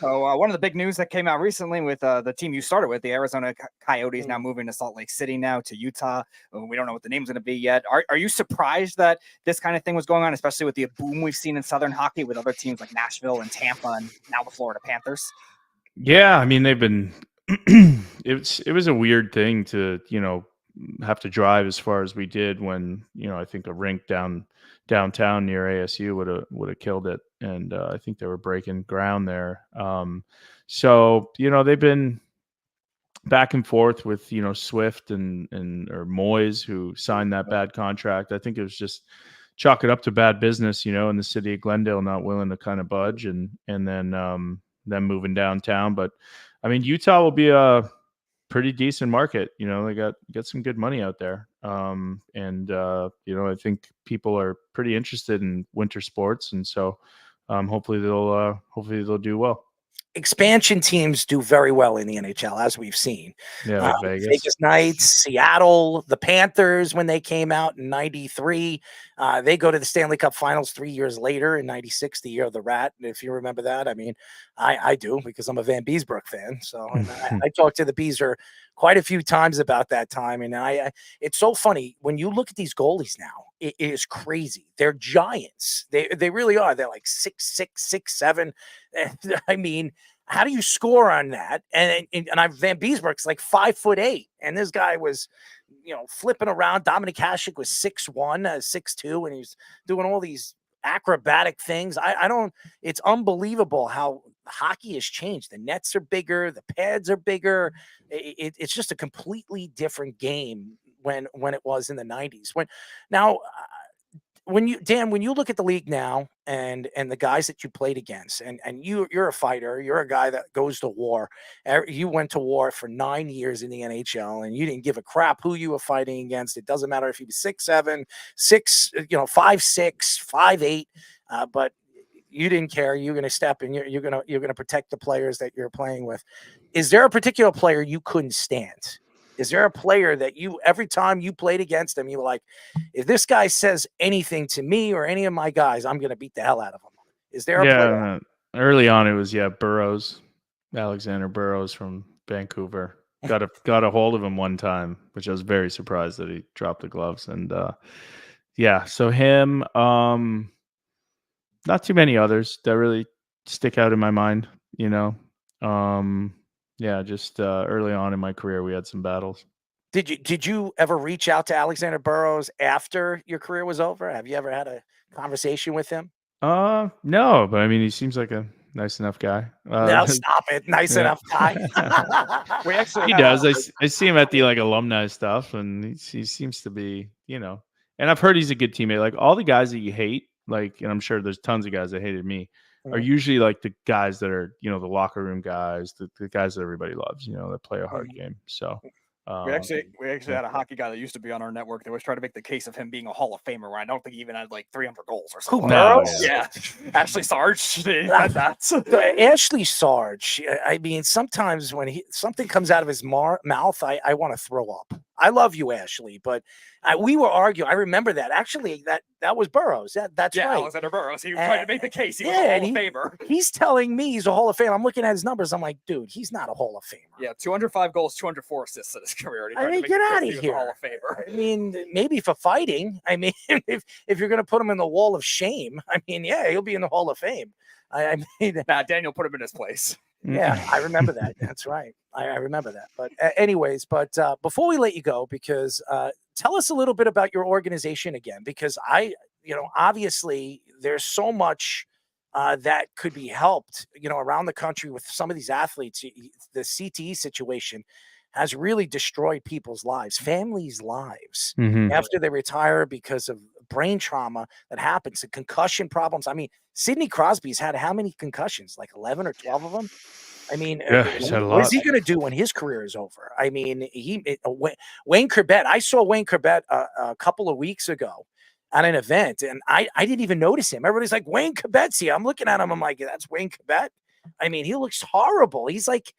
So one of the big news that came out recently with the team you started with, the Arizona Coyotes, now moving to Salt Lake City now to Utah. We don't know what the name's going to be yet. Are you surprised that this kind of thing was going on, especially with the boom we've seen in Southern hockey with other teams like Nashville and Tampa and now the Florida Panthers? Yeah, I mean they've been. It was a weird thing to have to drive as far as we did when I think a rink downtown near ASU would have killed it, and I think they were breaking ground there. So they've been back and forth with Swift and or Moyes, who signed that bad contract. I think it was just chalk it up to bad business, in the city of Glendale not willing to kind of budge, and then them moving downtown. But I mean, Utah will be a pretty decent market. They got some good money out there. I think people are pretty interested in winter sports, and so hopefully they'll do well. Expansion teams do very well in the NHL, as we've seen. Yeah, like Vegas. Vegas Knights, Seattle, the Panthers, when they came out in 93, they go to the Stanley Cup Finals 3 years later in 96, the year of the Rat. If you remember that, I mean, I do, because I'm a Van Beesbrook fan. So I talked to the Beezer quite a few times about that time. And it's so funny when you look at these goalies now. It is crazy. They're giants. They really are. They're like 6'6", 6'7". I mean, how do you score on that? And Van Beesbrook's like 5'8", and this guy was, flipping around. Dominic Hasek was 6'1", 6'2", and he's doing all these acrobatic things. It's unbelievable how hockey has changed. The nets are bigger, the pads are bigger. It's just a completely different game when it was in the 90s. When you look at the league now and the guys that you played against, and you're a fighter, you're a guy that goes to war. You went to war for 9 years in the NHL, and you didn't give a crap who you were fighting against. It doesn't matter if you were 6'7", 5'6", 5'8", but you didn't care. You're going to step in. You're going to protect the players that you're playing with. Is there a particular player you couldn't stand? Is there a player that every time you played against him, you were like, if this guy says anything to me or any of my guys, I'm going to beat the hell out of him? Is there a player? Early on, it was Burrows, Alexander Burrows from Vancouver. Got a hold of him one time, which I was very surprised that he dropped the gloves. And so him, not too many others that really stick out in my mind, just early on in my career, we had some battles. Did you ever reach out to Alexander Burrows after your career was over? Have you ever had a conversation with him? No, but I mean, he seems like a nice enough guy. No, stop it. Nice enough guy. He does. I see him at the alumni stuff, and he seems to be, and I've heard he's a good teammate. Like all the guys that you hate, and I'm sure there's tons of guys that hated me, are usually like the guys that are, the locker room guys, the guys that everybody loves, that play a hard game. So we actually had a hockey guy that used to be on our network. They always try to make the case of him being a Hall of Famer, where I don't think he even had like 300 goals or something. Yeah. Ashley Sarge. Ashley Sarge. I mean, sometimes when something comes out of his mouth, I want to throw up. I love you, Ashley, but we were arguing. I remember that. Actually, that was Burrows. That's right. Alexander Burrows. He was trying to make the case. He was a Hall of Famer. He's telling me he's a Hall of Famer. I'm looking at his numbers. I'm like, dude, he's not a Hall of Famer. Yeah, 205 goals, 204 assists in his career. I mean, get out of here. Hall of Famer. I mean, maybe for fighting. I mean, if you're going to put him in the wall of shame, I mean, yeah, he'll be in the Hall of Fame. I mean, Daniel put him in his place. Yeah, I remember that. That's right. I remember that. But anyways, before we let you go, because tell us a little bit about your organization again, because obviously there's so much that could be helped, around the country with some of these athletes. The CTE situation has really destroyed people's lives, families' lives after they retire because of brain trauma that happens, and concussion problems. I mean, Sidney Crosby's had how many concussions? Like 11 or 12 of them? I mean, what is he going to do when his career is over? I mean, Wayne Corbett. I saw Wayne Corbett a couple of weeks ago at an event, and I didn't even notice him. Everybody's like, Wayne Corbett's here. I'm looking at him. I'm like, that's Wayne Corbett? I mean, he looks horrible. He's like,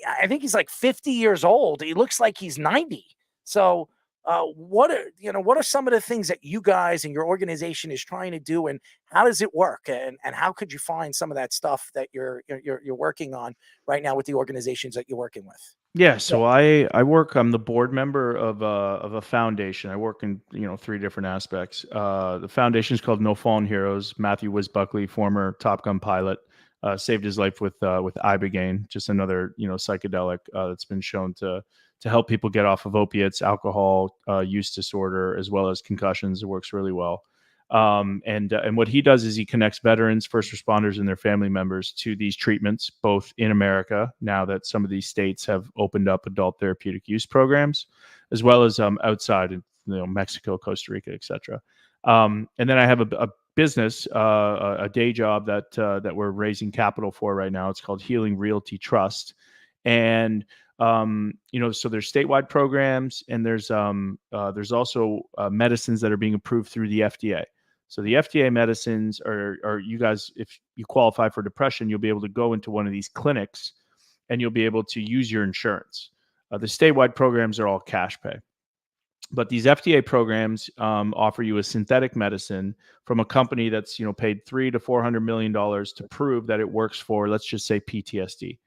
I think he's like 50 years old. He looks like he's 90. So what are some of the things that you guys and your organization is trying to do, and how does it work, and how could you find some of that stuff that you're working on right now with the organizations that you're working with? Yeah, so I work. I'm the board member of a foundation. I work in 3 different aspects. The foundation is called No Fallen Heroes. Matthew Wiz Buckley, former Top Gun pilot, saved his life with ibogaine, just another psychedelic that's been shown to help people get off of opiates, alcohol use disorder, as well as concussions. It works really well. And what he does is he connects veterans, first responders, and their family members to these treatments, both in America, now that some of these states have opened up adult therapeutic use programs, as well as outside in Mexico, Costa Rica, etc. And then I have a business, a day job that we're raising capital for right now. It's called Healing Realty Trust, and so there's statewide programs, and there's also medicines that are being approved through the FDA. So the FDA medicines are you guys, if you qualify for depression, you'll be able to go into one of these clinics and you'll be able to use your insurance. The statewide programs are all cash pay. But these FDA programs offer you a synthetic medicine from a company that's paid $300 to $400 million to prove that it works for, let's just say, PTSD.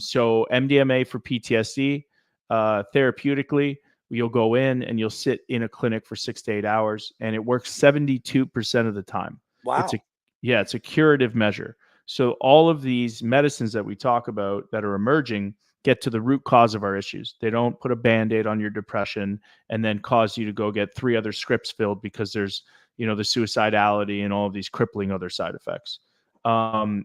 So MDMA for PTSD, therapeutically, you'll go in and you'll sit in a clinic for 6 to 8 hours, and it works 72% of the time. Wow. It's a curative measure. So all of these medicines that we talk about that are emerging get to the root cause of our issues. They don't put a Band-Aid on your depression and then cause you to go get 3 other scripts filled because there's, the suicidality and all of these crippling other side effects.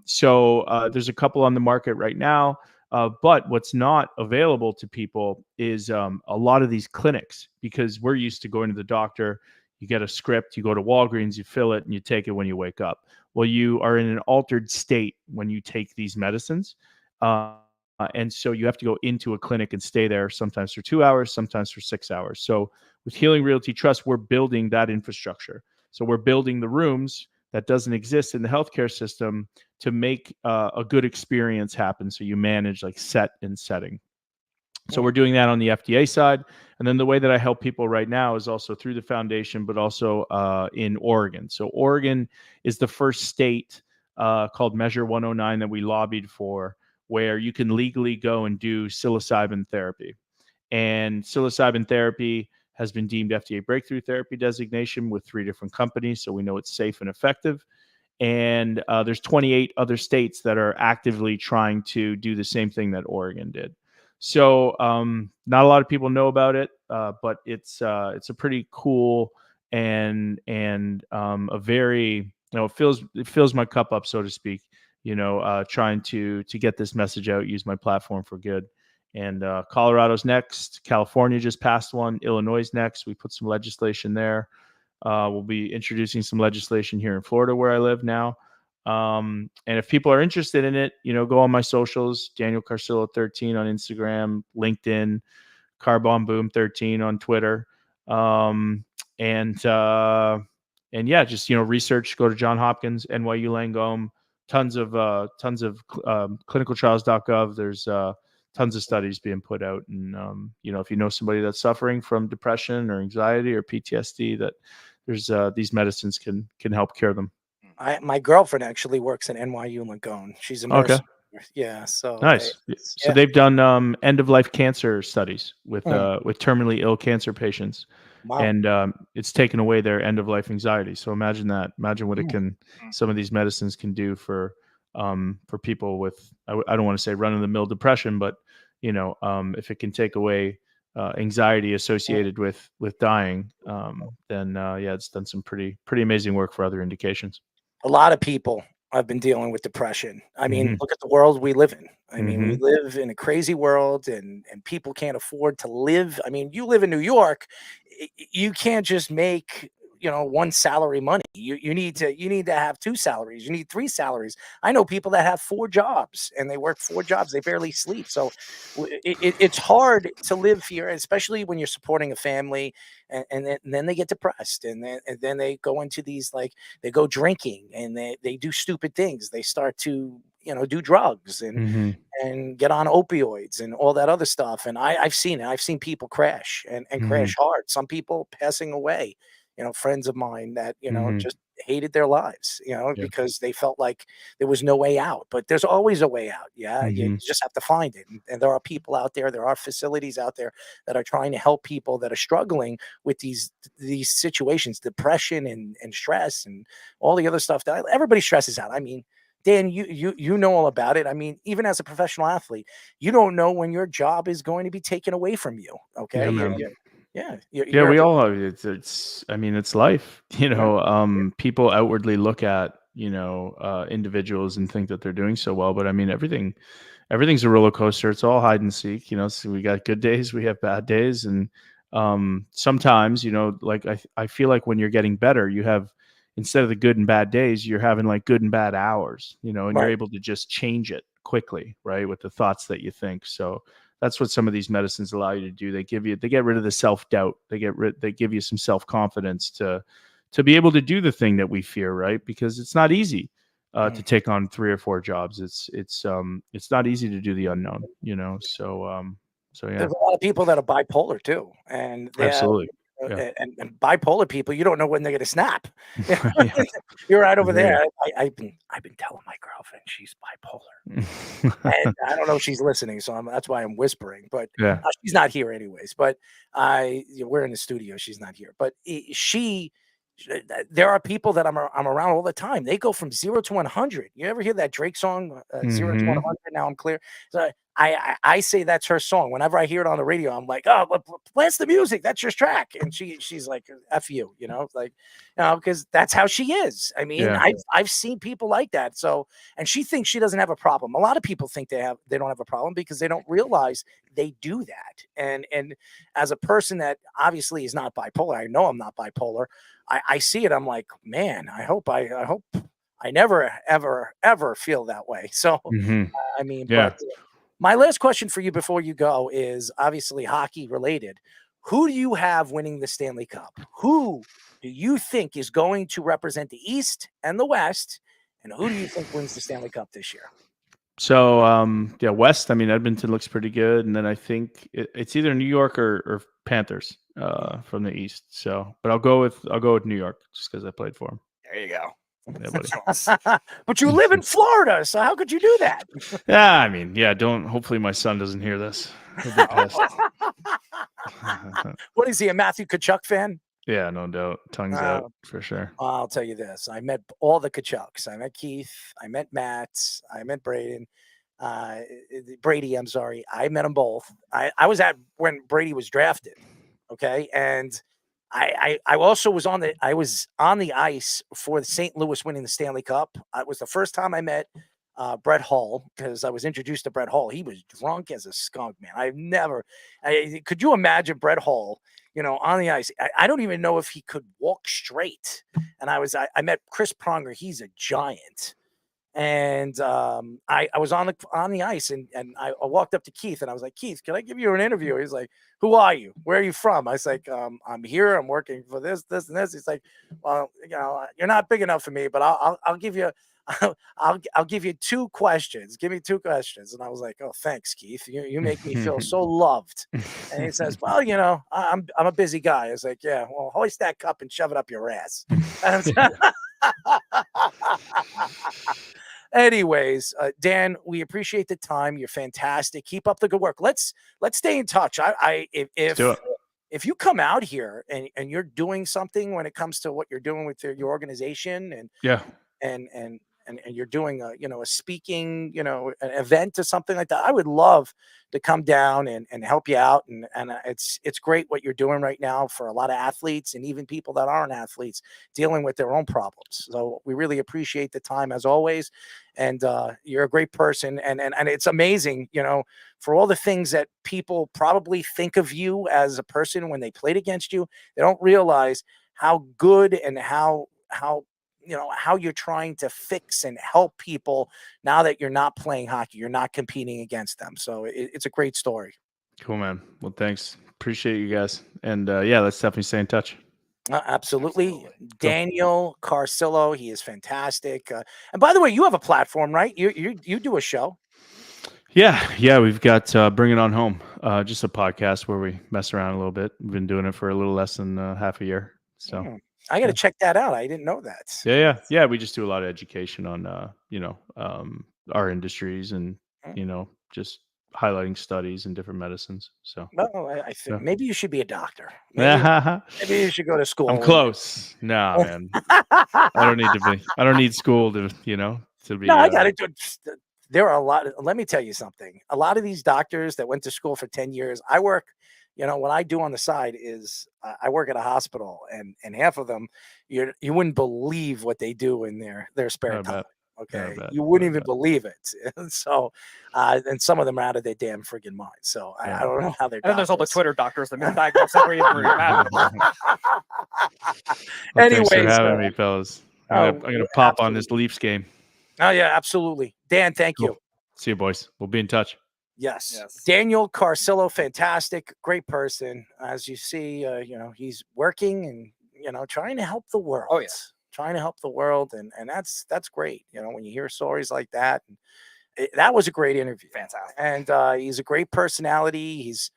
So there's a couple on the market right now. But what's not available to people is a lot of these clinics, because we're used to going to the doctor, you get a script, you go to Walgreens, you fill it, and you take it when you wake up. Well, you are in an altered state when you take these medicines. And so you have to go into a clinic and stay there, sometimes for 2 hours, sometimes for 6 hours. So with Healing Realty Trust, we're building that infrastructure. So we're building the rooms that doesn't exist in the healthcare system to make a good experience happen. So you manage like set and setting. So we're doing that on the FDA side. And then the way that I help people right now is also through the foundation, but also in Oregon. So Oregon is the first state called Measure 109 that we lobbied for, where you can legally go and do psilocybin therapy. And psilocybin therapy has been deemed FDA breakthrough therapy designation with 3 different companies. So we know it's safe and effective. And there's 28 other states that are actively trying to do the same thing that Oregon did. So not a lot of people know about it, but it's a pretty cool and a very, it fills my cup up, so to speak, trying to get this message out, use my platform for good. And Colorado's next. California just passed one. Illinois is next. We put some legislation there. We'll be introducing some legislation here in Florida, where I live now. And if people are interested in it, go on my socials, Daniel Carcillo 13 on Instagram, LinkedIn, Carbon Boom 13 on Twitter. And yeah, just, research, go to John Hopkins, NYU Langone, tons of clinicaltrials.gov. There's tons of studies being put out. And, if you know somebody that's suffering from depression or anxiety or PTSD, that there's these medicines can help cure them. My girlfriend actually works at NYU Langone. She's a nurse. Okay. Yeah. So nice. So they've done end of life cancer studies with terminally ill cancer patients. Wow. And it's taken away their end of life anxiety. So imagine that. Imagine what some of these medicines can do for people with, I don't want to say run of the mill depression, but if it can take away anxiety associated with dying, then it's done some pretty amazing work for other indications. A lot of people have been dealing with depression. I mean, look at the world we live in. I mean, we live in a crazy world, and people can't afford to live. I mean, you live in New York, you can't just make one salary money. You need to have 2 salaries. You need 3 salaries. I know people that have 4 jobs and they work 4 jobs. They barely sleep. So it's hard to live here, especially when you're supporting a family, and then they get depressed, and then they go into these, like, they go drinking, and they do stupid things. They start to do drugs and get on opioids and all that other stuff. And I've seen it. I've seen people crash and crash hard. Some people passing away, friends of mine that, just hated their lives, because they felt like there was no way out. But there's always a way out. Yeah. You just have to find it. And there are people out there, there are facilities out there that are trying to help people that are struggling with these situations, depression and stress and all the other stuff that everybody stresses out. I mean, Dan, you know all about it. I mean, even as a professional athlete, you don't know when your job is going to be taken away from you. Okay. Yeah, man. We all have it's I mean, it's life. People outwardly look at individuals and think that they're doing so well, but I mean, everything's a roller coaster. It's all hide and seek. So we got good days, we have bad days, and sometimes like I feel like when you're getting better, you have, instead of the good and bad days, you're having like good and bad hours, and you're able to just change it quickly, right, with the thoughts that you think. So that's what some of these medicines allow you to do. They get rid of the self-doubt. They give you some self-confidence to be able to do the thing that we fear, right? Because it's not easy to take on 3 or 4 jobs. It's not easy to do the unknown, So yeah. There's a lot of people that are bipolar too, and absolutely. And bipolar people, you don't know when they're going to snap. You're right over there. I've been telling my girlfriend she's bipolar, and I don't know if she's listening, so that's why I'm whispering. But she's not here anyways. But we're in the studio. She's not here. But there are people that I'm around all the time. They go from 0 to 100. You ever hear that Drake song, 0 to 100? Now I'm clear. So I say that's her song. Whenever I hear it on the radio, I'm like, oh, blast the music. That's your track. And she's like, F you, because that's how she is. I mean, I've seen people like that. So, and she thinks she doesn't have a problem. A lot of people think they don't have a problem because they don't realize they do that. And as a person that obviously is not bipolar, I know I'm not bipolar. I see it. I'm like, man, I hope I never, ever, ever feel that way. So, I mean, but my last question for you before you go is obviously hockey related. Who do you have winning the Stanley Cup? Who do you think is going to represent the East and the West? And who do you think wins the Stanley Cup this year? So, West, I mean, Edmonton looks pretty good. And then I think it's either New York or Panthers from the East. So, but I'll go with New York just because I played for them. There you go. Yeah, buddy. But you live in Florida, so how could you do that? Yeah, I mean, hopefully my son doesn't hear this. He'll be pissed. What is he, a Matthew Tkachuk fan? Yeah, no doubt. Tongues out for sure. I'll tell you this. I met all the Tkachuks. I met Keith. I met Matt. I met Braden. Brady, I'm sorry. I met them both. I was at when Brady was drafted. Okay. And I also was on the ice for the St. Louis winning the Stanley Cup. It was the first time I met Brett Hull, because I was introduced to Brett Hull. He was drunk as a skunk, man. Could you imagine Brett Hull, on the ice? I don't even know if he could walk straight. And I met Chris Pronger. He's a giant. And I was on the ice, and I walked up to Keith, and I was like, Keith, can I give you an interview? He's like, who are you? Where are you from? I was like, I'm here. I'm working for this, and this. He's like, well, you're not big enough for me, but I'll give you. I'll give you 2 questions. Give me 2 questions. And I was like, oh, thanks, Keith. You make me feel so loved. And he says, well, I'm a busy guy. I was like, yeah, well, hoist that cup and shove it up your ass. Anyways, Dan, we appreciate the time. You're fantastic. Keep up the good work. Let's stay in touch. If you come out here and you're doing something when it comes to what you're doing with your organization, and you're doing a speaking, an event or something like that, I would love to come down and help you out. And it's great what you're doing right now for a lot of athletes and even people that aren't athletes dealing with their own problems. So we really appreciate the time as always. And you're a great person. And it's amazing, for all the things that people probably think of you as a person when they played against you, they don't realize good and how how you're trying to fix and help people now that you're not playing hockey, you're not competing against them. So it's a great story. Cool, man. Well, thanks. Appreciate you guys. And yeah, let's definitely stay in touch. Absolutely. Daniel Carcillo, he is fantastic. And by the way, you have a platform, right? You do a show. Yeah, we've got Bring It On Home, just a podcast where we mess around a little bit. We've been doing it for a little less than half a year. So I got to check that out. I didn't know that. Yeah. We just do a lot of education on, our industries and, just highlighting studies and different medicines. So, well, I think maybe you should be a doctor. Maybe you should go to school. I'm close. No, man. I don't need school to be. No, I got it. There are a lot. Let me tell you something. A lot of these doctors that went to school for 10 years, I work, what I do on the side is I work at a hospital, and half of them, you wouldn't believe what they do in their spare time. Okay. You wouldn't even believe it. And so, and some of them are out of their damn friggin' mind. So I don't know how they're. And then there's all the Twitter doctors that misdiagnose every Anyway, thanks for having me, fellas. I'm gonna pop on this Leafs game. Oh yeah, absolutely. Dan, thank you. See you, boys. We'll be in touch. Yes. Daniel Carcillo, fantastic, great person. As you see, he's working and trying to help the world. Oh yeah. Trying to help the world, and that's great. When you hear stories like that, that was a great interview. Fantastic. And he's a great personality. He's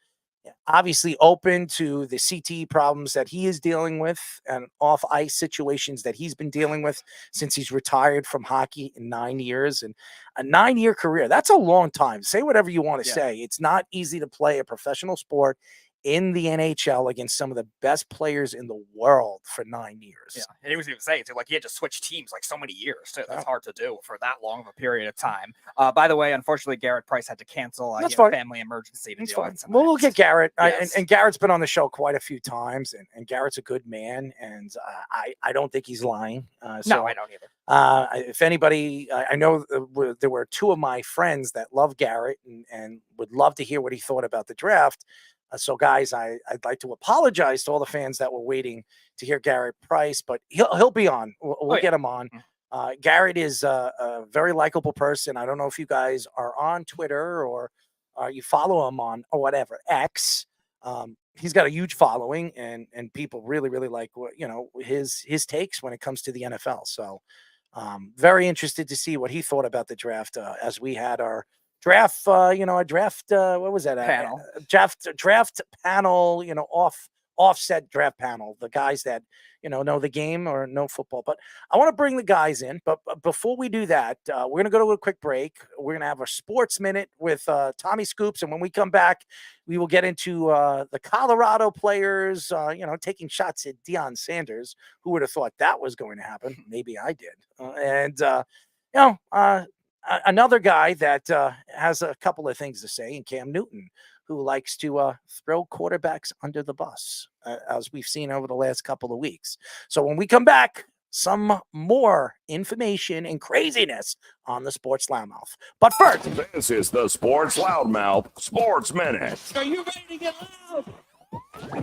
obviously open to the CTE problems that he is dealing with and off ice situations that he's been dealing with since he's retired from hockey in 9 years. And a 9-year career, that's a long time. Say whatever you want to say. It's not easy to play a professional sport in the NHL against some of the best players in the world for 9 years. Yeah, and he was even saying too, like he had to switch teams like so many years too. That's hard to do for that long of a period of time. By the way, unfortunately, Garrett Price had to cancel a family emergency to deal with. We'll get Garrett, and Garrett's been on the show quite a few times, and Garrett's a good man, and I don't think he's lying. No, I don't either. If anybody, I know there were two of my friends that love Garrett and would love to hear what he thought about the draft. So, guys, I'd like to apologize to all the fans that were waiting to hear Garrett Price, but he'll be on. We'll get him on. Garrett is a very likable person. I don't know if you guys are on Twitter or you follow him on or whatever, X. He's got a huge following, and people really, really like his takes when it comes to the NFL. So, very interested to see what he thought about the draft as we had our draft, what was that? Panel. Draft panel, offset draft panel, the guys that, know the game or know football. But I want to bring the guys in. But before we do that, we're going to go to a quick break. We're going to have a sports minute with Tommy Scoops. And when we come back, we will get into the Colorado players, taking shots at Deion Sanders. Who would have thought that was going to happen? Maybe I did. Another guy that has a couple of things to say, and Cam Newton, who likes to throw quarterbacks under the bus, as we've seen over the last couple of weeks. So when we come back, some more information and craziness on the Sports Loudmouth. But first, this is the Sports Loudmouth Sports Minute. Are you ready to get loud?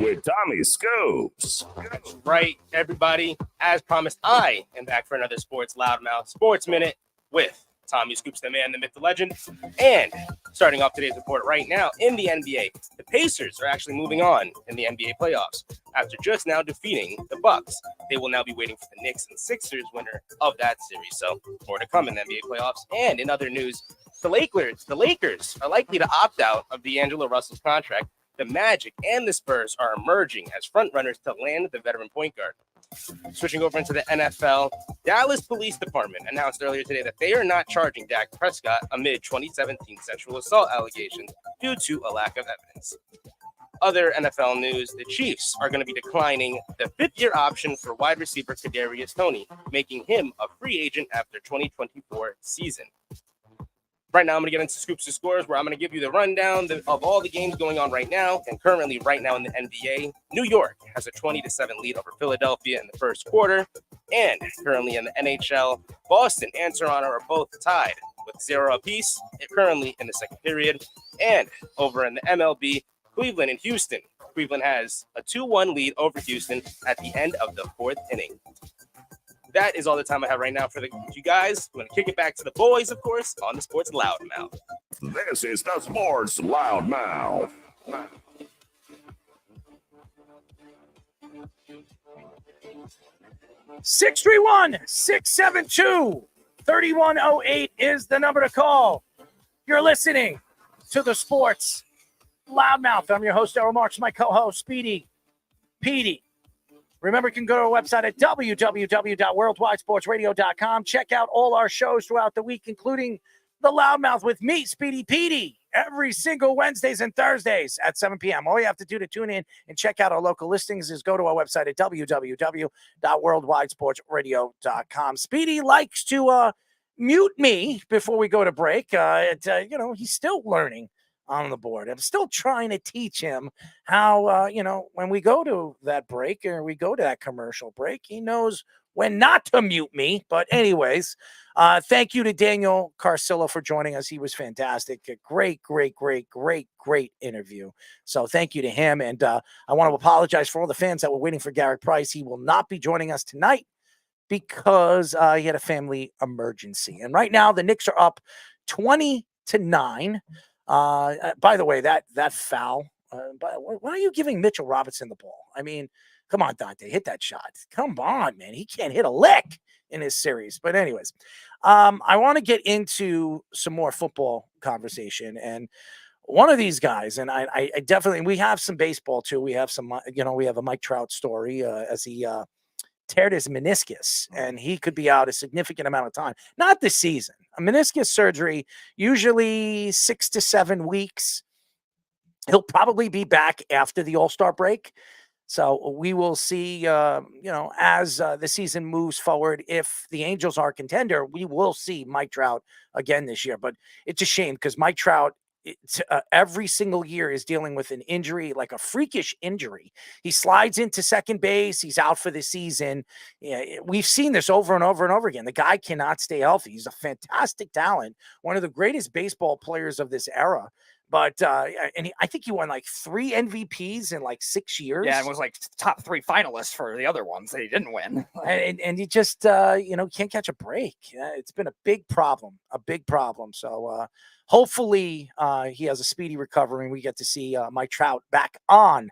With Tommy Scoops. That's right, everybody. As promised, I am back for another Sports Loudmouth Sports Minute with Tommy Scoops, the man, the myth, the legend. And starting off today's report right now in the NBA, the Pacers are actually moving on in the NBA playoffs after just now defeating the Bucks. They will now be waiting for the Knicks and Sixers winner of that series. So more to come in the NBA playoffs. And in other news, the Lakers are likely to opt out of D'Angelo Russell's contract. The Magic and the Spurs are emerging as frontrunners to land the veteran point guard. Switching over into the NFL, Dallas Police Department announced earlier today that they are not charging Dak Prescott amid 2017 sexual assault allegations due to a lack of evidence. Other NFL news, the Chiefs are going to be declining the fifth-year option for wide receiver Kadarius Toney, making him a free agent after 2024 season. Right now, I'm going to get into Scoops to Scores, where I'm going to give you the rundown of all the games going on right now. And currently, right now in the NBA, New York has a 20-7 lead over Philadelphia in the first quarter. And currently in the NHL, Boston and Toronto are both tied with 0 apiece, currently in the second period. And over in the MLB, Cleveland and Houston. Cleveland has a 2-1 lead over Houston at the end of the 4th inning. That is all the time I have right now for you guys. I'm going to kick it back to the boys, of course, on the Sports Loudmouth. This is the Sports Loudmouth. 631-672-3108 is the number to call. You're listening to the Sports Loudmouth. I'm your host, Errol Marks, my co-host, Speedy Petey. Remember, you can go to our website at www.worldwidesportsradio.com. Check out all our shows throughout the week, including the Loudmouth with me, Speedy Petey, every single Wednesdays and Thursdays at 7 p.m. All you have to do to tune in and check out our local listings is go to our website at www.worldwidesportsradio.com. Speedy likes to mute me before we go to break. He's still learning on the board. I'm still trying to teach him how, when we go to that break or we go to that commercial break, he knows when not to mute me. But anyways, thank you to Daniel Carcillo for joining us. He was fantastic. A great interview. So thank you to him. And I want to apologize for all the fans that were waiting for Garrett Price. He will not be joining us tonight because he had a family emergency. And right now the Knicks are up 20-9. By the way, that foul, why are you giving Mitchell Robinson the ball? I mean, come on, Dante, hit that shot. Come on, man. He can't hit a lick in this series. But anyways, I want to get into some more football conversation. And one of these guys, and I definitely, we have some baseball too. We have some, we have a Mike Trout story as he teared his meniscus, and he could be out a significant amount of time. Not this season. A meniscus surgery, usually 6 to 7 weeks. He'll probably be back after the All-Star break. So we will see, as the season moves forward, if the Angels are a contender, we will see Mike Trout again this year. But it's a shame because Mike Trout, every single year is dealing with an injury, like a freakish injury. He slides into second base. He's out for the season. We've seen this over and over and over again. The guy cannot stay healthy. He's a fantastic talent, one of the greatest baseball players of this era. But I think he won like 3 MVPs in like 6 years. Yeah, and was like top 3 finalists for the other ones that he didn't win. and he just, can't catch a break. It's been a big problem. So hopefully he has a speedy recovery and we get to see Mike Trout back on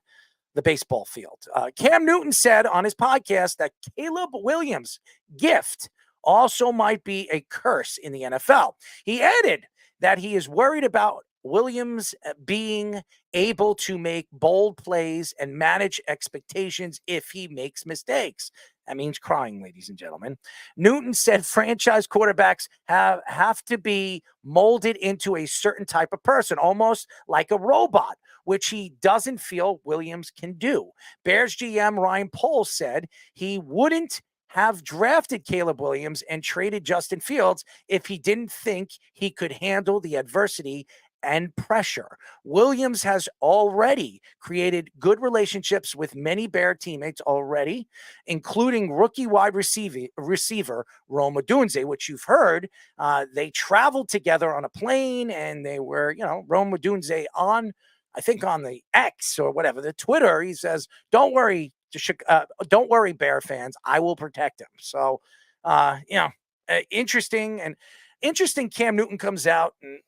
the baseball field. Cam Newton said on his podcast that Caleb Williams' gift also might be a curse in the NFL. He added that he is worried about Williams being able to make bold plays and manage expectations if he makes mistakes. That means crying, ladies and gentlemen. Newton said franchise quarterbacks have to be molded into a certain type of person, almost like a robot, which he doesn't feel Williams can do. Bears GM Ryan Poles said he wouldn't have drafted Caleb Williams and traded Justin Fields if he didn't think he could handle the adversity and pressure. Williams has already created good relationships with many Bear teammates already, including rookie wide receiver Rome Odunze, which you've heard. They traveled together on a plane, and they were, Rome Odunze on the X or whatever, the Twitter. He says, "Don't worry, Bear fans. I will protect him." So, interesting. Cam Newton comes out and,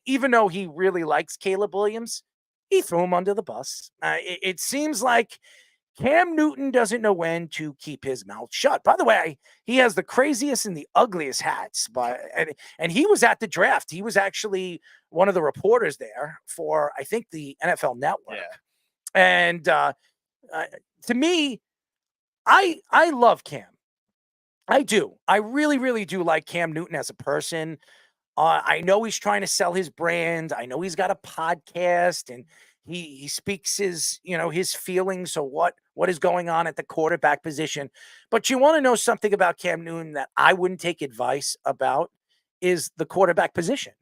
even though he really likes Caleb Williams, he threw him under the bus. It seems like Cam Newton doesn't know when to keep his mouth shut. By the way, he has the craziest and the ugliest hats. And he was at the draft. He was actually one of the reporters there for, I think, the NFL Network. Yeah. And to me, I love Cam. I do. I really, really do like Cam Newton as a person. I know he's trying to sell his brand. I know he's got a podcast and he speaks his feelings of what is going on at the quarterback position. But you want to know something about Cam Newton that I wouldn't take advice about is the quarterback position.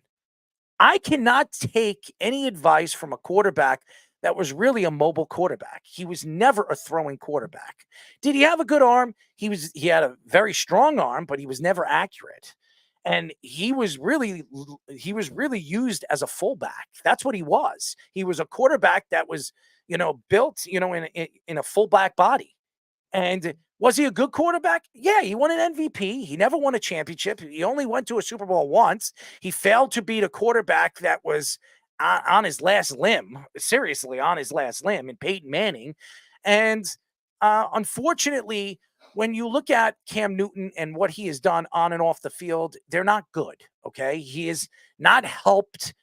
I cannot take any advice from a quarterback that was really a mobile quarterback. He was never a throwing quarterback. Did he have a good arm? He had a very strong arm, but he was never accurate. And he was really used as a fullback. That's what he was. He was a quarterback that was, built, in a fullback body. And was he a good quarterback? Yeah, he won an MVP. He never won a championship. He only went to a Super Bowl once. He failed to beat a quarterback that was on his last limb, seriously on his last limb, in Peyton Manning. And unfortunately, when you look at Cam Newton and what he has done on and off the field, they're not good, okay? He has not helped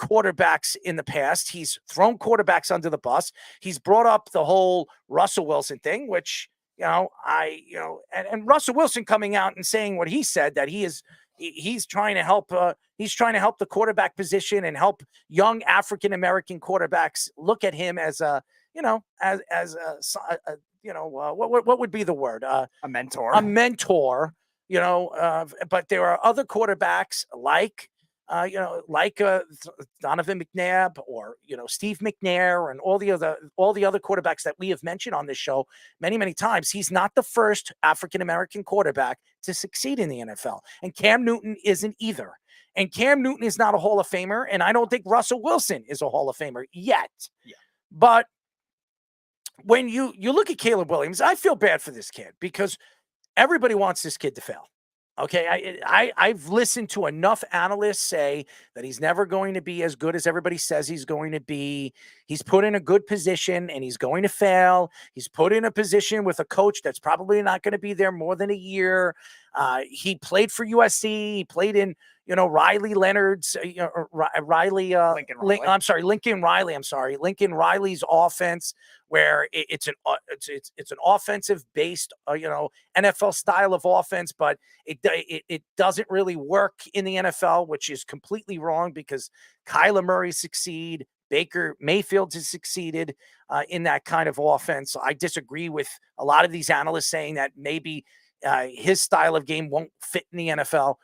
quarterbacks in the past. He's thrown quarterbacks under the bus. He's brought up the whole Russell Wilson thing, which, and Russell Wilson coming out and saying what he said, that he's trying to help the quarterback position and help young African-American quarterbacks look at him as what would be the word? A mentor. A mentor, but there are other quarterbacks like Donovan McNabb or, Steve McNair and all the other quarterbacks that we have mentioned on this show many, many times. He's not the first African-American quarterback to succeed in the NFL. And Cam Newton isn't either. And Cam Newton is not a Hall of Famer. And I don't think Russell Wilson is a Hall of Famer yet. Yeah. But when you look at Caleb Williams, I feel bad for this kid because everybody wants this kid to fail. Okay, I've listened to enough analysts say that he's never going to be as good as everybody says he's going to be. He's put in a good position and he's going to fail. He's put in a position with a coach that's probably not going to be there more than a year. He played for USC. He played in, Riley Leonard's, Lincoln Riley's offense, where it's an offensive based, NFL style of offense, but it doesn't really work in the NFL, which is completely wrong because Kyler Murray succeed. Baker Mayfield has succeeded in that kind of offense. So I disagree with a lot of these analysts saying that maybe his style of game won't fit in the NFL.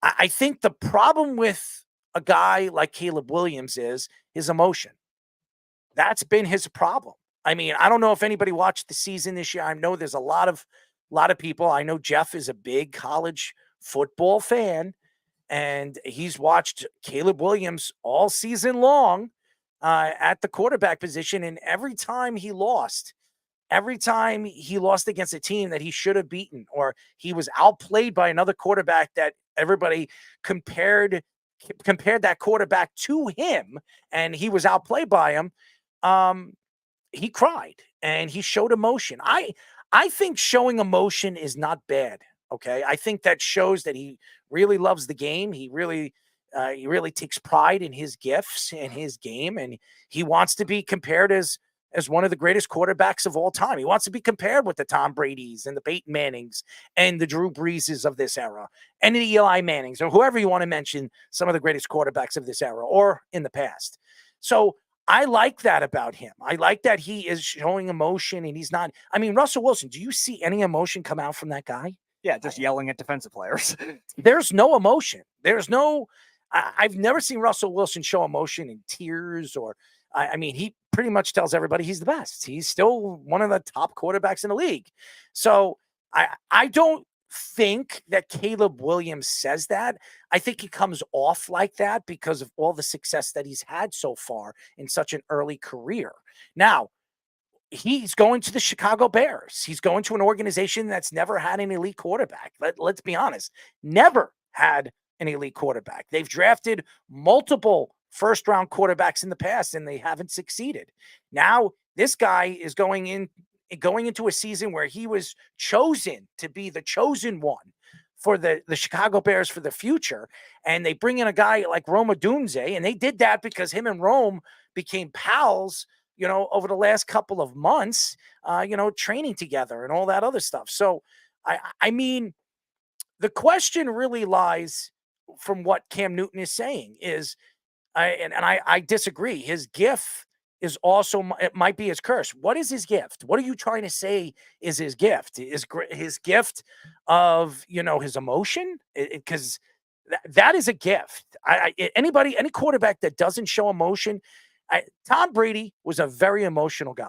I think the problem with a guy like Caleb Williams is his emotion. That's been his problem. I mean, I don't know if anybody watched the season this year. I know there's a lot of people. I know Jeff is a big college football fan, and he's watched Caleb Williams all season long at the quarterback position. And every time he lost against a team that he should have beaten, or he was outplayed by another quarterback that everybody compared that quarterback to him, and he was outplayed by him, he cried and he showed emotion. I think showing emotion is not bad. Okay. I think that shows that he really loves the game. He really takes pride in his gifts and his game. And he wants to be compared as one of the greatest quarterbacks of all time. He wants to be compared with the Tom Bradys and the Peyton Mannings and the Drew Breeses of this era and the Eli Mannings, or whoever you want to mention, some of the greatest quarterbacks of this era or in the past. So I like that about him. I like that he is showing emotion and he's not. I mean, Russell Wilson, do you see any emotion come out from that guy? Yeah, just yelling at defensive players. There's no emotion. I've never seen Russell Wilson show emotion in tears or, I mean, he pretty much tells everybody he's the best. He's still one of the top quarterbacks in the league. So I don't think that Caleb Williams says that. I think he comes off like that because of all the success that he's had so far in such an early career. Now, he's going to the Chicago Bears. He's going to an organization that's never had an elite quarterback. Let's be honest, never had an elite quarterback. They've drafted multiple first-round quarterbacks in the past, and they haven't succeeded. Now, this guy is going into a season where he was chosen to be the chosen one for the Chicago Bears for the future. And they bring in a guy like Rome Odunze, and they did that because him and Rome became pals, over the last couple of months, training together and all that other stuff. So, I mean, the question really lies from what Cam Newton is saying is, I disagree. His gift is also, it might be his curse. What is his gift? What are you trying to say is his gift? Is his gift of, his emotion? Because that is a gift. Any quarterback that doesn't show emotion, Tom Brady was a very emotional guy.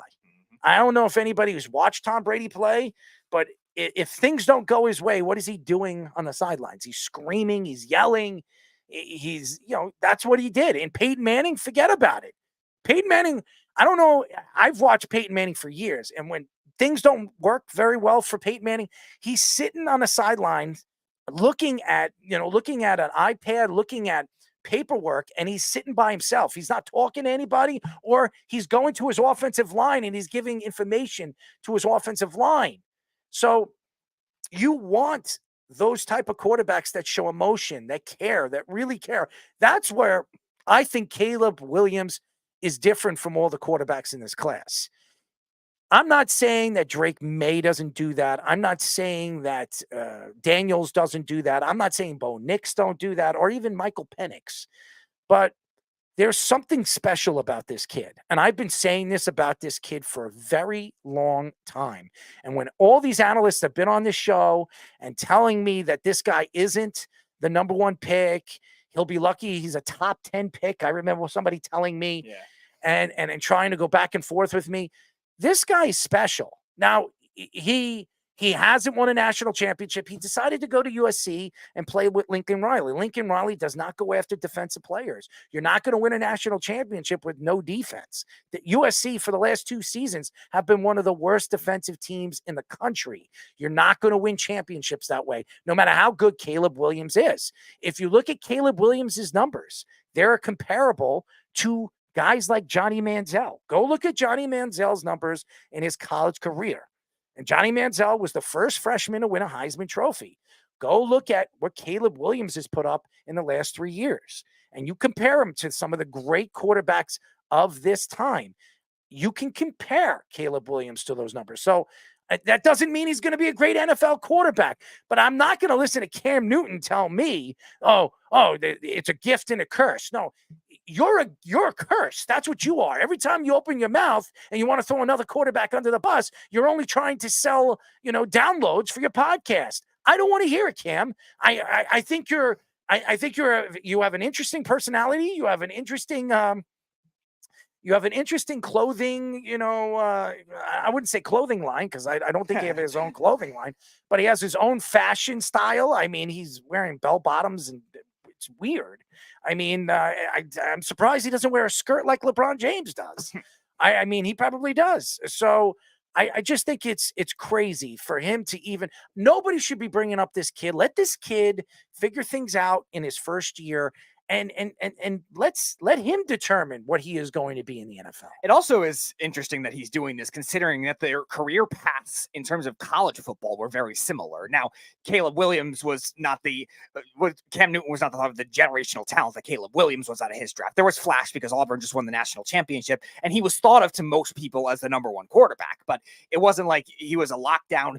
I don't know if anybody who's watched Tom Brady play, but if things don't go his way, what is he doing on the sidelines? He's screaming, he's yelling. He's, that's what he did. And Peyton Manning, forget about it. Peyton Manning, I don't know. I've watched Peyton Manning for years. And when things don't work very well for Peyton Manning, he's sitting on the sidelines looking at an iPad, looking at paperwork, and he's sitting by himself. He's not talking to anybody, or he's going to his offensive line and he's giving information to his offensive line. So you want those type of quarterbacks that show emotion, that care, that really care. That's where I think Caleb Williams is different from all the quarterbacks in this class. I'm not saying that Drake May doesn't do that. I'm not saying that Daniels doesn't do that. I'm not saying Bo Nix don't do that, or even Michael Penix. But there's something special about this kid. And I've been saying this about this kid for a very long time. And when all these analysts have been on this show and telling me that this guy isn't the number one pick, he'll be lucky he's a top 10 pick. I remember somebody telling me and trying to go back and forth with me. This guy is special. Now, he hasn't won a national championship. He decided to go to USC and play with Lincoln Riley. Lincoln Riley does not go after defensive players. You're not going to win a national championship with no defense. The USC for the last 2 seasons have been one of the worst defensive teams in the country. You're not going to win championships that way, no matter how good Caleb Williams is. If you look at Caleb Williams' numbers, they're comparable to guys like Johnny Manziel. Go look at Johnny Manziel's numbers in his college career. And Johnny Manziel was the first freshman to win a Heisman Trophy. Go look at what Caleb Williams has put up in the last 3 years. And you compare him to some of the great quarterbacks of this time. You can compare Caleb Williams to those numbers. So that doesn't mean he's going to be a great NFL quarterback. But I'm not going to listen to Cam Newton tell me, it's a gift and a curse. No, you're a curse. That's what you are. Every time you open your mouth and you want to throw another quarterback under the bus, you're only trying to sell, downloads for your podcast. I don't want to hear it, Cam. I think you have an interesting personality. You have an interesting clothing, I wouldn't say clothing line, because I don't think he has his own clothing line, but he has his own fashion style. I mean, he's wearing bell bottoms and it's weird. I mean, I'm surprised he doesn't wear a skirt like LeBron James does. I mean, he probably does. So I just think it's crazy for him to even, nobody should be bringing up this kid. Let this kid figure things out in his first year. And let him determine what he is going to be in the NFL. It also is interesting that he's doing this, considering that their career paths in terms of college football were very similar. Now, Caleb Williams was not Cam Newton was not the generational talent that Caleb Williams was out of his draft. There was flash because Auburn just won the national championship, and he was thought of to most people as the number one quarterback. But it wasn't like he was a lockdown,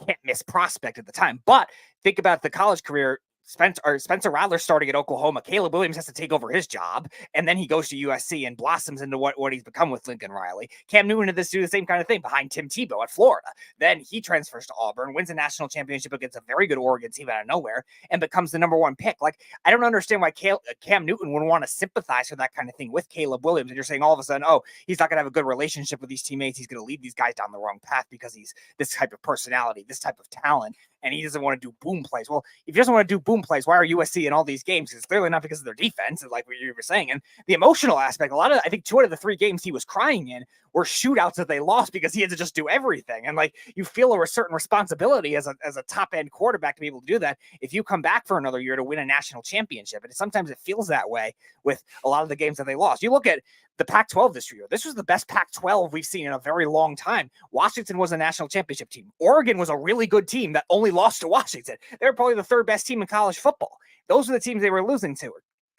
can't miss prospect at the time. But think about the college career. Spencer Rattler starting at Oklahoma. Caleb Williams has to take over his job, and then he goes to USC and blossoms into what he's become with Lincoln Riley. Cam Newton did the same kind of thing behind Tim Tebow at Florida. Then he transfers to Auburn, wins a national championship against a very good Oregon team out of nowhere, and becomes the number one pick. Like, I don't understand why Cam Newton would want to sympathize for that kind of thing with Caleb Williams. And you're saying all of a sudden, he's not going to have a good relationship with these teammates. He's going to lead these guys down the wrong path because he's this type of personality, this type of talent, and he doesn't want to do boom plays. Well, if he doesn't want to do boom plays, why are USC in all these games? It's clearly not because of their defense, like what you were saying. And the emotional aspect, I think 2 out of the 3 games he was crying in were shootouts that they lost because he had to just do everything. And like, you feel a certain responsibility as a top end quarterback to be able to do that if you come back for another year to win a national championship. And sometimes it feels that way with a lot of the games that they lost. You look at the Pac-12 this year. This was the best Pac-12 we've seen in a very long time. Washington was a national championship team. Oregon was a really good team that only lost to Washington. They were probably the 3rd best team in college football. Those are the teams they were losing to.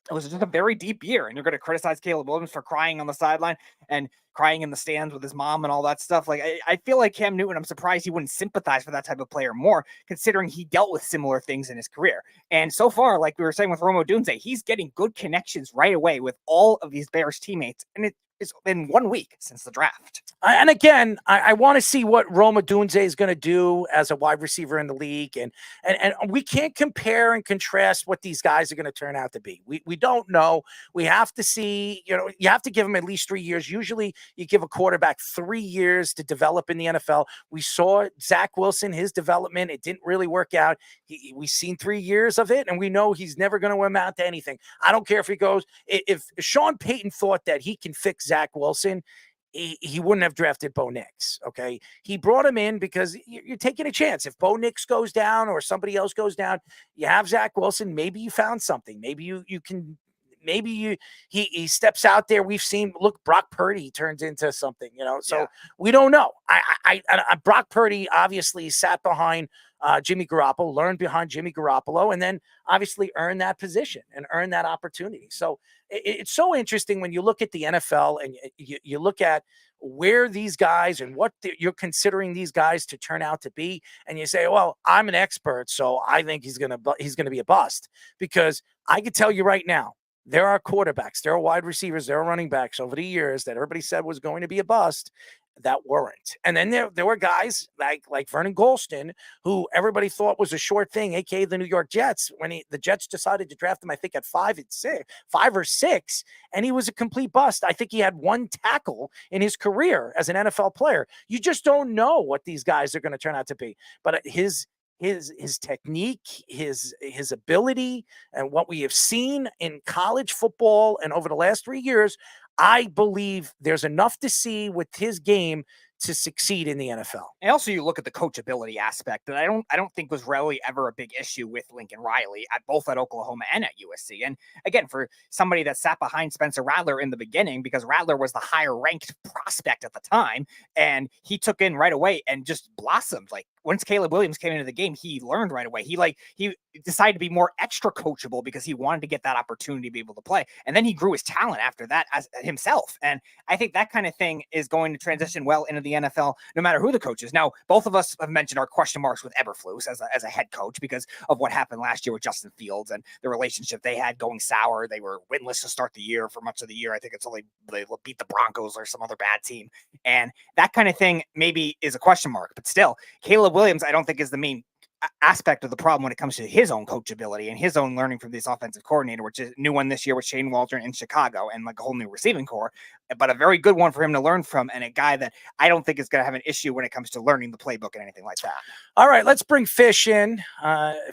It was just a very deep year, and you're going to criticize Caleb Williams for crying on the sideline and crying in the stands with his mom and all that stuff. Like, I feel like Cam Newton, I'm surprised he wouldn't sympathize for that type of player more, considering he dealt with similar things in his career. And so far, like we were saying with Odunze, he's getting good connections right away with all of these Bears teammates. And is in 1 week since the draft. And again, I want to see what Rome Odunze is going to do as a wide receiver in the league. And we can't compare and contrast what these guys are going to turn out to be. We don't know. We have to see, you have to give them at least 3 years. Usually you give a quarterback 3 years to develop in the NFL. We saw Zach Wilson, his development. It didn't really work out. We've seen 3 years of it, and we know he's never going to amount to anything. I don't care if he goes. If Sean Payton thought that he can fix Zach Wilson, he wouldn't have drafted Bo Nix, okay? He brought him in because you're taking a chance. If Bo Nix goes down or somebody else goes down, you have Zach Wilson. Maybe you found something. Maybe you can – maybe he steps out there. We've seen – look, Brock Purdy turns into something, So we don't know. I Brock Purdy obviously sat behind Jimmy Garoppolo, learned behind Jimmy Garoppolo, and then obviously earned that position and earned that opportunity. So it's so interesting when you look at the NFL and you look at where these guys and what you're considering these guys to turn out to be, and you say, well, I'm an expert, so I think he's gonna be a bust. Because I can tell you right now, there are quarterbacks, there are wide receivers, there are running backs over the years that everybody said was going to be a bust that weren't. And then there were guys like Vernon Golston, who everybody thought was a short thing, aka the New York Jets, when the Jets decided to draft him, I think at 5 or 6, and he was a complete bust. I think he had 1 tackle in his career as an NFL player. You just don't know what these guys are going to turn out to be. But his technique, his ability, and what we have seen in college football and over the last 3 years, I believe there's enough to see with his game to succeed in the NFL. And also you look at the coachability aspect that I don't think was really ever a big issue with Lincoln Riley both at Oklahoma and at USC. And again, for somebody that sat behind Spencer Rattler in the beginning, because Rattler was the higher ranked prospect at the time, and he took in right away and just blossomed. Like once Caleb Williams came into the game, he learned right away. He decided to be more extra coachable because he wanted to get that opportunity to be able to play. And then he grew his talent after that as himself. And I think that kind of thing is going to transition well into the NFL, no matter who the coach is. Now, both of us have mentioned our question marks with Eberflus as a head coach because of what happened last year with Justin Fields and the relationship they had going sour. They were winless to start the year for much of the year. I think it's only they beat the Broncos or some other bad team. And that kind of thing maybe is a question mark. But still, Caleb Williams, I don't think is the main aspect of the problem when it comes to his own coachability and his own learning from this offensive coordinator, which is a new one this year with Shane Waldron in Chicago and like a whole new receiving core, but a very good one for him to learn from, and a guy that I don't think is going to have an issue when it comes to learning the playbook and anything like that. All right, let's bring Fish in.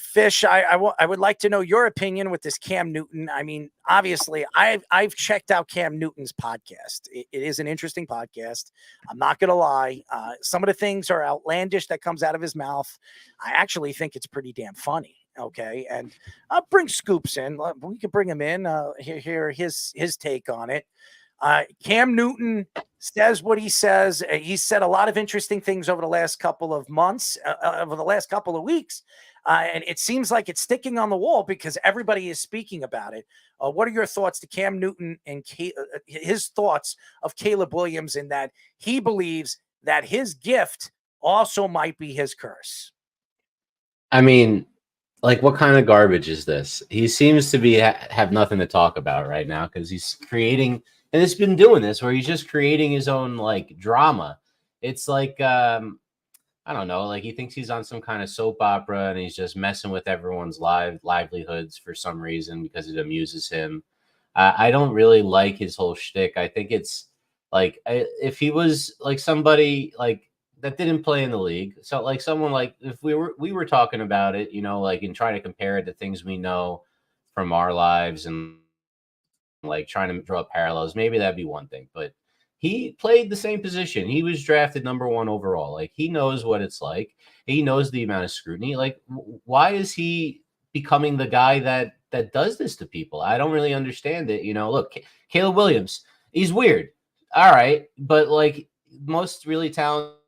Fish, I would like to know your opinion with this Cam Newton. I mean, obviously, I've checked out Cam Newton's podcast. It is an interesting podcast. I'm not going to lie. Some of the things are outlandish that comes out of his mouth. I actually think it's pretty damn funny. Okay, and I'll bring Scoops in. We can bring him in. Hear his take on it. Cam Newton says what he says. He said a lot of interesting things over the last couple of months, over the last couple of weeks. And it seems like it's sticking on the wall because everybody is speaking about it. What are your thoughts to Cam Newton and his thoughts of Caleb Williams in that he believes that his gift also might be his curse? I mean, like, what kind of garbage is this? He seems to be have nothing to talk about right now because he's creating, and he's been doing this where he's just creating his own like drama. It's like I don't know, like he thinks he's on some kind of soap opera and he's just messing with everyone's livelihoods for some reason because it amuses him. I don't really like his whole shtick. I think it's like if he was like somebody like that didn't play in the league. So like someone like if we were talking about it, you know, like and trying to compare it to things we know from our lives and like trying to draw parallels, maybe that'd be one thing. But he played the same position. He was drafted #1 overall. Like he knows what it's like. He knows the amount of scrutiny. Like why is he becoming the guy that does this to people? I don't really understand it. You know, look, Caleb Williams, he's weird. All right. But like most really talented.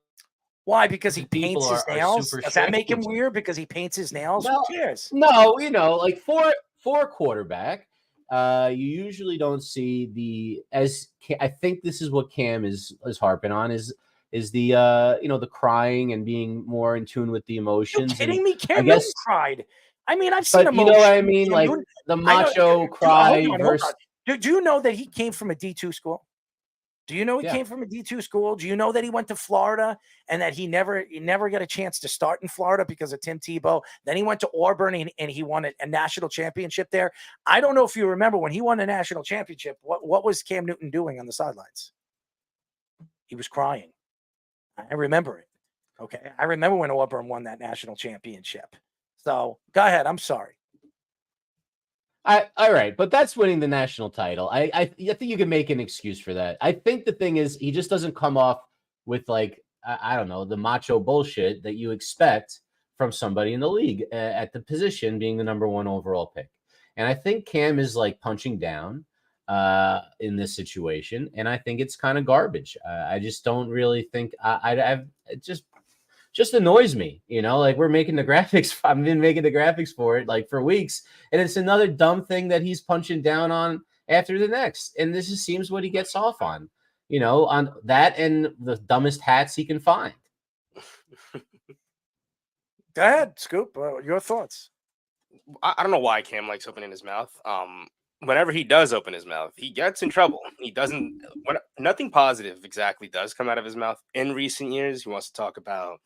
Why? Because he paints his nails? Does that make him weird because he paints his nails? No, who cares? No, you know, like for a quarterback, you usually don't see I think this is what Cam is harping on is the you know, the crying and being more in tune with the emotions. You're kidding me? Cam Newton cried. I mean, I've seen but emotion. You know what I mean? Like the macho cry versus. Do you know that he came from a D2 school? Do you know he Yeah. came from a D2 school? Do you know that he went to Florida and that he never got a chance to start in Florida because of Tim Tebow? Then he went to Auburn and he won a national championship there. I don't know if you remember when he won a national championship, what was Cam Newton doing on the sidelines? He was crying. I remember it. Okay. I remember when Auburn won that national championship. So go ahead. I'm sorry. All right, but that's winning the national title. I think you can make an excuse for that. I think the thing is he just doesn't come off with like I don't know, the macho bullshit that you expect from somebody in the league at the position being the number 1 overall pick. And I think Cam is like punching down in this situation, and I think it's kind of garbage. I just don't really think it just annoys me, like we're making the graphics. I've been making the graphics for it like for weeks, and it's another dumb thing that he's punching down on after the next. And this just seems what he gets off on, on that and the dumbest hats he can find. Go ahead, Scoop. Your thoughts? I don't know why Cam likes opening his mouth. Whenever he does open his mouth, he gets in trouble. He doesn't. Nothing positive exactly does come out of his mouth in recent years. He wants to talk about,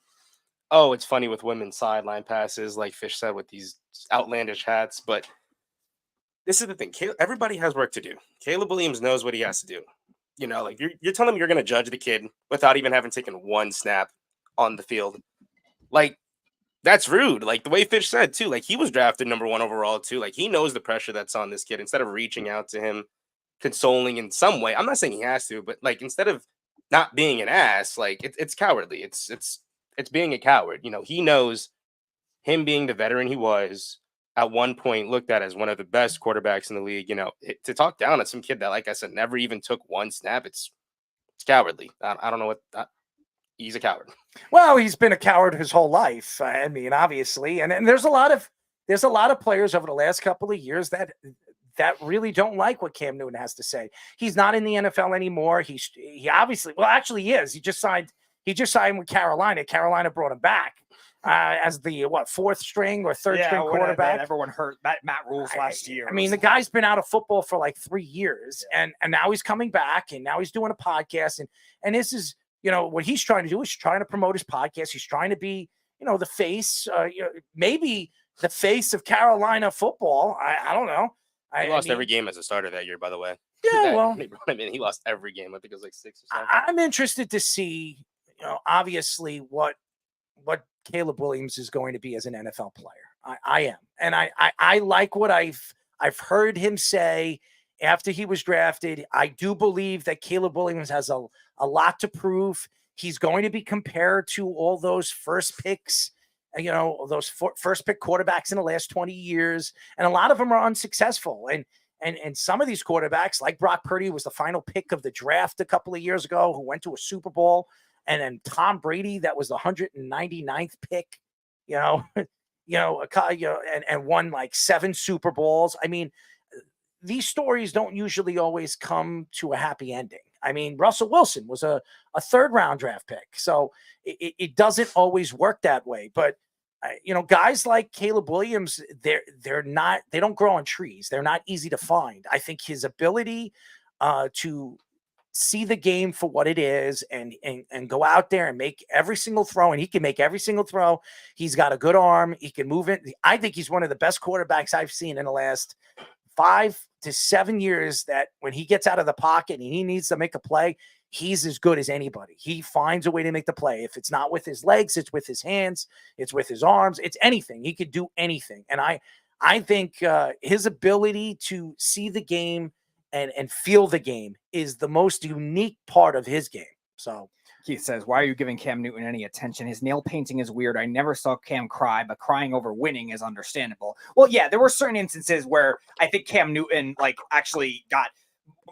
oh, it's funny with women's sideline passes, like Fish said, with these outlandish hats. But this is the thing. Everybody has work to do. Caleb Williams knows what he has to do. Like you're telling him you're going to judge the kid without even having taken one snap on the field. Like, that's rude. Like the way Fish said, too. Like, he was drafted number 1 overall, too. Like, he knows the pressure that's on this kid. Instead of reaching out to him, consoling in some way. I'm not saying he has to, but, like, instead of not being an ass, like, it's cowardly. It's being a coward. He knows him being the veteran he was at one point looked at as one of the best quarterbacks in the league. To talk down at some kid that, like I said, never even took one snap, it's cowardly. I don't know what he's a coward. Well, he's been a coward his whole life. I mean, obviously, and there's a lot of players over the last couple of years that really don't like what Cam Newton has to say. He's not in the NFL anymore. He obviously, well, actually, he is. He just signed with Carolina. Carolina brought him back as the 4th string or 3rd string quarterback. Everyone hurt Matt Rule's last year. I mean, the guy's been out of football for like 3 years, and now he's coming back, and now he's doing a podcast, and this is. What he's trying to do is trying to promote his podcast. He's trying to be, the face, maybe the face of Carolina football. I don't know. He lost every game as a starter that year, by the way. Yeah, well, he lost every game. I think it was like 6 or 7. I'm interested to see, obviously what Caleb Williams is going to be as an NFL player. I am, and I like what I've heard him say after he was drafted. I do believe that Caleb Williams has a lot to prove. He's going to be compared to all those first picks, those first pick quarterbacks in the last 20 years. And a lot of them are unsuccessful. And some of these quarterbacks, like Brock Purdy, was the final pick of the draft a couple of years ago, who went to a Super Bowl. And then Tom Brady, that was the 199th pick, and won like 7 Super Bowls. I mean, these stories don't usually always come to a happy ending. I mean, Russell Wilson was a 3rd round draft pick. So it doesn't always work that way. But, guys like Caleb Williams, they don't grow on trees. They're not easy to find. I think his ability to see the game for what it is and go out there and make every single throw, and he can make every single throw. He's got a good arm. He can move it. I think he's one of the best quarterbacks I've seen in the last 5 to 7 years, that when he gets out of the pocket and he needs to make a play, he's as good as anybody. He finds a way to make the play. If it's not with his legs, it's with his hands, it's with his arms, it's anything. He could do anything. And I think his ability to see the game and feel the game is the most unique part of his game. So Keith says, why are you giving Cam Newton any attention? His nail painting is weird. I never saw Cam cry, but crying over winning is understandable. Well, yeah, there were certain instances where I think Cam Newton actually got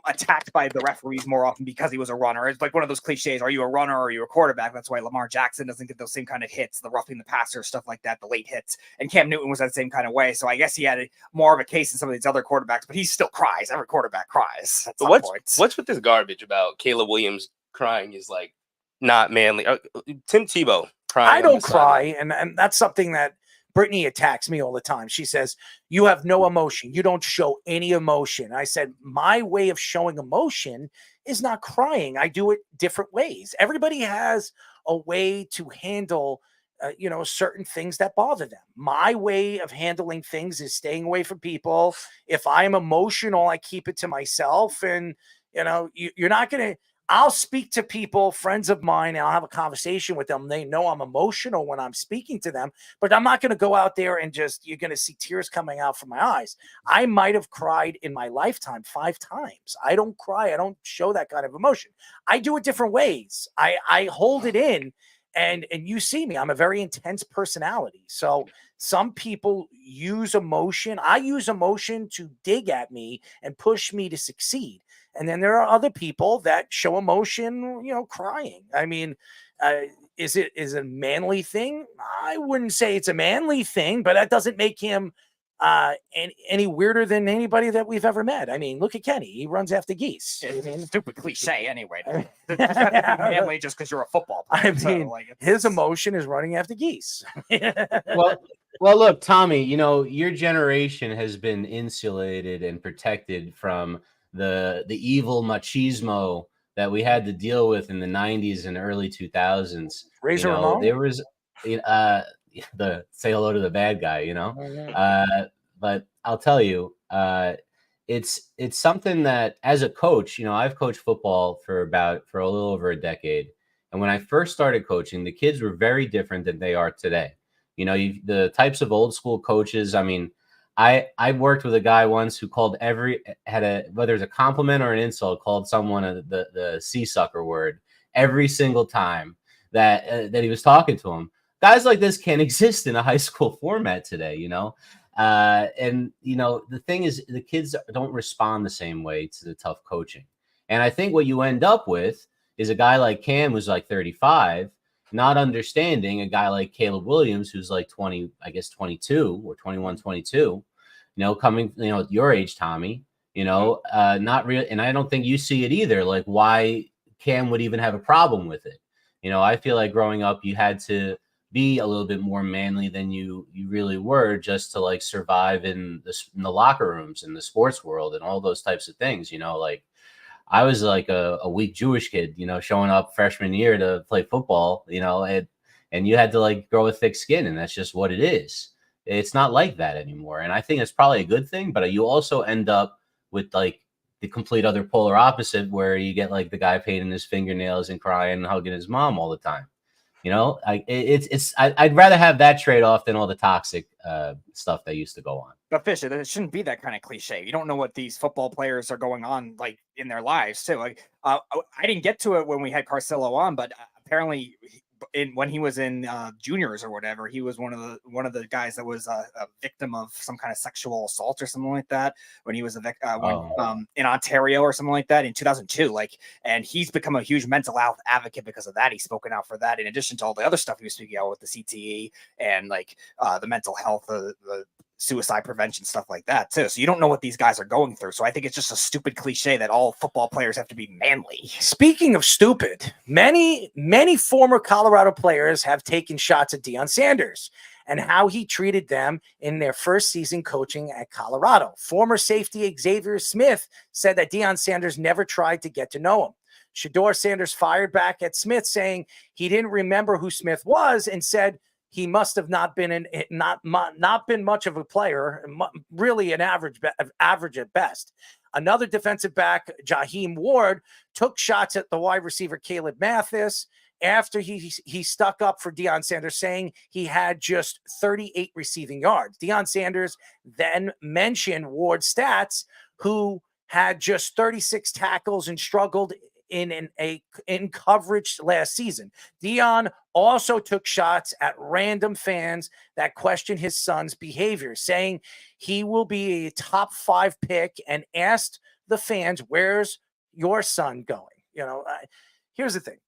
attacked by the referees more often because he was a runner. It's like one of those cliches. Are you a runner or are you a quarterback? That's why Lamar Jackson doesn't get those same kind of hits, the roughing the passer, stuff like that, the late hits. And Cam Newton was that same kind of way. So I guess he had more of a case than some of these other quarterbacks, but he still cries. Every quarterback cries at some point. What's with this garbage about Caleb Williams crying is like not manly? Tim Tebow crying. I don't cry. And that's something that Brittany attacks me all the time. She says, you have no emotion. You don't show any emotion. I said, my way of showing emotion is not crying. I do it different ways. Everybody has a way to handle certain things that bother them. My way of handling things is staying away from people. If I'm emotional, I keep it to myself. And, you're not going to, I'll speak to people, friends of mine, and I'll have a conversation with them. They know I'm emotional when I'm speaking to them, but I'm not going to go out there and you're going to see tears coming out from my eyes. I might have cried in my lifetime 5 times. I don't cry. I don't show that kind of emotion. I do it different ways. I hold it in. And you see me, I'm a very intense personality. So some people use emotion. I use emotion to dig at me and push me to succeed. And then there are other people that show emotion, crying. I mean, is it a manly thing? I wouldn't say it's a manly thing, but that doesn't make him any weirder than anybody that we've ever met. I mean, look at Kenny. He runs after geese. Stupid cliche anyway. Manly just because you're a football player. I mean, his emotion is running after geese. Well, look, Tommy, your generation has been insulated and protected from the evil machismo that we had to deal with in the 90s and early 2000s. Razor Ramon? There was the say hello to the bad guy, but I'll tell you, it's something that as a coach, I've coached football for a little over a decade. And when I first started coaching, the kids were very different than they are today. The types of old school coaches. I mean, I worked with a guy once who called whether it's a compliment or an insult, called someone the sea sucker word every single time that he was talking to him. Guys like this can't exist in a high school format today, and the thing is, the kids don't respond the same way to the tough coaching. And I think what you end up with is a guy like Cam, who's like 35, not understanding a guy like Caleb Williams, who's like 20, I guess 22 or 21, 22, coming, your age, Tommy, not real. And I don't think you see it either. Like why Cam would even have a problem with it. I feel like growing up, you had to be a little bit more manly than you really were, just to like survive in the locker rooms in the sports world and all those types of things. Like I was like a weak Jewish kid, showing up freshman year to play football, and you had to like grow a thick skin, and that's just what it is. It's not like that anymore. And I think it's probably a good thing, but you also end up with like the complete other polar opposite, where you get like the guy painting his fingernails and crying and hugging his mom all the time. I'd rather have that trade-off than all the toxic stuff that used to go on. But Fisher, it shouldn't be that kind of cliche. You don't know what these football players are going on like in their lives too. Like I didn't get to it when we had Carcillo on, but apparently when he was in juniors or whatever, he was one of the guys that was a victim of some kind of sexual assault or something like that when he was in Ontario or something like that in 2002. And he's become a huge mental health advocate because of that. He's spoken out for that in addition to all the other stuff he was speaking out with the CTE and the mental health, the suicide prevention, stuff like that too. So you don't know what these guys are going through. So I think it's just a stupid cliche that all football players have to be manly. Speaking of stupid, many former Colorado players have taken shots at Deion Sanders and how he treated them in their first season coaching at Colorado. Former safety Xavier Smith said that Deion Sanders never tried to get to know him. Shedeur Sanders fired back at Smith, saying he didn't remember who Smith was and said he must have not been much of a player, really an average at best. Another defensive back, Jaheim Ward, took shots at the wide receiver Caleb Mathis after he stuck up for Deion Sanders, saying he had just 38 receiving yards. Deion Sanders then mentioned Ward's stats, who had just 36 tackles and struggled in coverage last season. Deion also took shots at random fans that questioned his son's behavior, saying he will be a top 5 pick, and asked the fans, "Where's your son going?" Here's the thing.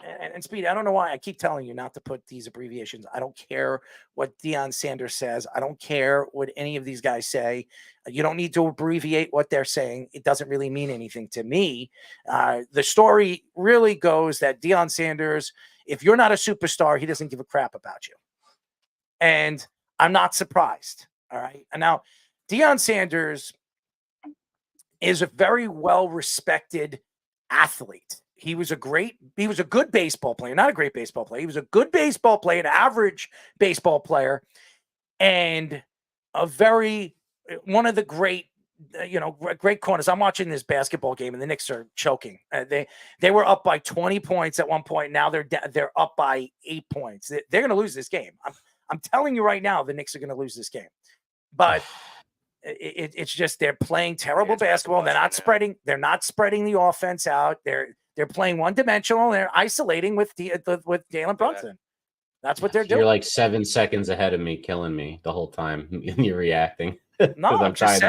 And Speedy, I don't know why I keep telling you not to put these abbreviations. I don't care what Deion Sanders says. I don't care what any of these guys say. You don't need to abbreviate what they're saying. It doesn't really mean anything to me. The story really goes that Deion Sanders, if you're not a superstar, he doesn't give a crap about you. And I'm not surprised. All right. And now Deion Sanders, is a very well-respected athlete. He was a good baseball player, not a great baseball player. He was a good baseball player, an average baseball player, and one of the great, great corners. I'm watching this basketball game, and the Knicks are choking. They were up by 20 points at one point. Now they're up by 8 points. They're going to lose this game. I'm telling you right now, the Knicks are going to lose this game. But it's just they're playing terrible basketball. They're not spreading. They're not spreading the offense out. They're playing one dimensional. They're isolating with Jalen Brunson. That's what they're doing. You're like 7 seconds ahead of me, killing me the whole time. You're reacting. No, I'm just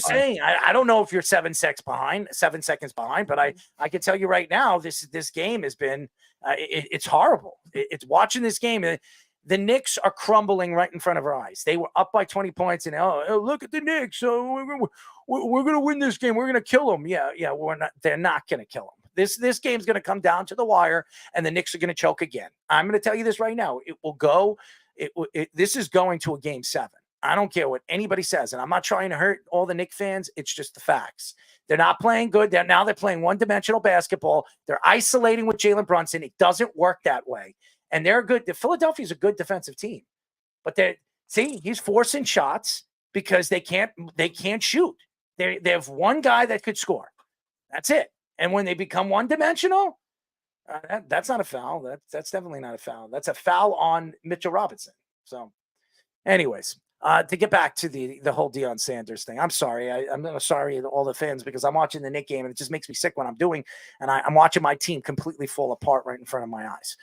saying. I don't know if you're 7 seconds behind, but I can tell you right now, this game has been it's horrible. It's watching this game. The Knicks are crumbling right in front of our eyes. They were up by 20 points, and look at the Knicks. So we're going to win this game. We're going to kill them. Yeah, we're not. They're not going to kill them. This game's going to come down to the wire, and the Knicks are going to choke again. I'm going to tell you this right now. It will go. This is going to a game 7. I don't care what anybody says, and I'm not trying to hurt all the Knicks fans. It's just the facts. They're not playing good. They're playing one-dimensional basketball. They're isolating with Jalen Brunson. It doesn't work that way. And they're good. Philadelphia's a good defensive team, but he's forcing shots because they can't shoot. They have one guy that could score. That's it. And when they become one-dimensional, that's not a foul. That's definitely not a foul. That's a foul on Mitchell Robinson. So, anyways, to get back to the whole Deion Sanders thing, I'm sorry. I'm sorry to all the fans because I'm watching the Knicks game and it just makes me sick what I'm doing, and I'm watching my team completely fall apart right in front of my eyes.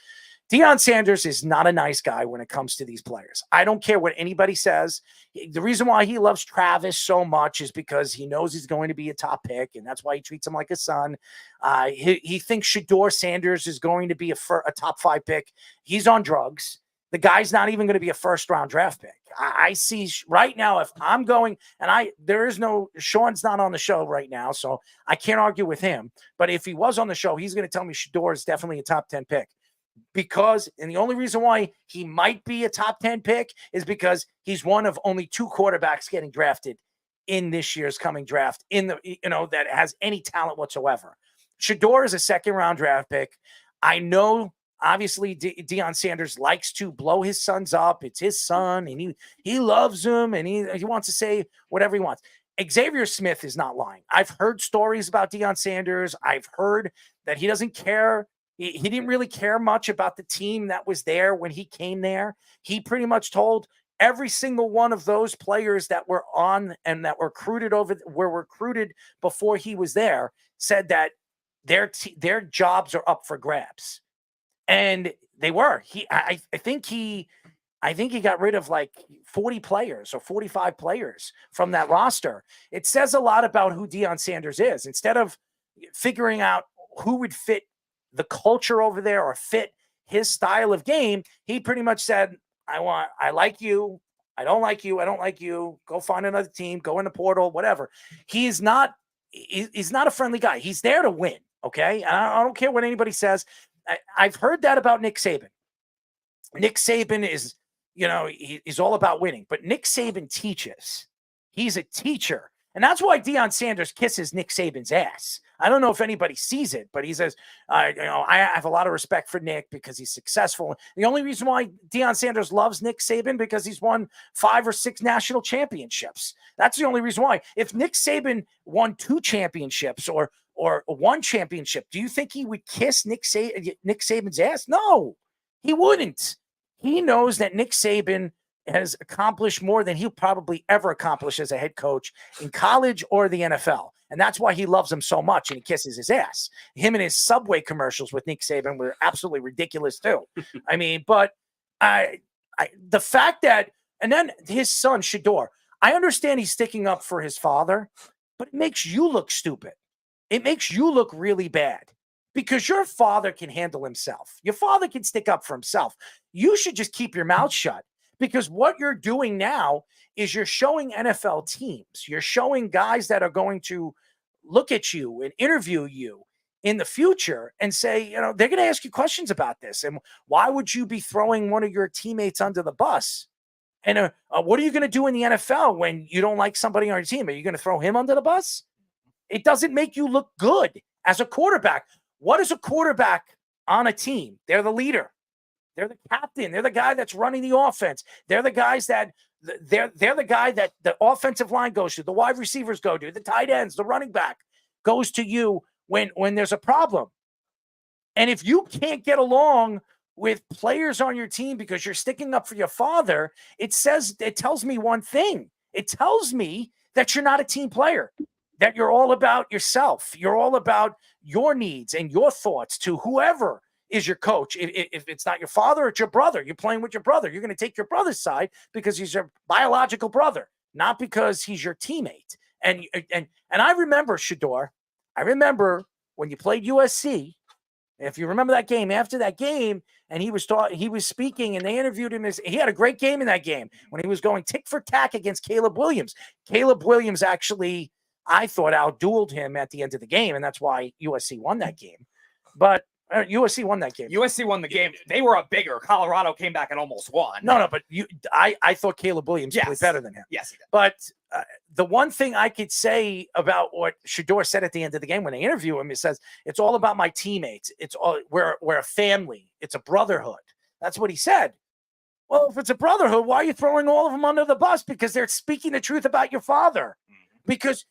Deion Sanders is not a nice guy when it comes to these players. I don't care what anybody says. The reason why he loves Travis so much is because he knows he's going to be a top pick, and that's why he treats him like a son. He thinks Shedeur Sanders is going to be a top 5 pick. He's on drugs. The guy's not even going to be a first-round draft pick. I see right now, if I'm going, and Sean's not on the show right now, so I can't argue with him. But if he was on the show, he's going to tell me Shedeur is definitely a top 10 pick. And the only reason why he might be a top 10 pick is because he's one of only 2 quarterbacks getting drafted in this year's coming draft that has any talent whatsoever. Shedeur is a 2nd-round draft pick. I know, obviously, Deion Sanders likes to blow his sons up. It's his son, and he loves him, and he wants to say whatever he wants. Xavier Smith is not lying. I've heard stories about Deion Sanders. I've heard that he doesn't care. He didn't really care much about the team that was there when he came there. He pretty much told every single one of those players that were on and that were recruited before he was there, said that their jobs are up for grabs. And they were. I think he got rid of like 40 players or 45 players from that roster. It says a lot about who Deion Sanders is. Instead of figuring out who would fit the culture over there or fit his style of game, he pretty much said, I like you. I don't like you. I don't like you. Go find another team, go in the portal, whatever. He's not a friendly guy. He's there to win. Okay. And I don't care what anybody says. I've heard that about Nick Saban. Nick Saban is, he's all about winning, but Nick Saban teaches. He's a teacher. And that's why Deion Sanders kisses Nick Saban's ass. I don't know if anybody sees it, but he says, I have a lot of respect for Nick because he's successful. The only reason why Deion Sanders loves Nick Saban because he's won 5 or 6 national championships. That's the only reason why. If Nick Saban won 2 championships or 1 championship, do you think he would kiss Nick Saban's ass? No, he wouldn't. He knows that Nick Saban has accomplished more than he'll probably ever accomplish as a head coach in college or the NFL. And that's why he loves him so much and he kisses his ass. Him and his Subway commercials with Nick Saban were absolutely ridiculous too. I mean, but the fact that, and then his son, Shedeur, I understand he's sticking up for his father, but it makes you look stupid. It makes you look really bad because your father can handle himself. Your father can stick up for himself. You should just keep your mouth shut. Because what you're doing now is you're showing NFL teams, you're showing guys that are going to look at you and interview you in the future and say, they're going to ask you questions about this. And why would you be throwing one of your teammates under the bus? And what are you going to do in the NFL when you don't like somebody on your team? Are you going to throw him under the bus? It doesn't make you look good as a quarterback. What is a quarterback on a team? They're the leader. They're the captain. They're the guy that's running the offense. They're the guys that they're the guy that the offensive line goes to, the wide receivers go to, the tight ends, the running back goes to you when there's a problem. And if you can't get along with players on your team because you're sticking up for your father, it tells me one thing. It tells me that you're not a team player, that you're all about yourself. You're all about your needs and your thoughts to whoever is your coach. If it's not your father, it's your brother. You're playing with your brother. You're going to take your brother's side because he's your biological brother, not because he's your teammate. And I remember, Shedeur, I remember when you played USC, if you remember that game, after that game, and he was speaking, and they interviewed him. He had a great game in that game when he was going tick for tack against Caleb Williams. Caleb Williams actually, I thought, outdueled him at the end of the game, and that's why USC won that game. But USC won that game. USC won the game. They were up bigger. Colorado came back and almost won. No, but I thought Caleb Williams played better than him. Yes, he did. But the one thing I could say about what Shedeur said at the end of the game when they interview him, he says, it's all about my teammates. It's all we're a family. It's a brotherhood. That's what he said. Well, if it's a brotherhood, why are you throwing all of them under the bus? Because they're speaking the truth about your father. Because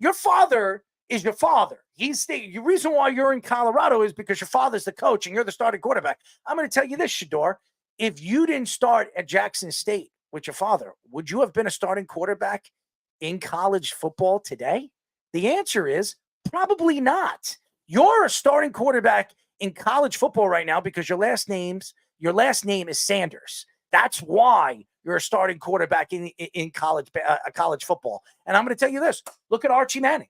your father is your father. The reason why you're in Colorado is because your father's the coach and you're the starting quarterback. I'm going to tell you this, Shedeur. If you didn't start at Jackson State with your father, would you have been a starting quarterback in college football today? The answer is probably not. You're a starting quarterback in college football right now because your last name is Sanders. That's why you're a starting quarterback in college football. And I'm going to tell you this. Look at Archie Manning.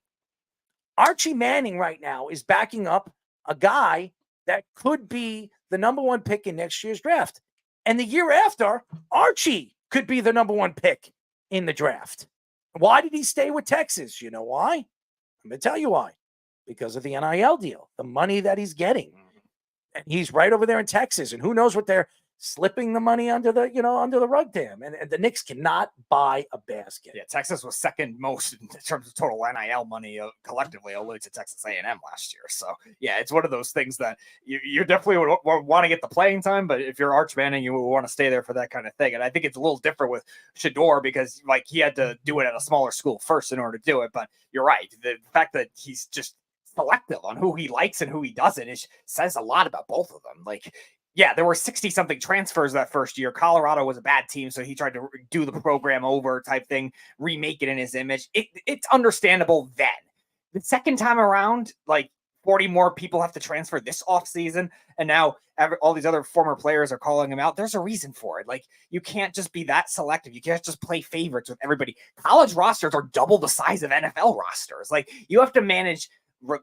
Archie Manning right now is backing up a guy that could be the number one pick in next year's draft. And the year after, Archie could be the number one pick in the draft. Why did he stay with Texas? You know why? I'm going to tell you why. Because of the NIL deal, the money that he's getting. And he's right over there in Texas. And who knows what they're slipping the money under the rug to him. And the Knicks cannot buy a basket. Yeah, Texas was second most in terms of total NIL money collectively, only to Texas A&M last year. So, yeah, it's one of those things that you definitely would want to get the playing time, but if you're Arch Manning, you would want to stay there for that kind of thing. And I think it's a little different with Shedeur because, he had to do it at a smaller school first in order to do it. But you're right. The fact that he's just selective on who he likes and who he doesn't says a lot about both of them. Yeah, there were 60-something transfers that first year. Colorado was a bad team, so he tried to do the program over type thing, remake it in his image. It's understandable then. The second time around, 40 more people have to transfer this offseason, and now all these other former players are calling him out. There's a reason for it. You can't just be that selective. You can't just play favorites with everybody. College rosters are double the size of NFL rosters. You have to manage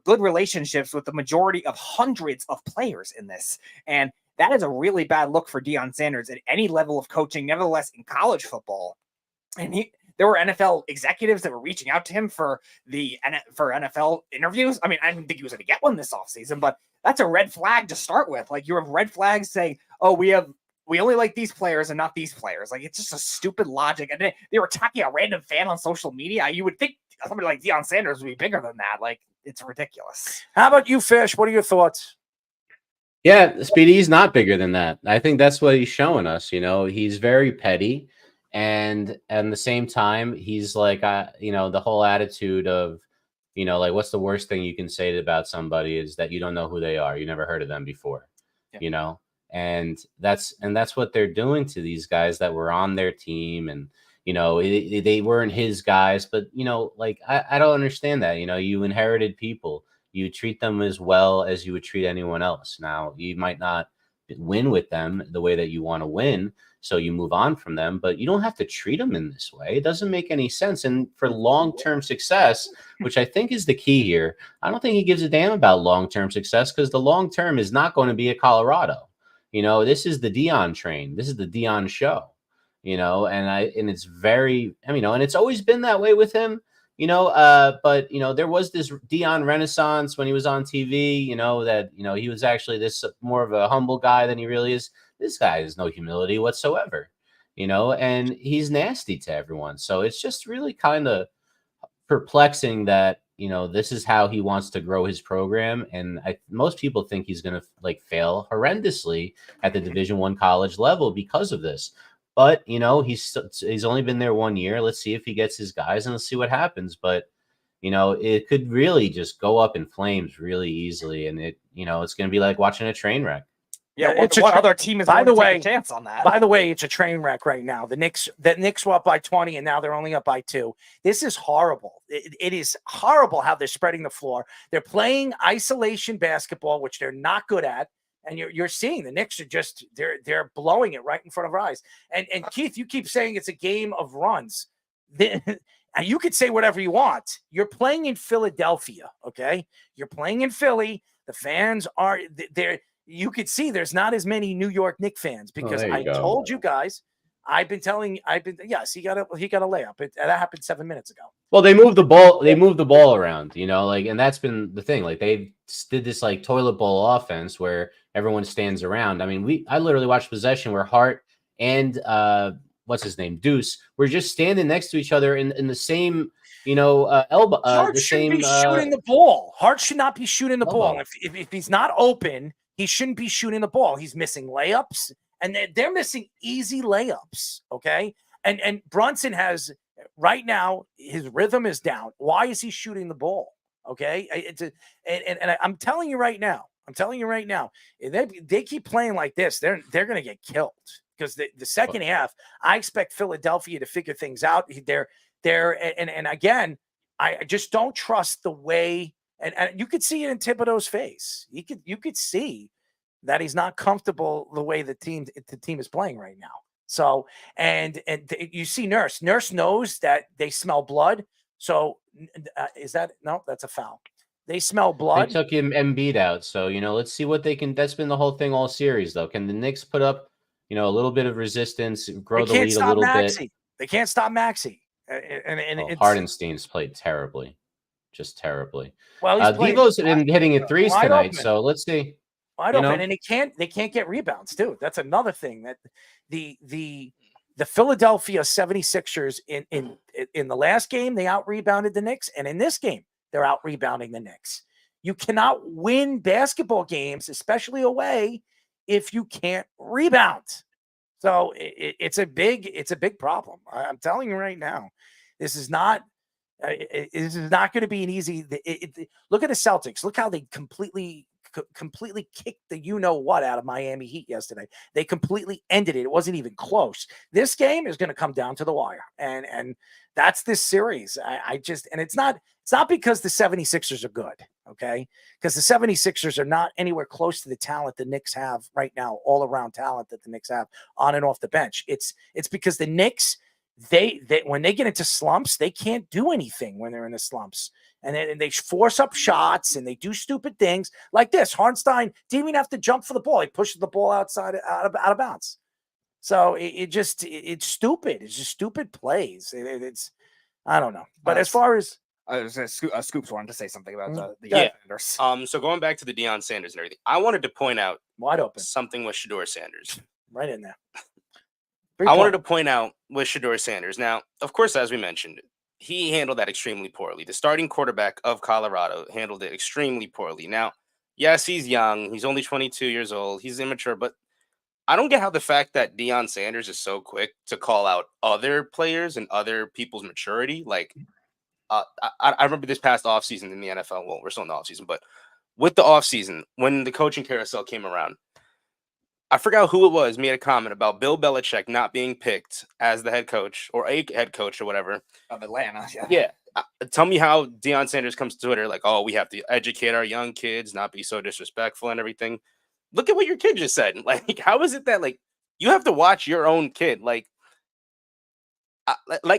good relationships with the majority of hundreds of players in this, and that is a really bad look for Deion Sanders at any level of coaching, nevertheless, in college football. And there were NFL executives that were reaching out to him for NFL interviews. I mean, I didn't think he was going to get one this offseason, but that's a red flag to start with. You have red flags saying, oh, we only like these players and not these players. It's just a stupid logic. And they were attacking a random fan on social media. You would think somebody like Deion Sanders would be bigger than that. It's ridiculous. How about you, Fish? What are your thoughts? Yeah, Speedy's not bigger than that. I think that's what he's showing us. He's very petty, and at the same time, he's the whole attitude of, what's the worst thing you can say about somebody is that you don't know who they are. You never heard of them before, and that's what they're doing to these guys that were on their team, and they weren't his guys, but I don't understand that. You inherited people. You treat them as well as you would treat anyone else. Now, you might not win with them the way that you want to win, so you move on from them, but you don't have to treat them in this way. It doesn't make any sense. And for long-term success, which I think is the key here, I don't think he gives a damn about long-term success because the long-term is not going to be at Colorado. This is the Deion train. This is the Deion show, and it's very, and it's always been that way with him. But there was this Deion renaissance when he was on TV, that, he was actually this more of a humble guy than he really is. This guy has no humility whatsoever, and he's nasty to everyone. So it's just really kind of perplexing that, this is how he wants to grow his program. And most people think he's going to like fail horrendously at the Division I college level because of this. But, he's only been there 1 year. Let's see if he gets his guys and let's see what happens. But, it could really just go up in flames really easily. And it's going to be like watching a train wreck. Yeah, it's what other team is by going the to way, take a chance on that? By the way, it's a train wreck right now. The Knicks were up by 20, and now they're only up by 2. This is horrible. It is horrible how they're spreading the floor. They're playing isolation basketball, which they're not good at. And you're seeing the Knicks are just they're blowing it right in front of our eyes. And Keith, you keep saying it's a game of runs. And you could say whatever you want. You're playing in Philadelphia, okay? You're playing in Philly. The fans are there. You could see there's not as many New York Knicks fans because I told you guys. Yes, he got a layup. That happened 7 minutes ago. Well, they moved the ball. They moved the ball around, and that's been the thing. Like they did this like toilet bowl offense where everyone stands around. I mean, I literally watched possession where Hart and what's his name, Deuce, were just standing next to each other in the same, elbow. Hart the shouldn't same be shooting the ball. Hart should not be shooting the elbow. ball. If he's not open, he shouldn't be shooting the ball. He's missing layups. And they're missing easy layups, okay? And Brunson has right now his rhythm is down. Why is he shooting the ball? Okay, and I'm telling you right now. If they keep playing like this, they're going to get killed because the second half, I expect Philadelphia to figure things out. And again, I just don't trust the way. And you could see it in Thibodeau's face. You could see that he's not comfortable the way the team is playing right now. So, and you see Nurse knows that they smell blood. So that's a foul. They smell blood. They took him Embiid out. So, let's see what they can. That's been the whole thing all series, though. Can the Knicks put up, a little bit of resistance, grow the lead a little bit? They can't stop Maxey. And Hardenstein's played terribly, just terribly. Well, Devo's been hitting in threes tonight. Open. So let's see. Wide open, and they can't get rebounds too. That's another thing that the Philadelphia 76ers in the last game they out rebounded the Knicks, and in this game they're out rebounding the Knicks. You cannot win basketball games, especially away, if you can't rebound. So it's a big problem. I'm telling you right now, this is not going to be an easy. Look at the Celtics. Look how they completely kicked the you-know-what out of Miami Heat yesterday. They completely ended it. It wasn't even close. This game is going to come down to the wire. And that's this series. It's not because the 76ers are good, okay? Because the 76ers are not anywhere close to the talent the Knicks have right now, all-around talent that the Knicks have on and off the bench. It's because the Knicks, they when they get into slumps, they can't do anything when they're in the slumps. And they force up shots and they do stupid things like this. Hartenstein didn't even have to jump for the ball. He pushes the ball out of bounds. So it's stupid. It's just stupid plays. It's I don't know. But as far as Scoops wanted to say something about the defenders. So going back to the Deion Sanders and everything, I wanted to point out wide open something with Shedeur Sanders. Right in there. I wanted to point out with Shedeur Sanders. Now, of course, as we mentioned, he handled that extremely poorly. The starting quarterback of Colorado handled it extremely poorly. Now, yes, he's young. He's only 22 years old. He's immature, but I don't get how the fact that Deion Sanders is so quick to call out other players and other people's maturity. Like, I remember this past offseason in the NFL. Well, we're still in the offseason, but with the offseason, when the coaching carousel came around, I forgot who it was made a comment about Bill Belichick not being picked as the head coach or a head coach or whatever. Of Atlanta. Yeah. Tell me how Deion Sanders comes to Twitter like, oh, we have to educate our young kids, not be so disrespectful and everything. Look at what your kid just said. Like, how is it that, like, you have to watch your own kid? Like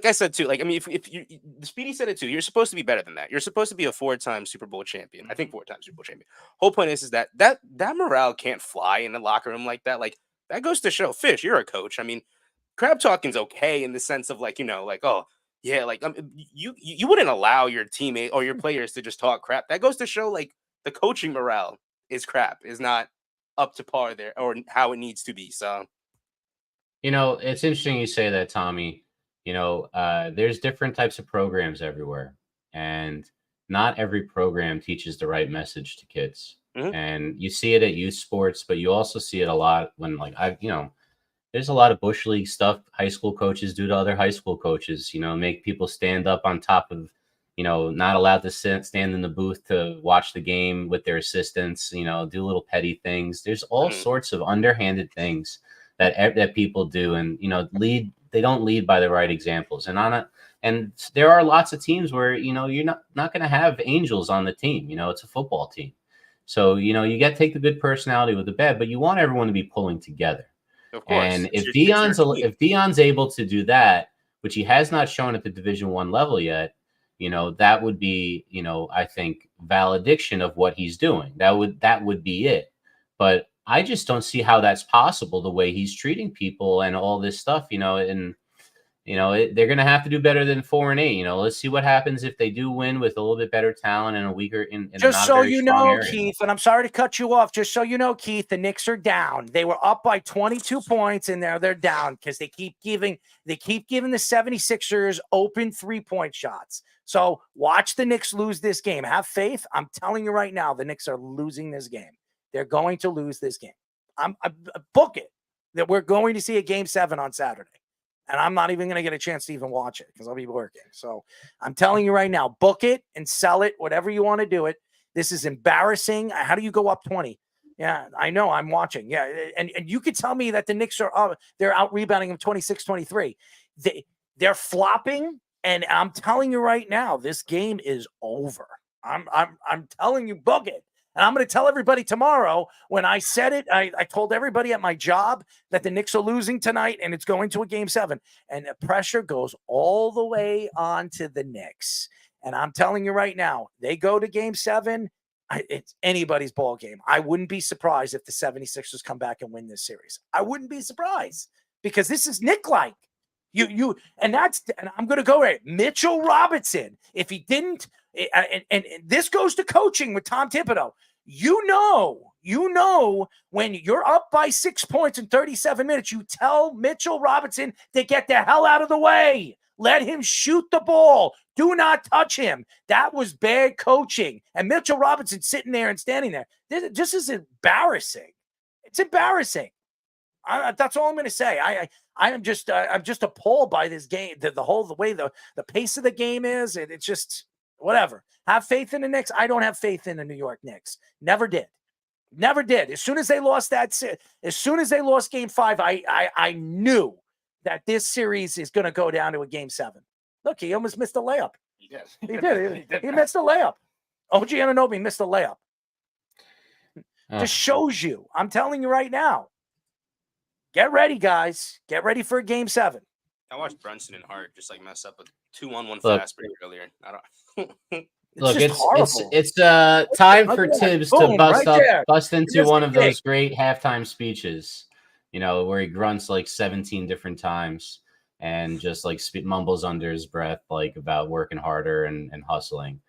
I said, too, like, I mean, if you, Speedy said it, too, you're supposed to be better than that. You're supposed to be a 4-time Super Bowl champion. I think 4-time Super Bowl champion. Whole point is that morale can't fly in the locker room like that. Like, that goes to show, Fish, you're a coach. I mean, crap talking's okay in the sense of, like, like, oh, yeah, like, you wouldn't allow your teammate or your players to just talk crap. That goes to show, like, the coaching morale is crap, is not up to par there or how it needs to be. So, it's interesting you say that, Tommy. There's different types of programs everywhere. And not every program teaches the right message to kids. Mhm. And you see it at youth sports, but you also see it a lot when, like, there's a lot of Bush League stuff high school coaches do to other high school coaches, make people stand up on top of, not allowed to stand in the booth to watch the game with their assistants, do little petty things. There's all sorts of underhanded things that people do. And, they don't lead by the right examples. And there are lots of teams where, you're not going to have angels on the team. It's a football team. So, you got to take the good personality with the bad, but you want everyone to be pulling together. Of course. And if Deion's able to do that, which he has not shown at the Division I level yet, that would be, I think, valediction of what he's doing. That would be it. But I just don't see how that's possible the way he's treating people and all this stuff, and they're going to have to do better than 4-8. Let's see what happens if they do win with a little bit better talent and a weaker just so you know, Keith, and I'm sorry to cut you off. Just so you know, Keith, the Knicks are down. They were up by 22 points, and they're down because they keep giving the 76ers open 3-point shots. So watch the Knicks lose this game. Have faith. I'm telling you right now, the Knicks are losing this game. They're going to lose this game. I book it that we're going to see a Game 7 on Saturday. And I'm not even going to get a chance to even watch it because I'll be working. So I'm telling you right now, book it and sell it, whatever you want to do it. This is embarrassing. How do you go up 20? Yeah, I know. I'm watching. Yeah, and you could tell me that the Knicks are they're out rebounding them 26-23. They're flopping, and I'm telling you right now, this game is over. I'm telling you, book it. And I'm going to tell everybody tomorrow when I said it, I told everybody at my job that the Knicks are losing tonight and it's going to a Game 7. And the pressure goes all the way on to the Knicks. And I'm telling you right now, they go to Game 7, it's anybody's ball game. I wouldn't be surprised if the 76ers come back and win this series. I wouldn't be surprised because this is Nick-like. And I'm going to go right. Mitchell Robinson, if he didn't, and this goes to coaching with Tom Thibodeau. You know, when you're up by 6 points in 37 minutes, you tell Mitchell Robinson to get the hell out of the way. Let him shoot the ball. Do not touch him. That was bad coaching. And Mitchell Robinson sitting there and standing there. This is embarrassing. It's embarrassing. That's all I'm going to say. I'm just appalled by this game. The way the pace of the game is. It's just whatever. Have faith in the Knicks. I don't have faith in the New York Knicks. Never did. As soon as they lost Game 5, I knew that this series is going to go down to a Game 7. Look, he almost missed a layup. He did. He missed a layup. OG Anunoby missed a layup. Just shows you. I'm telling you right now. Get ready, guys. Get ready for a Game 7. I watched Brunson and Hart just mess up a 2-on-1 fast break earlier. I don't. It's time for Tibbs to bust into one of those great halftime speeches, where he grunts 17 different times and just mumbles under his breath about working harder and hustling.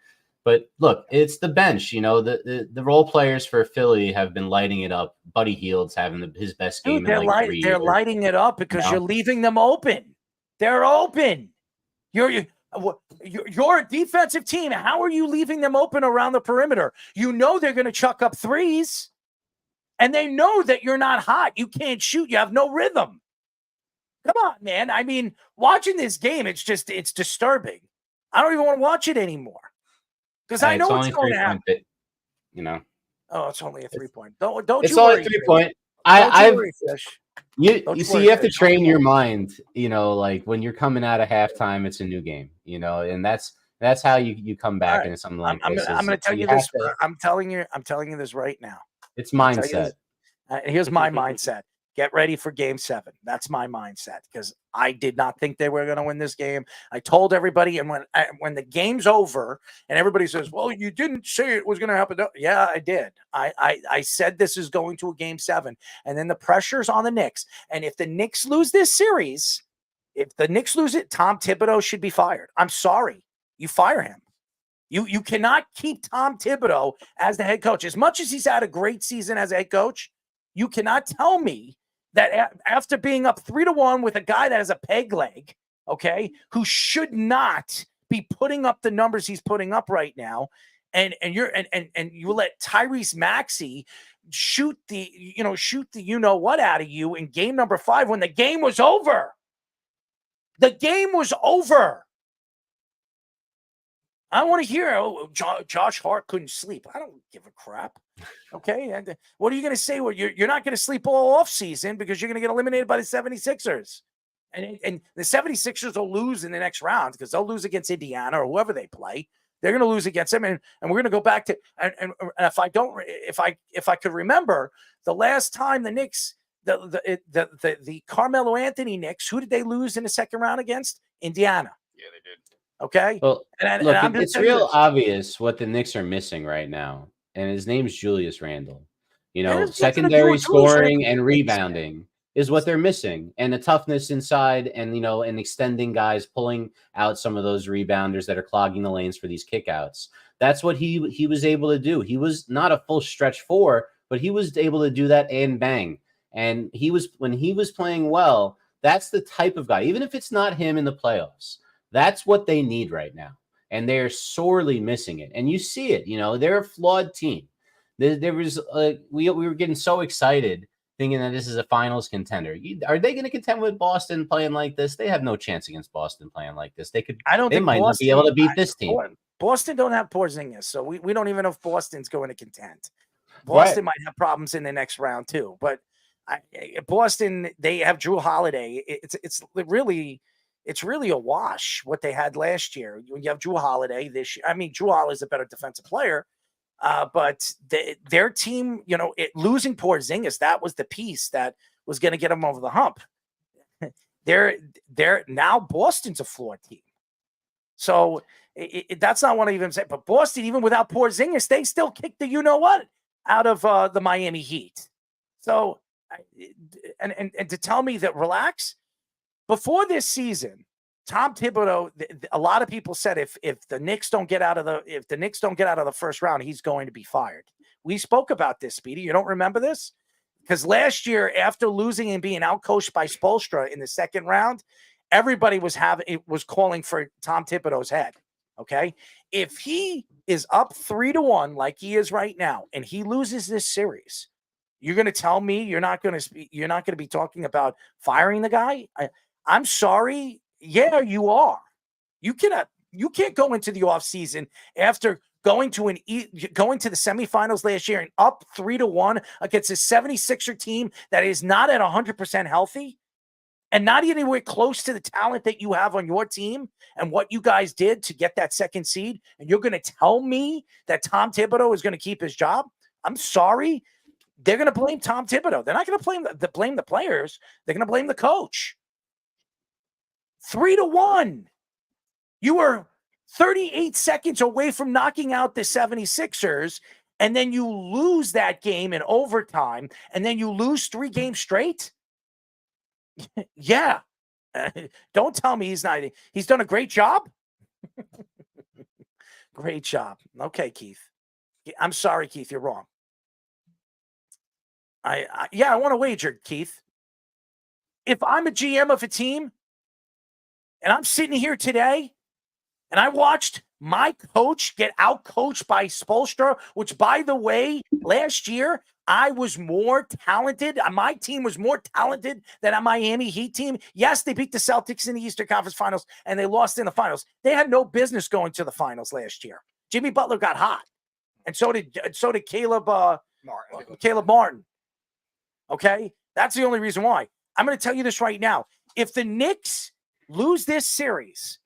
But look, it's the bench. The role players for Philly have been lighting it up. Buddy Hield's having his best game in 3 years. They're lighting it up because you're leaving them open. They're open. You're a defensive team. How are you leaving them open around the perimeter? You know they're going to chuck up threes, and they know that you're not hot. You can't shoot. You have no rhythm. Come on, man. I mean, watching this game, it's disturbing. I don't even want to watch it anymore because I know what's going to happen. Oh, it's only a 3-point. Don't it's you only worry. 3-point. You have to train your mind, when you're coming out of halftime, it's a new game, and that's how you come back into something like this. I'm going to tell you this. I'm telling you this right now. It's mindset. Here's my mindset. Get ready for Game 7. That's my mindset because I did not think they were going to win this game. I told everybody, and when the game's over and everybody says, well, you didn't say it was going to happen. Yeah, I did. I said this is going to a Game 7. And then the pressure's on the Knicks. And if the Knicks lose this series, if the Knicks lose it, Tom Thibodeau should be fired. I'm sorry. You fire him. You cannot keep Tom Thibodeau as the head coach. As much as he's had a great season as a head coach, you cannot tell me that after being up 3-1 with a guy that has a peg leg, okay, who should not be putting up the numbers he's putting up right now, and you let Tyrese Maxey shoot the you know what out of you in game number 5 when the game was over. The game was over. I want to hear, Josh Hart couldn't sleep. I don't give a crap. Okay. And what are you going to say? Well, you're not going to sleep all off season because you're going to get eliminated by the 76ers. And the 76ers will lose in the next round because they'll lose against Indiana or whoever they play. They're going to lose against them. And we're going to go back to, and if I could remember the last time the Knicks, the Carmelo Anthony Knicks, who did they lose in the second round against? Indiana. Yeah, they did. Okay. Well, and look, I'm it's real obvious what the Knicks are missing right now, and his name's Julius Randle. You know, secondary scoring and rebounding is what they're missing, and the toughness inside, and and extending guys, pulling out some of those rebounders that are clogging the lanes for these kickouts. That's what he was able to do. He was not a full stretch 4, but he was able to do that and bang. And when he was playing well, that's the type of guy. Even if it's not him in the playoffs. That's what they need right now, and they're sorely missing it. And you see it. They're a flawed team. There was we were getting so excited thinking that this is a finals contender. Are they going to contend with Boston playing like this? They have no chance against Boston playing like this. They might not be able to beat this team. Boston don't have Porzingis, so we don't even know if Boston's going to contend. Boston might have problems in the next round too, but Boston, they have Drew Holiday. It's really a wash what they had last year. When you have Drew Holiday this year, I mean, Drew Holiday is a better defensive player, but their team, losing Porzingis, that was the piece that was going to get them over the hump. They're now Boston's a flawed team. So that's not what I even say. But Boston, even without Porzingis, they still kicked the you-know-what out of the Miami Heat. So, and to tell me that relax, before this season, Tom Thibodeau, a lot of people said if the Knicks don't get out of the first round, he's going to be fired. We spoke about this, Speedy. You don't remember this? Because last year, after losing and being outcoached by Spoelstra in the second round, everybody was calling for Tom Thibodeau's head. Okay, if he is up 3-1 like he is right now, and he loses this series, you're going to tell me you're not going to be talking about firing the guy? I'm sorry. Yeah, you are. You can't go into the offseason after going to the semifinals last year and up 3-1 against a 76er team that is not at 100% healthy and not anywhere close to the talent that you have on your team and what you guys did to get that second seed. And you're going to tell me that Tom Thibodeau is going to keep his job? I'm sorry. They're going to blame Tom Thibodeau. They're not going to blame the players. They're going to blame the coach. 3-1. You were 38 seconds away from knocking out the 76ers, and then you lose that game in overtime, and then you lose 3 games straight? Yeah. Don't tell me he's done a great job. Great job. Okay, Keith. I'm sorry, Keith, you're wrong. I want to wager, Keith. If I'm a GM of a team and I'm sitting here today and I watched my coach get out-coached by Spoelstra, which, by the way, last year I was more talented. My team was more talented than a Miami Heat team. Yes, they beat the Celtics in the Eastern Conference Finals and they lost in the finals. They had no business going to the finals last year. Jimmy Butler got hot, and so did Caleb Martin. Okay, that's the only reason why. I'm going to tell you this right now. If the Knicks lose this series,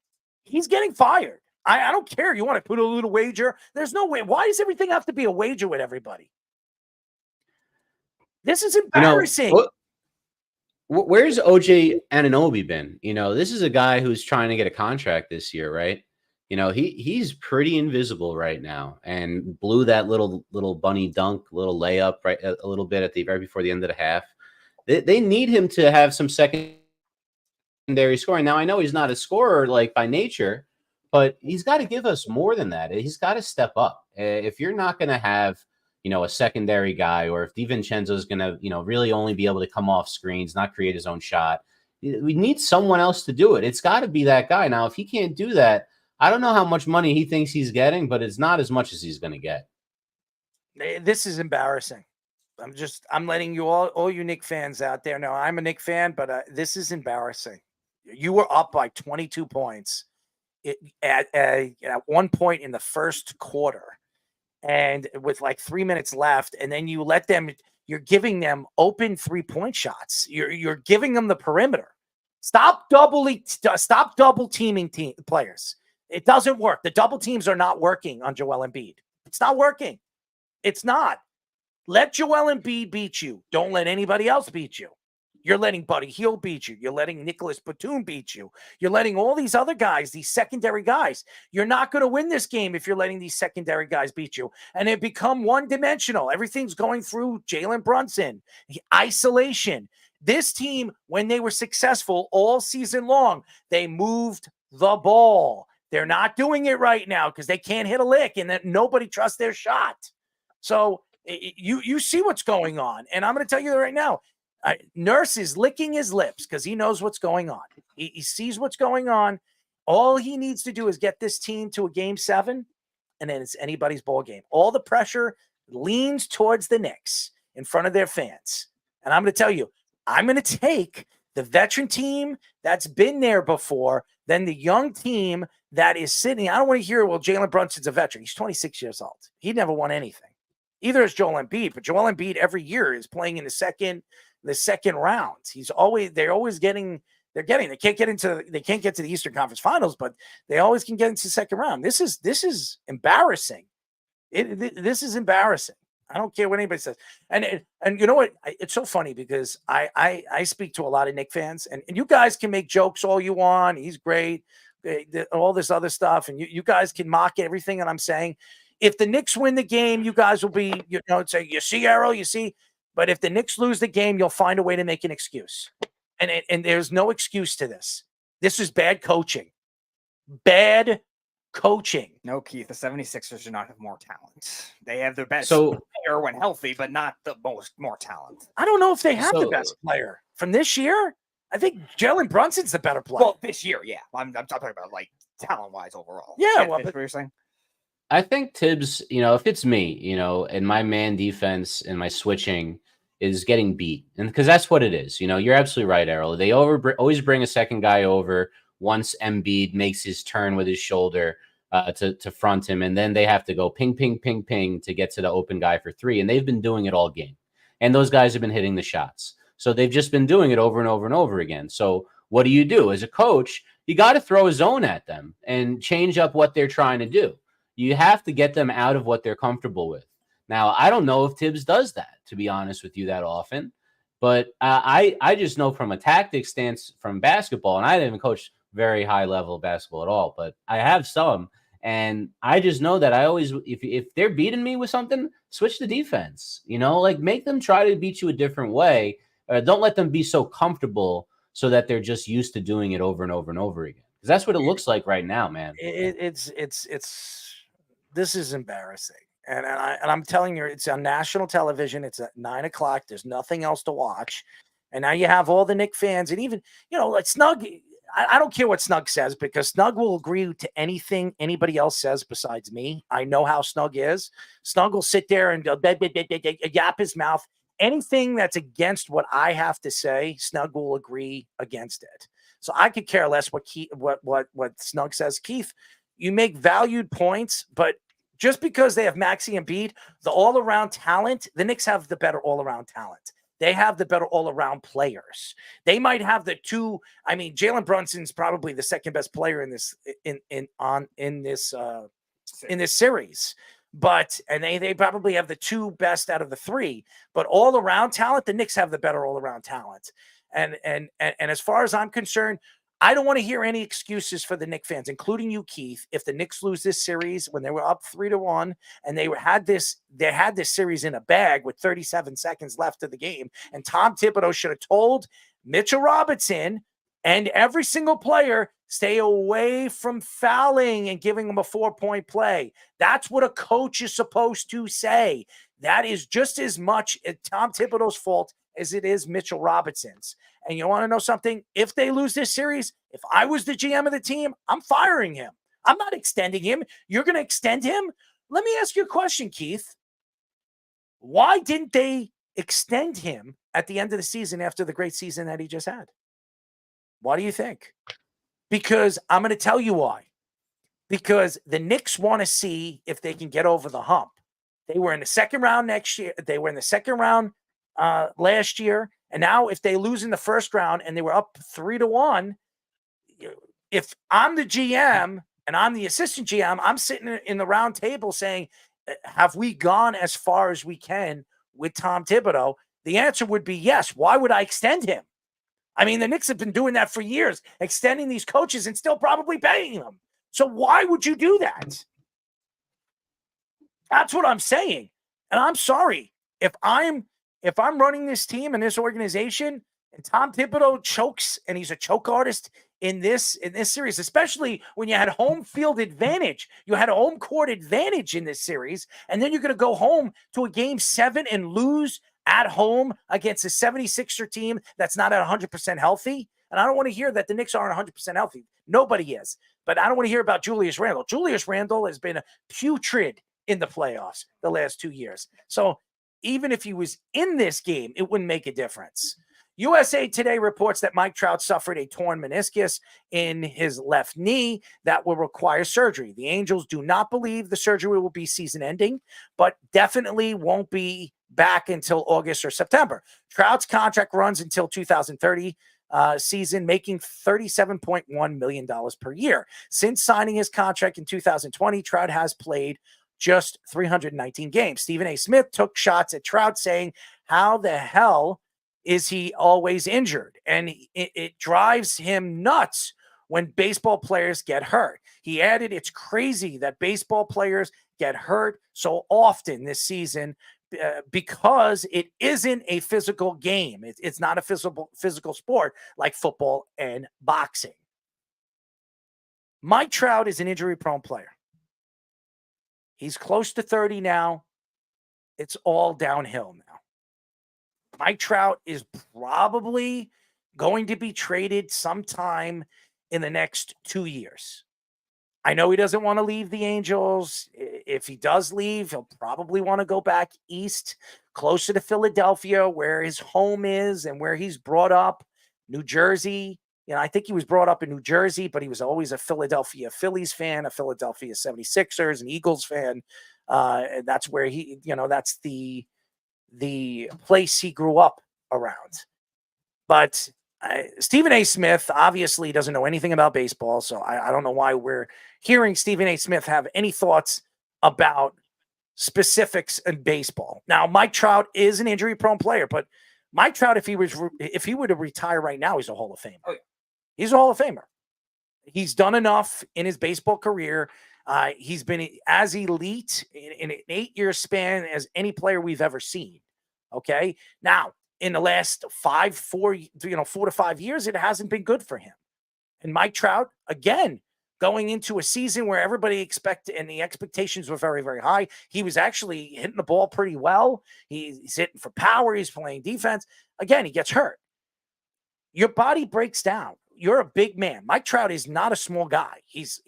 he's getting fired. I don't care. You want to put a little wager? There's no way. Why does everything have to be a wager with everybody? This is embarrassing. Where's OJ Anunoby been? This is a guy who's trying to get a contract this year, right? He's pretty invisible right now, and blew that little bunny dunk, little layup right a little bit right before the end of the half. They need him to have some secondary scoring. Now I know he's not a scorer like by nature, but he's got to give us more than that. He's got to step up. If you're not going to have a secondary guy, or if DiVincenzo is going to really only be able to come off screens, not create his own shot, we need someone else to do it. It's got to be that guy. Now if he can't do that, I don't know how much money he thinks he's getting, but it's not as much as he's going to get. This is embarrassing. I'm letting you all you Knicks fans out there know I'm a Knicks fan, but this is embarrassing. You were up by 22 points at one point in the first quarter, and with like 3 minutes left, and then you let them. You're giving them open 3-point shots. You're giving them the perimeter. Stop double teaming players. It doesn't work. The double teams are not working on Joel Embiid. It's not working. It's not. Let Joel Embiid beat you. Don't let anybody else beat you. You're letting Buddy Hield beat you. You're letting Nicholas Batum beat you. You're letting all these other guys, these secondary guys. You're not going to win this game if you're letting these secondary guys beat you. And they become one-dimensional. Everything's going through Jalen Brunson. Isolation. This team, when they were successful all season long, they moved the ball. They're not doing it right now because they can't hit a lick and that nobody trusts their shot. So you see what's going on. And I'm going to tell you right now, Nurse is licking his lips because he knows what's going on. He sees what's going on. All he needs to do is get this team to a game 7, and then it's anybody's ball game. All the pressure leans towards the Knicks in front of their fans. And I'm going to tell you, I'm going to take the veteran team that's been there before than the young team that is sitting. I don't want to hear, well, Jalen Brunson's a veteran. He's 26 years old. He never won anything. Either is Joel Embiid, but Joel Embiid every year is playing in the second round. They can't get to the Eastern Conference Finals, but they always can get into the second round. This is embarrassing. This is embarrassing. I don't care what anybody says. And you know what? It's so funny because I speak to a lot of Knicks fans, and you guys can make jokes all you want. He's great, all this other stuff, and you guys can mock everything that I'm saying. If the Knicks win the game, you guys will be, say, you see, Arrow, you see. But if the Knicks lose the game, you'll find a way to make an excuse. And there's no excuse to this. This is bad coaching. Bad coaching. No, Keith, the 76ers do not have more talent. They have their best So- player when healthy, but not the more talent. I don't know if they have the So- best player from this year. I think Jalen Brunson's the better player. Well, this year, yeah. I'm talking about like talent-wise overall. Yeah, That's well, what you're saying. I think Tibbs, if it's me, and my man defense and my switching is getting beat, and because that's what it is. You're absolutely right, Errol. They always bring a second guy over once Embiid makes his turn with his shoulder to front him, and then they have to go ping, ping, ping, ping to get to the open guy for 3, and they've been doing it all game, and those guys have been hitting the shots, so they've just been doing it over and over and over again. So what do you do as a coach? You got to throw a zone at them and change up what they're trying to do. You have to get them out of what they're comfortable with. Now, I don't know if Tibbs does that, to be honest with you, that often. But I just know from a tactic stance from basketball, and I didn't coach very high level basketball at all, but I have some. And I just know that I always, if they're beating me with something, switch the defense. Make them try to beat you a different way. Don't let them be so comfortable so that they're just used to doing it over and over and over again. Because that's what it looks like right now, man. This is embarrassing. And I'm telling you, it's on national television. It's at 9:00. There's nothing else to watch. And now you have all the Knicks fans, and even, like Snug. I don't care what Snug says, because Snug will agree to anything anybody else says besides me. I know how Snug is. Snug will sit there and go, yap his mouth. Anything that's against what I have to say, Snug will agree against it. So I could care less what Snug says. Keith, you make valued points, but just because they have Maxey and Embiid, the all-around talent, the Knicks have the better all-around talent. They have the better all-around players. They might have the two. I mean, Jalen Brunson's probably the second best player in this series. But they probably have the two best out of the 3. But all-around talent, the Knicks have the better all-around talent. And as far as I'm concerned, I don't want to hear any excuses for the Knicks fans, including you, Keith. If the Knicks lose this series when they were up 3-1 and they had this series in a bag with 37 seconds left of the game, and Tom Thibodeau should have told Mitchell Robinson and every single player, stay away from fouling and giving them a 4-point play. That's what a coach is supposed to say. That is just as much Tom Thibodeau's fault as it is Mitchell Robinson's. And you want to know something? If they lose this series, if I was the GM of the team, I'm firing him. I'm not extending him. You're going to extend him? Let me ask you a question, Keith. Why didn't they extend him at the end of the season after the great season that he just had? Why do you think? Because I'm going to tell you why. Because the Knicks want to see if they can get over the hump. They were in the second round next year. They were in the second round last year. And now if they lose in the first round and they were up 3-1, if I'm the GM and I'm the assistant GM, I'm sitting in the round table saying, have we gone as far as we can with Tom Thibodeau? The answer would be yes. Why would I extend him? I mean, the Knicks have been doing that for years, extending these coaches and still probably paying them. So why would you do that? That's what I'm saying. And I'm sorry. If I'm running this team and this organization and Tom Thibodeau chokes and he's a choke artist in this series, especially when you had home field advantage, you had a home court advantage in this series, and then you're going to go home to a game 7 and lose at home against a 76er team that's not at 100% healthy. And I don't want to hear that the Knicks aren't 100% healthy. Nobody is. But I don't want to hear about Julius Randle. Julius Randle has been putrid in the playoffs the last 2 years. So even if he was in this game, it wouldn't make a difference. USA Today reports that Mike Trout suffered a torn meniscus in his left knee that will require surgery. The Angels do not believe the surgery will be season-ending, but definitely won't be back until August or September. Trout's contract runs until 2030 season, making $37.1 million per year. Since signing his contract in 2020, Trout has played just 319 games. Stephen A. Smith took shots at Trout saying, how the hell is he always injured? And it drives him nuts when baseball players get hurt. He added, it's crazy that baseball players get hurt so often this season because it isn't a physical game. It's not a physical sport like football and boxing. Mike Trout is an injury-prone player. He's close to 30 now. It's all downhill now. Mike Trout is probably going to be traded sometime in the next 2 years. I know he doesn't want to leave the Angels. If he does leave, he'll probably want to go back east, closer to Philadelphia, where his home is and where he's brought up. New Jersey. I think he was brought up in New Jersey, but he was always a Philadelphia Phillies fan, a Philadelphia 76ers, an Eagles fan. And that's where that's the place he grew up around. But Stephen A. Smith obviously doesn't know anything about baseball, so I don't know why we're hearing Stephen A. Smith have any thoughts about specifics in baseball. Now, Mike Trout is an injury-prone player, but Mike Trout, if he were to retire right now, he's a Hall of Famer. Oh, yeah. He's a Hall of Famer. He's done enough in his baseball career. He's been as elite in an 8-year span as any player we've ever seen. Okay. Now, in the last 4 to 5 years, it hasn't been good for him. And Mike Trout, again, going into a season where everybody expected and the expectations were very, very high. He was actually hitting the ball pretty well. He's hitting for power. He's playing defense. Again, he gets hurt. Your body breaks down. You're a big man. Mike Trout is not a small guy. He's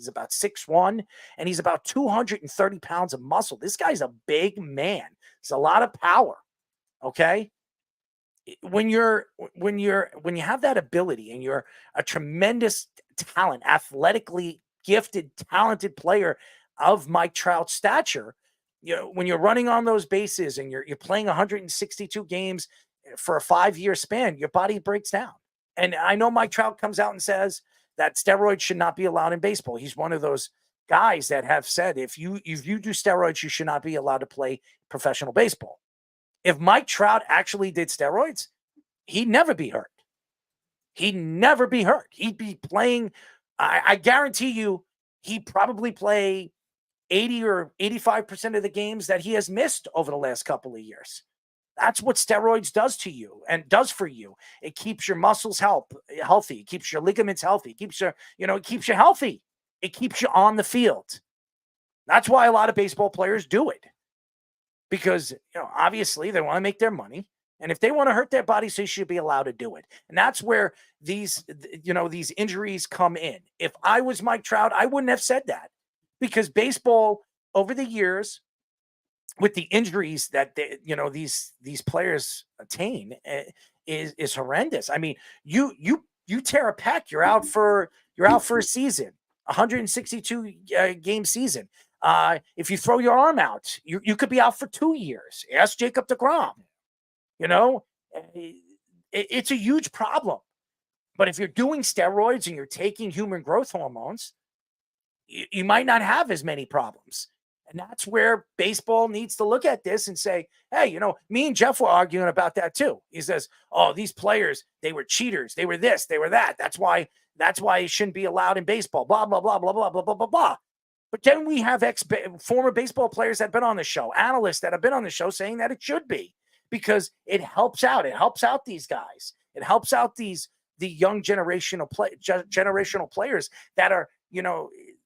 about 6'1", and he's about 230 pounds of muscle. This guy's a big man. It's a lot of power. Okay. When you have that ability and you're a tremendous talent, athletically gifted, talented player of Mike Trout's stature, when you're running on those bases and you're playing 162 games for a 5-year span, your body breaks down. And I know Mike Trout comes out and says that steroids should not be allowed in baseball. He's one of those guys that have said, if you do steroids, you should not be allowed to play professional baseball. If Mike Trout actually did steroids, he'd never be hurt. He'd never be hurt. He'd be playing. I guarantee you, he'd probably play 80 or 85% of the games that he has missed over the last couple of years. That's what steroids does to you and does for you. It keeps your muscles healthy. It keeps your ligaments healthy. It keeps you healthy. It keeps you on the field. That's why a lot of baseball players do it. Because, obviously they want to make their money. And if they want to hurt their bodies, they should be allowed to do it. And that's where these injuries come in. If I was Mike Trout, I wouldn't have said that, because baseball over the years, with the injuries that these players attain, is horrendous. I mean, you tear a pec, you're out for a season, 162 game season. If you throw your arm out, you could be out for 2 years. Ask Jacob deGrom. It's a huge problem. But if you're doing steroids and you're taking human growth hormones, you might not have as many problems. And that's where baseball needs to look at this and say, hey, me and Jeff were arguing about that too. He says, oh, these players, they were cheaters. They were this, they were that. That's why it shouldn't be allowed in baseball, blah, blah, blah, blah, blah, blah, blah, blah, blah. But then we have former baseball players that have been on the show, analysts that have been on the show saying that it should be, because it helps out. It helps out these guys. It helps out the young generational players that are,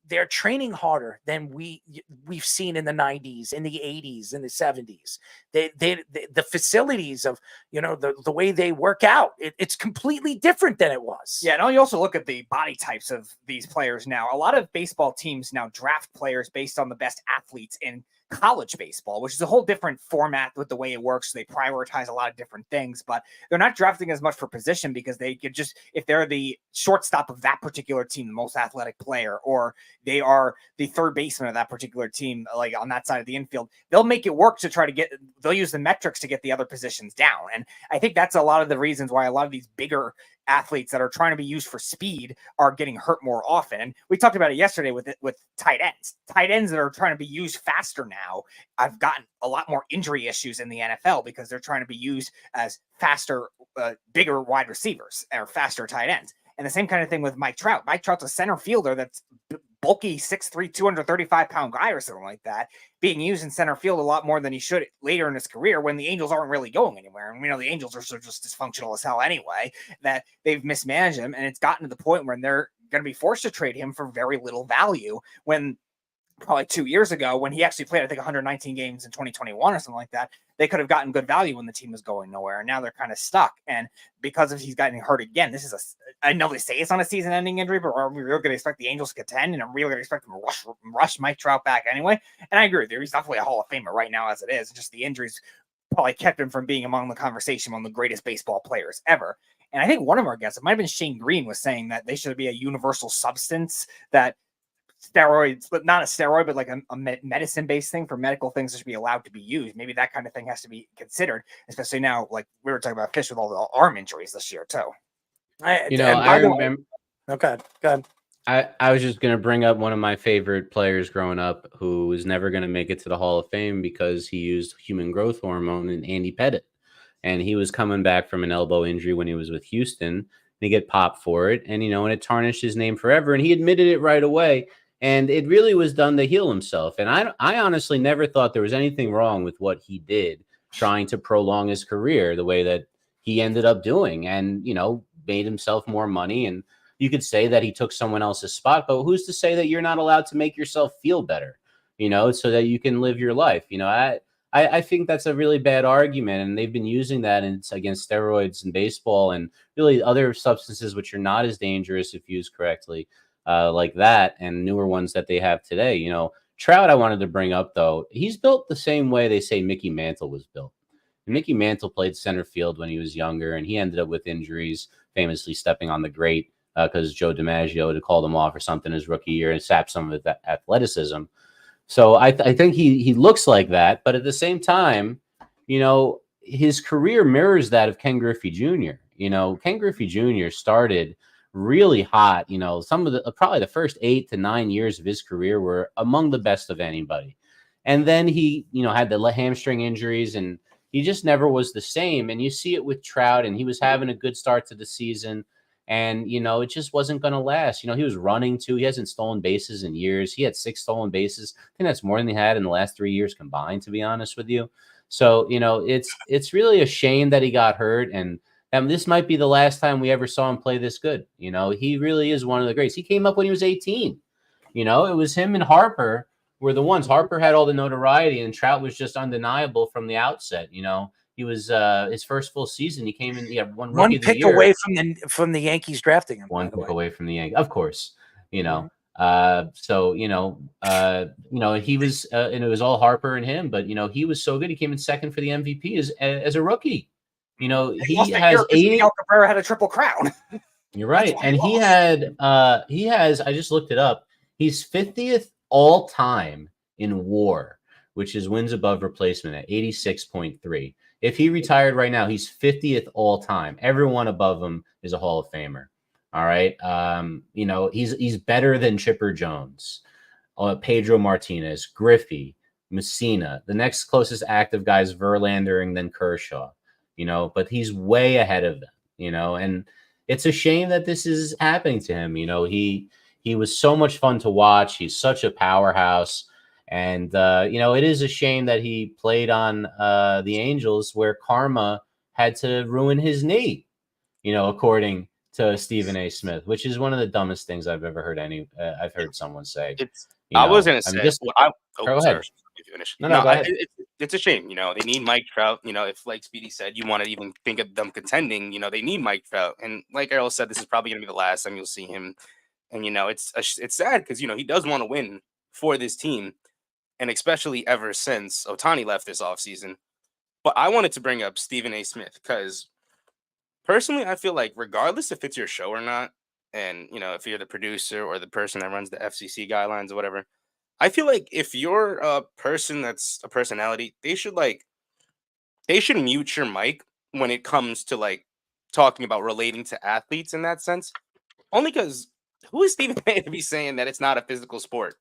they're training harder than we've seen in the 90s, in the 80s, in the 70s. The facilities of, the way they work out, it's completely different than it was. Yeah, and you also look at the body types of these players now. A lot of baseball teams now draft players based on the best athletes in college baseball, which is a whole different format with the way it works. They prioritize a lot of different things, but they're not drafting as much for position, because they could just, if they're the shortstop of that particular team, the most athletic player, or they are the third baseman of that particular team, like on that side of the infield, they'll make it work to try to they'll use the metrics to get the other positions down. And I think that's a lot of the reasons why a lot of these bigger athletes that are trying to be used for speed are getting hurt more often. And we talked about it yesterday with tight ends. Tight ends that are trying to be used faster now, I've gotten a lot more injury issues in the NFL, because they're trying to be used as faster, bigger wide receivers or faster tight ends. And the same kind of thing with Mike Trout. Mike Trout's a center fielder that's bulky, 6'3", 235-pound guy or something like that, being used in center field a lot more than he should later in his career, when the Angels aren't really going anywhere. And we know the Angels are just dysfunctional as hell anyway, that they've mismanaged him. And it's gotten to the point where they're going to be forced to trade him for very little value, when probably 2 years ago, when he actually played, I think, 119 games in 2021 or something like that, they could have gotten good value when the team was going nowhere. And now they're kind of stuck. And because of he's getting hurt again, this is I know they say it's on a season-ending injury, but are we really going to expect the Angels to contend? And are we really going to expect them to rush Mike Trout back anyway? And I agree with you. He's definitely a Hall of Famer right now as it is. Just the injuries probably kept him from being among the conversation, among the greatest baseball players ever. And I think one of our guests, it might have been Shane Green, was saying that they should be a universal substance, that steroids, but not a steroid, but like a medicine-based thing for medical things that should be allowed to be used. Maybe that kind of thing has to be considered, especially now, like we were talking about Fish with all the arm injuries this year too. I remember. Okay, go ahead. I was just going to bring up one of my favorite players growing up, who was never going to make it to the Hall of Fame because he used human growth hormone, and Andy Pettitte. And he was coming back from an elbow injury when he was with Houston, and he get popped for it. And, and it tarnished his name forever. And he admitted it right away. And it really was done to heal himself. And I honestly never thought there was anything wrong with what he did, trying to prolong his career the way that he ended up doing, and, made himself more money. And you could say that he took someone else's spot, but who's to say that you're not allowed to make yourself feel better, so that you can live your life? I think that's a really bad argument, and they've been using that against steroids in baseball and really other substances which are not as dangerous if used correctly, like that, and newer ones that they have today. Trout, I wanted to bring up, though, he's built the same way they say Mickey Mantle was built. And Mickey Mantle played center field when he was younger, and he ended up with injuries, famously stepping on the grate because Joe DiMaggio had called him off or something his rookie year and sapped some of his athleticism. So I think he looks like that, but at the same time, his career mirrors that of Ken Griffey Jr. Ken Griffey Jr. started really hot. Some of probably the first 8 to 9 years of his career were among the best of anybody. And then he, had the hamstring injuries, and he just never was the same. And you see it with Trout, and he was having a good start to the season, and, it just wasn't going to last. He was running too. He hasn't stolen bases in years. He had 6 stolen bases. I think that's more than he had in the last 3 years combined, to be honest with you. So, it's really a shame that he got hurt, and this might be the last time we ever saw him play this good. He really is one of the greats. He came up when he was 18. It was him and Harper were the ones. Harper had all the notoriety, and Trout was just undeniable from the outset. He was his first full season. He came in. He had one One rookie of the pick year. away from the Yankees drafting him. One by the pick way. away from the Yankees, of course. You know, Mm-hmm. so he was, and it was all Harper and him. But he was so good. He came in second for the MVP as a rookie. He has 80. Miguel Cabrera had a triple crown. You're right, and he has. I just looked it up. He's 50th all time in WAR, which is wins above replacement at 86.3. If he retired right now, he's 50th all time. Everyone above him is a Hall of Famer. All right. He's better than Chipper Jones, Pedro Martinez, Griffey, Messina. The next closest active guy is Verlander and then Kershaw, but he's way ahead of them, and it's a shame that this is happening to him. He was so much fun to watch. He's such a powerhouse. And, it is a shame that he played on the Angels where karma had to ruin his knee, according to Stephen A. Smith, which is one of the dumbest things I've ever heard I've heard someone say. I was going to say, go ahead. Finish. No, go ahead. It's a shame. They need Mike Trout. If, like Speedy said, you want to even think of them contending, they need Mike Trout. And like Errol said, this is probably going to be the last time you'll see him. And, it's sad because, he does want to win for this team. And especially ever since Ohtani left this offseason. But I wanted to bring up Stephen A. Smith because personally, I feel like regardless if it's your show or not, and, if you're the producer or the person that runs the FCC guidelines or whatever, I feel like if you're a person that's a personality, they should mute your mic when it comes to talking about relating to athletes in that sense. Only because who is Stephen A. to be saying that it's not a physical sport?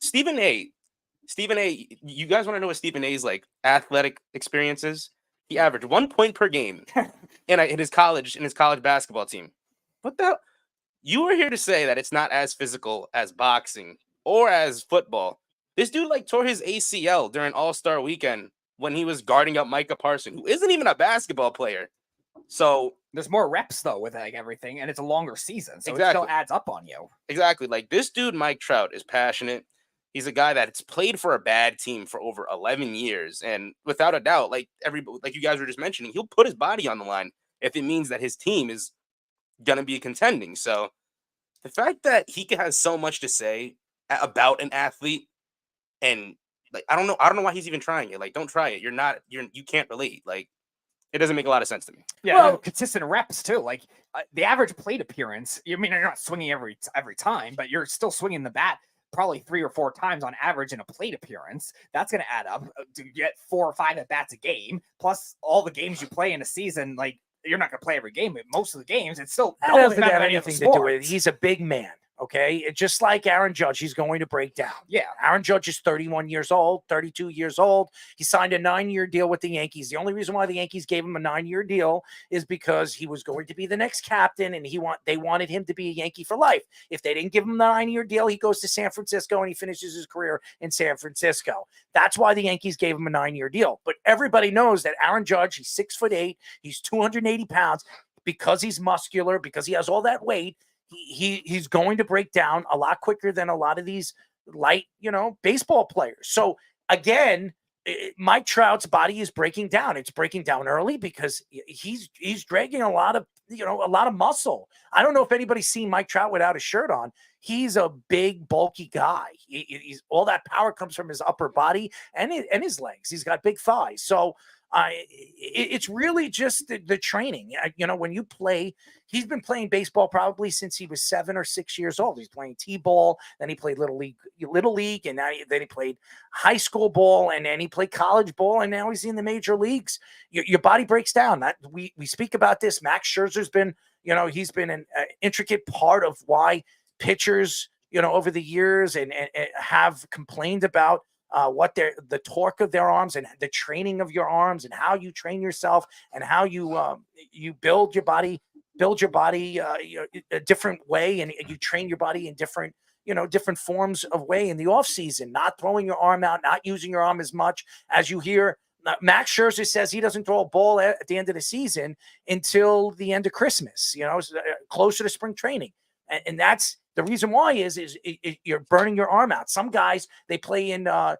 Stephen A., you guys want to know what Stephen A's athletic experience is? He averaged 1 point per game in his college basketball team. What the hell? You are here to say that it's not as physical as boxing or as football. This dude tore his ACL during All-Star weekend when he was guarding up Micah Parsons, who isn't even a basketball player. So there's more reps though with everything, and it's a longer season, so exactly. It still adds up on you. Exactly. This dude, Mike Trout, is passionate. He's a guy that's played for a bad team for over 11 years. And without a doubt, like you guys were just mentioning, he'll put his body on the line if it means that his team is going to be contending. So the fact that he has so much to say about an athlete, and I don't know why he's even trying it. Don't try it. You can't relate. It doesn't make a lot of sense to me. Yeah, well, consistent reps too. The average plate appearance, you're not swinging every time, but you're still swinging the bat probably 3 or 4 times on average in a plate appearance. That's going to add up to get 4 or 5 at bats a game, plus all the games you play in a season. You're not going to play every game, but most of the games, it's still doesn't have anything to do with it. He's a big man. Okay. Just like Aaron Judge, he's going to break down. Yeah. Aaron Judge is 31 years old, 32 years old. He signed a 9-year deal with the Yankees. The only reason why the Yankees gave him a 9-year deal is because he was going to be the next captain, and they wanted him to be a Yankee for life. If they didn't give him the 9-year deal, he goes to San Francisco and he finishes his career in San Francisco. That's why the Yankees gave him a 9-year deal. But everybody knows that Aaron Judge, he's 6'8", he's 280 pounds, because he's muscular, because he has all that weight. He's going to break down a lot quicker than a lot of these light, baseball players. So again, Mike Trout's body is breaking down. It's breaking down early because he's dragging a lot of muscle. I don't know if anybody's seen Mike Trout without a shirt on. He's a big, bulky guy. He's all that power comes from his upper body and his legs. He's got big thighs. So it's really just the training. When you play, he's been playing baseball probably since he was 7 or 6 years old. He's playing T-ball, then he played little league, and then he played high school ball, and then he played college ball, and now he's in the major leagues. Your body breaks down. That we speak about this. Max Scherzer's been, he's been an intricate part of why pitchers, over the years and have complained about what the torque of their arms and the training of your arms and how you train yourself and how you build your body a different way, and you train your body in different forms of way in the off season, not throwing your arm out, not using your arm as much. As you hear, Max Scherzer says he doesn't throw a ball at the end of the season until the end of Christmas, closer to spring training. And that's the reason why is you're burning your arm out. Some guys, they play in winter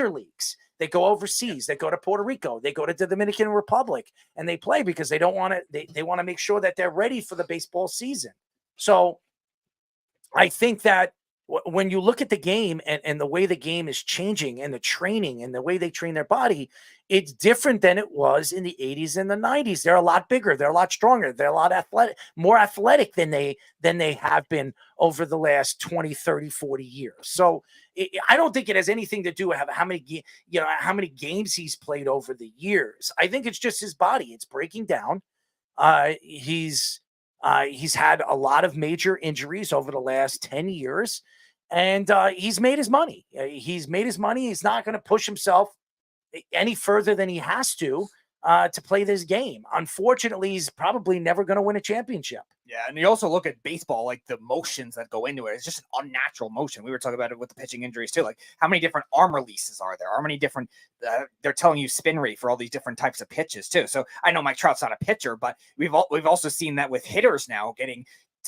leagues. They go overseas. They go to Puerto Rico. They go to the Dominican Republic, and they play because they don't want to. They want to make sure that they're ready for the baseball season. So I think that when you look at the game and the way the game is changing and the training and the way they train their body, it's different than it was in the 80s and the 90s. They're a lot bigger. They're a lot stronger. They're a lot more athletic than they have been over the last 20, 30, 40 years. So I don't think it has anything to do with how many games he's played over the years. I think it's just his body. It's breaking down. He's had a lot of major injuries over the last 10 years, and he's made his money. He's not going to push himself any further than he has to play this game. Unfortunately, he's probably never going to win a championship. Yeah, and you also look at baseball, like the motions that go into it. It's just an unnatural motion. We were talking about it with the pitching injuries too. Like, how many different arm releases are there? How many different? They're telling you spin rate for all these different types of pitches too. So I know Mike Trout's not a pitcher, but we've also seen that with hitters now getting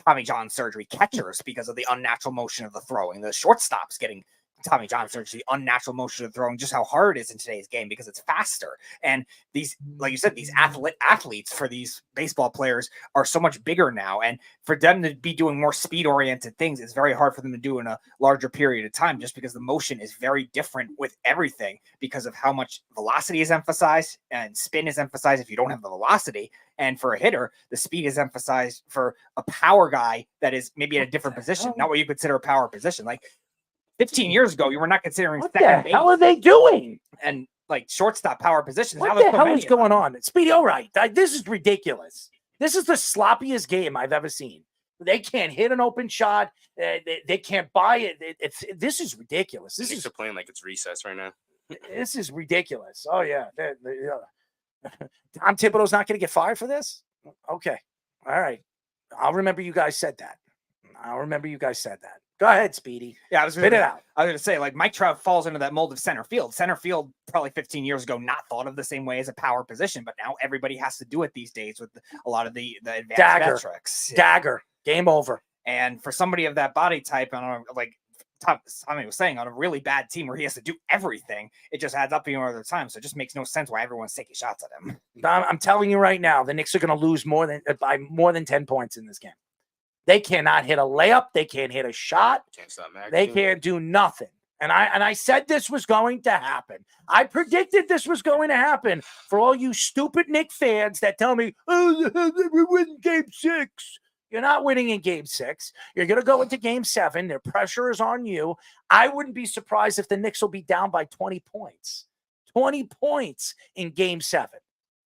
Tommy John surgery, catchers, because of the unnatural motion of the throwing. The shortstops getting Tommy John surgery, unnatural motion of throwing, just how hard it is in today's game because it's faster. And these, like you said, these athletes for these baseball players are so much bigger now. And for them to be doing more speed oriented things, it's very hard for them to do in a larger period of time, just because the motion is very different with everything because of how much velocity is emphasized and spin is emphasized if you don't have the velocity. And for a hitter, the speed is emphasized for a power guy that is maybe in a different position, not what you consider a power position. Like 15 years ago, you were not considering what the hell are they doing? And like shortstop power positions. What the hell is going on? Speedy, all right. This is ridiculous. This is the sloppiest game I've ever seen. They can't hit an open shot. They can't buy it. This is ridiculous. This is playing like it's recess right now. This is ridiculous. Oh yeah. Tom Thibodeau's not going to get fired for this? Okay. All right. I'll remember you guys said that. Go ahead, Speedy. Yeah, I was Spit it out. I was going to say, like, Mike Trout falls into that mold of center field. Center field, probably 15 years ago, not thought of the same way as a power position, but now everybody has to do it these days with a lot of the advanced metrics. Dagger. Game over. And for somebody of that body type, like Tommy was saying, on a really bad team where he has to do everything, it just adds up over time. So it just makes no sense why everyone's taking shots at him. I'm telling you right now, the Knicks are going to lose by more than 10 points in this game. They cannot hit a layup. They can't hit a shot. They can't do nothing. And I said this was going to happen. I predicted this was going to happen for all you stupid Knicks fans that tell me, oh, we win game 6. You're not winning in game 6. You're going to go into game 7. Their pressure is on you. I wouldn't be surprised if the Knicks will be down by 20 points. 20 points in game 7.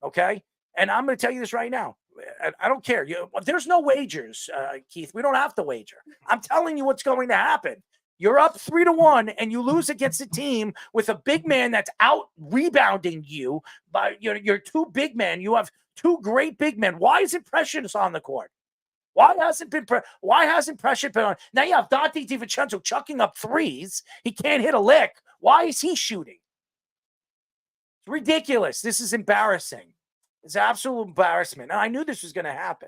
Okay? And I'm going to tell you this right now. I don't care. There's no wagers, Keith. We don't have to wager. I'm telling you what's going to happen. You're up 3-1, and you lose against a team with a big man that's out rebounding you. By you're two big men. You have two great big men. Why isn't Precious on the court? Why hasn't Precious been on? Now you have Dante DiVincenzo chucking up threes. He can't hit a lick. Why is he shooting? It's ridiculous. This is embarrassing. It's absolute embarrassment. And I knew this was going to happen.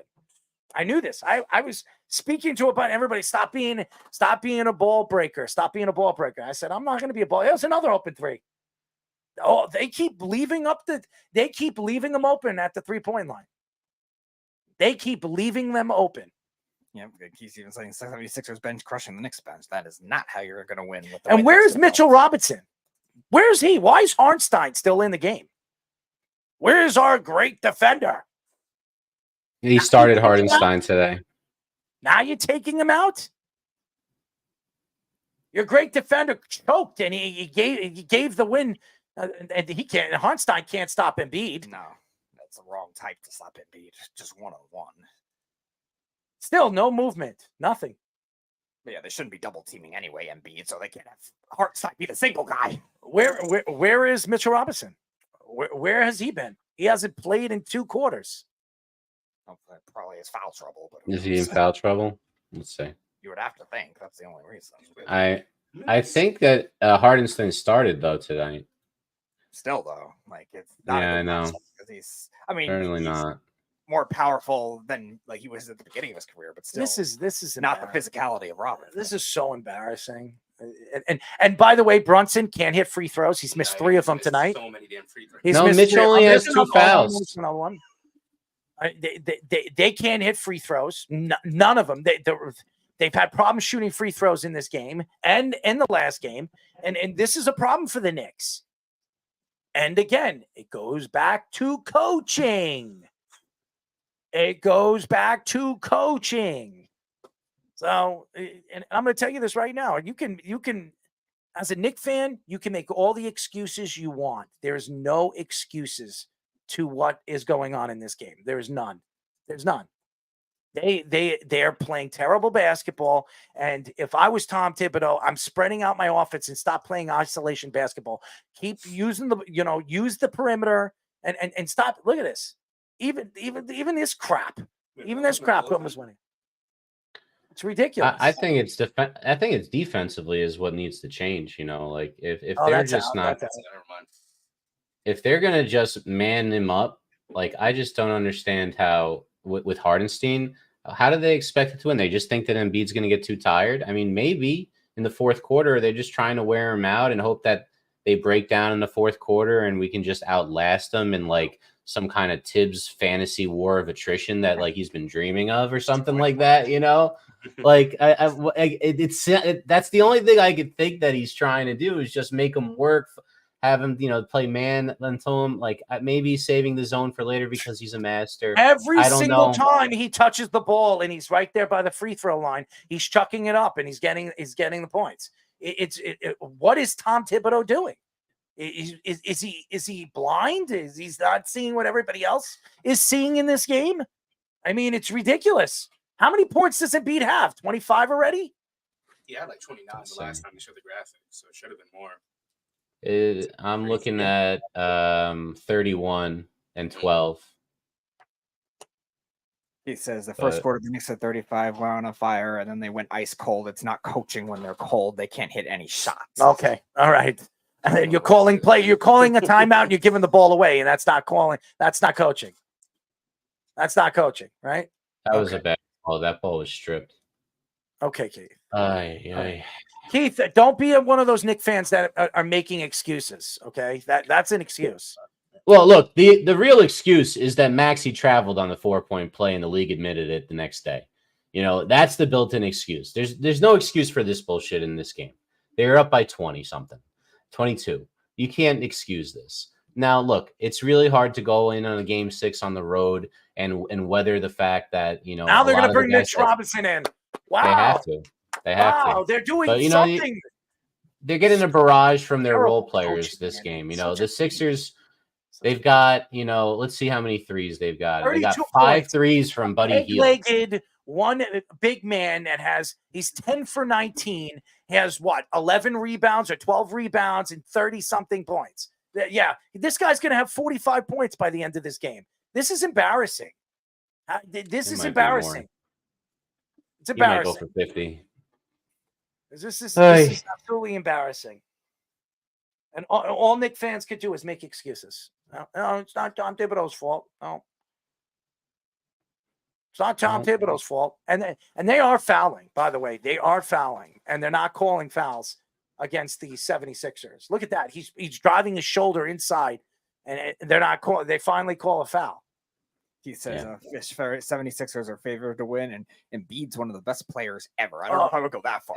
I knew this. I was speaking to about everybody. Stop being a ball breaker. Stop being a ball breaker. I said, I'm not going to be a ball. There's another open 3. Oh, they keep leaving them open at the 3-point line. They keep leaving them open. Yeah, he's even saying 76ers bench crushing the Knicks bench. That is not how you're going to win. With and where's Mitchell Robinson? Where's he? Why is Hartenstein still in the game? Where's our great defender? He started Hartenstein today. Now you're taking him out? Your great defender choked, and he gave the win. And Hartenstein can't stop Embiid. No, that's the wrong type to stop Embiid. Just 1-on-1. Still no movement. Nothing. But yeah, they shouldn't be double teaming anyway, Embiid, so they can't have Hartenstein be the single guy. Where is Mitchell Robinson? Where has he been? He hasn't played in 2 quarters. Probably is foul trouble. But is he in foul trouble? Let's see. You would have to think that's the only reason. I think that Hartenstein started though tonight. Still though, like it's not. Yeah, I know. He's certainly not more powerful than like he was at the beginning of his career, but still, this is not the physicality of Robert. This is so embarrassing. And by the way, Brunson can't hit free throws. He's missed 3 of them tonight. So many damn free throws. He's No, missed Mitch 3. only has There's 2 another one. fouls. Another one. They can't hit free throws. None of them. They've had problems shooting free throws in this game and in the last game. And this is a problem for the Knicks. And again, it goes back to coaching. So, and I'm going to tell you this right now. You can, as a Knicks fan, you can make all the excuses you want. There's no excuses to what is going on in this game. There's none. They're playing terrible basketball. And if I was Tom Thibodeau, I'm spreading out my offense and stop playing isolation basketball. Keep using use the perimeter and stop. Look at this. Even this crap. Even this crap was winning. It's ridiculous. I think it's defensively is what needs to change. Like if they're just not, if they're gonna just man them up, like I just don't understand how with Hardenstein, how do they expect it to win? They just think that Embiid's gonna get too tired. I mean, maybe in the fourth quarter they're just trying to wear him out and hope that they break down in the fourth quarter and we can just outlast them in like some kind of Tibbs fantasy war of attrition that like he's been dreaming of or something like that, Like that's the only thing I could think that he's trying to do is just make him work, have him, play man until him like maybe saving the zone for later because he's a master. Every single time he touches the ball and he's right there by the free throw line, he's chucking it up and he's getting the points. What is Tom Thibodeau doing? Is he blind? Is he not seeing what everybody else is seeing in this game? I mean, it's ridiculous. How many points does Embiid have? 25 already? He had like 29 the last time he showed the graphic, so it should have been more. I'm looking at 31 and 12. He says the first quarter, the Knicks at 35 were on a fire, and then they went ice cold. It's not coaching when they're cold. They can't hit any shots. Okay. All right. And then you're calling a timeout and you're giving the ball away, and that's not coaching. That's not coaching, right? That was a bad ball. That ball was stripped. Okay, Keith. Aye. Keith, don't be one of those Knicks fans that are making excuses, okay? That's an excuse. Well, look, the real excuse is that Maxey traveled on the 4-point play and the league admitted it the next day. That's the built-in excuse. There's no excuse for this bullshit in this game. They're up by 20-something. 22. You can't excuse this. Now, look, it's really hard to go in on a game 6 on the road and weather the fact that, now they're going to bring Mitch Robinson in. Wow. They have to. They're doing something. They're getting a barrage from their role players this game. The Sixers, they've got, let's see how many threes they've got. They got 5 threes from Buddy Hield. One big man he's 10 for 19. He has 11 rebounds or 12 rebounds and 30-something points. Yeah, this guy's going to have 45 points by the end of this game. This is embarrassing. This is embarrassing. It's embarrassing. He might go for 50. This is absolutely embarrassing. And all Knicks fans could do is make excuses. No, it's not Tom Thibodeau's fault. No. It's not Tom Thibodeau's fault. And they are fouling, by the way. They are fouling. And they're not calling fouls against the 76ers. Look at that. He's driving his shoulder inside, and they're not calling. They finally call a foul. He says 76ers are favored to win, and Embiid's one of the best players ever. I don't know if I would go that far.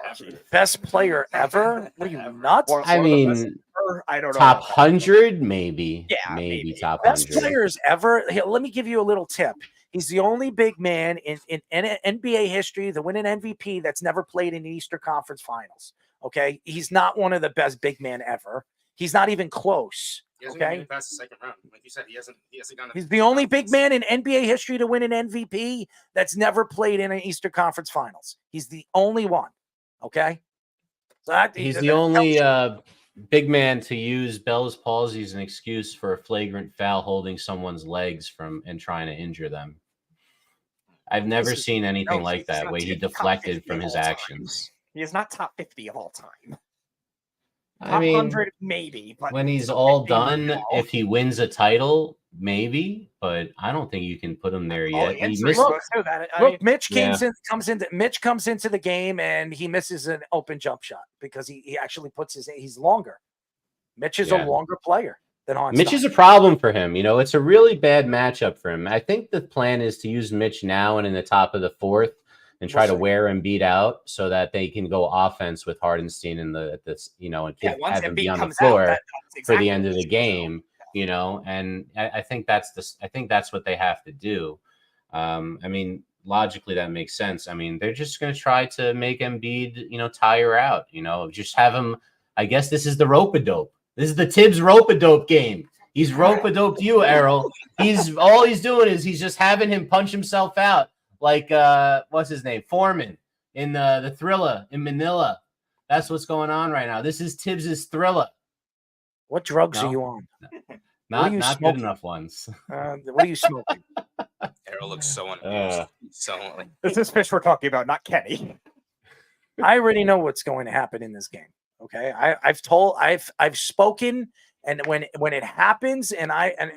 Best player ever? Are you nuts? I mean, I don't know. Top 100, maybe. Yeah, maybe top 100. Best players ever. Here, let me give you a little tip. He's the only big man in NBA history to win an MVP that's never played in the Eastern Conference Finals. Okay, he's not one of the best big men ever. He's not even close. He hasn't even passed the second round. Like you said, he hasn't gone. He's the only big man in NBA history to win an MVP that's never played in an Eastern Conference Finals. He's the only one. Okay, so he's the only big man to use Bell's palsy as an excuse for a flagrant foul holding someone's legs and trying to injure them. I've never seen anything like that, where he deflected from his actions. He is not top 50 of all time. I mean, 100 maybe, but when he's all done, if he wins a title, maybe, but I don't think you can put him there yet. He missed. Look, Mitch Yeah. Mitch comes into the game and he misses an open jump shot because he actually he's longer. Mitch is a longer player than Hartenstein. Mitch is a problem for him. You know, it's a really bad matchup for him. I think the plan is to use Mitch now and in the top of the fourth and try to wear Embiid out so that they can go offense with Hardenstein and have him be on the floor for the end of the game. You know, and I think that's what they have to do. I mean, logically that makes sense. I mean, they're just going to try to make Embiid, tire out. Just have him. I guess this is the rope-a-dope. This is the Tibbs rope-a-dope game. He's rope-a-doped you, Errol. All he's doing is he's just having him punch himself out. Like, what's his name? Foreman in the Thriller in Manila. That's what's going on right now. This is Tibbs's Thriller. What drugs are you on? Not good enough ones. What are you smoking? Errol looks so unamused. This is Fish we're talking about, not Kenny. I already know what's going to happen in this game. Okay, I've spoken, and when it happens, and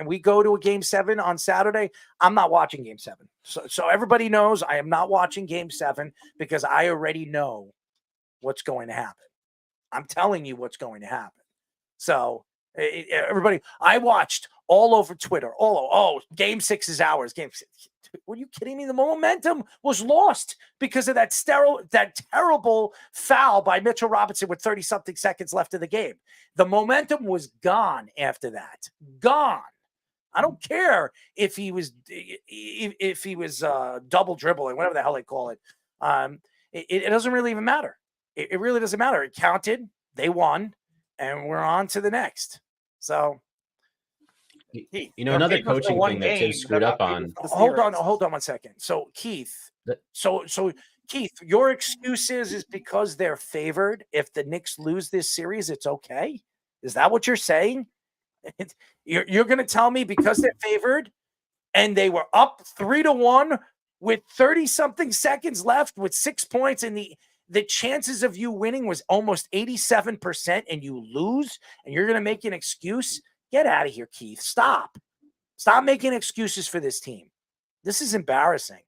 we go to a game 7 on Saturday, I'm not watching game 7. So everybody knows I am not watching game 7 because I already know what's going to happen. I'm telling you what's going to happen. So everybody, I watched all over Twitter. Game 6 is ours. Game 6. Were you kidding me? The momentum was lost because of that terrible foul by Mitchell Robinson with 30-something seconds left of the game. The momentum was gone after that. Gone. I don't care if he was double dribbling, whatever the hell they call it. It doesn't really even matter. It really doesn't matter. It counted. They won, and we're on to the next. So. Another coaching thing that Tim screwed up on. Hold on 1 second. So Keith, Keith, your excuse is because they're favored. If the Knicks lose this series, it's okay. Is that what you're saying? You're going to tell me because they're favored and they were up 3-1 with 30-something seconds left with 6 points, and the chances of you winning was almost 87%, and you lose, and you're going to make an excuse? Get out of here, Keith. Stop making excuses for this team. This is embarrassing.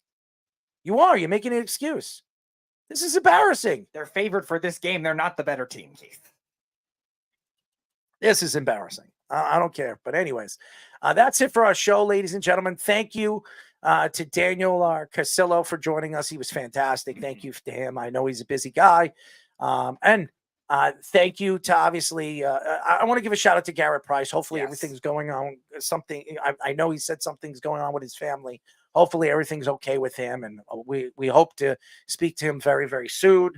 You're making an excuse. This is embarrassing. They're favored for this game. They're not the better team, Keith. This is embarrassing. I don't care. But anyways, that's it for our show, ladies and gentlemen. Thank you to Daniel Carcillo for joining us. He was fantastic. Thank you to him. I know he's a busy guy. And thank you to obviously, I want to give a shout out to Garrett Price. Hopefully everything's going on. I know he said something's going on with his family. Hopefully everything's okay with him. And we hope to speak to him very, very soon.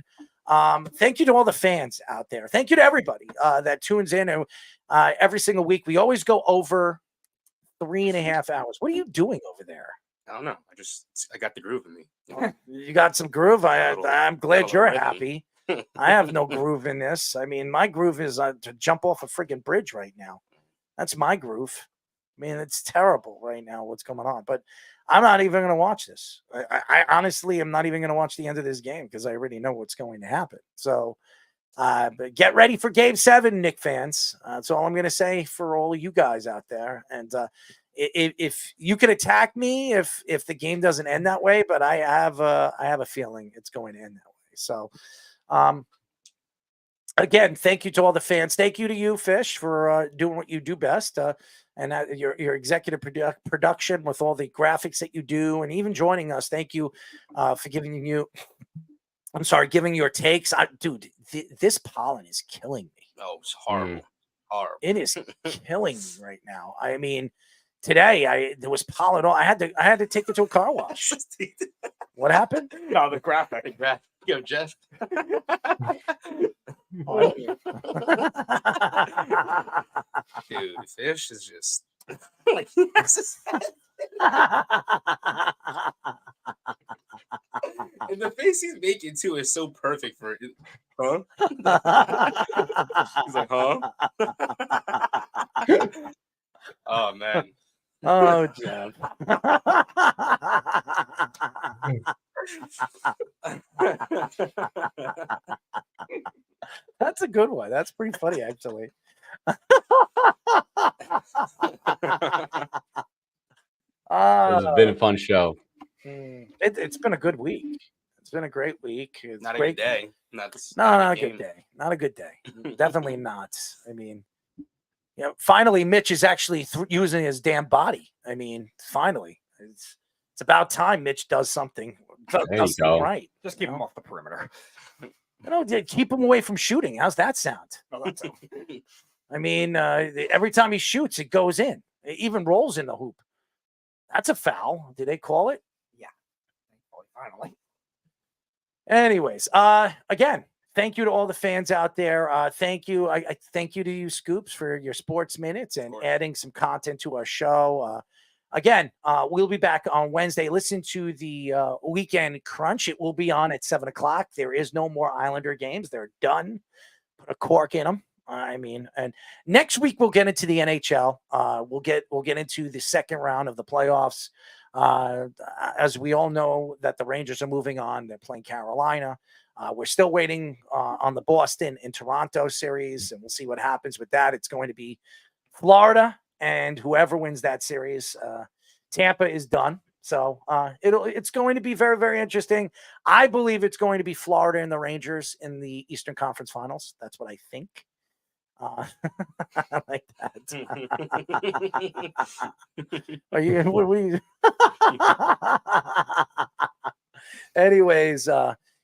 Thank you to all the fans out there. Thank you to everybody that tunes in every single week. We always go over 3.5 hours. What are you doing over there? I don't know. I got the groove in me. You got some groove. I'm glad you're happy. I have no groove in this. I mean, my groove is to jump off a friggin' bridge right now. That's my groove. I mean, it's terrible right now what's going on. But I'm not even going to watch this. I honestly am not even going to watch the end of this game because I already know what's going to happen. So but get ready for Game 7, Knicks fans. That's all I'm going to say for all of you guys out there. And if you can attack me if the game doesn't end that way, but I have a feeling it's going to end that way. So again, thank you to all the fans. Thank you to you, Fish, for doing what you do best. And your executive production with all the graphics that you do, and even joining us. Thank you for giving your takes. Dude, this pollen is killing me. Oh, it's horrible. Horrible. It is killing me right now. I mean, today there was pollen. I had to take it to a car wash. What happened? No, the graphic. Yo, Jeff. Dude, Fish is just like and the face he's making too is so perfect for it. Huh? He's like, huh? Oh man. Oh, Jeff. That's a good one. That's pretty funny, actually. It's been a fun show. It's been a good week. It's been a great week. It's Not a great. good day. Not a good day. Not a good day. Definitely not. I mean, finally, Mitch is actually using his damn body. I mean, finally, it's about time Mitch does something. Does something right. Just keep him off the perimeter. Keep him away from shooting. How's that sound? I mean, every time he shoots, it goes in. It even rolls in the hoop. That's a foul. Did they call it? Yeah. Finally. Anyways, again, thank you to all the fans out there. Thank you. I thank you to you, Scoops, for your sports minutes and adding some content to our show. Again, we'll be back on Wednesday. Listen to the Weekend Crunch. It will be on at 7:00. There is no more Islander games. They're done. Put a cork in them. I mean, and next week we'll get into the NHL. We'll get into the second round of the playoffs. As we all know that the Rangers are moving on. They're playing Carolina. We're still waiting on the Boston and Toronto series, and we'll see what happens with that. It's going to be Florida, and whoever wins that series, Tampa is done. So it's going to be very, very interesting. I believe it's going to be Florida and the Rangers in the Eastern Conference Finals. That's what I think. I like that. Are you? Anyways,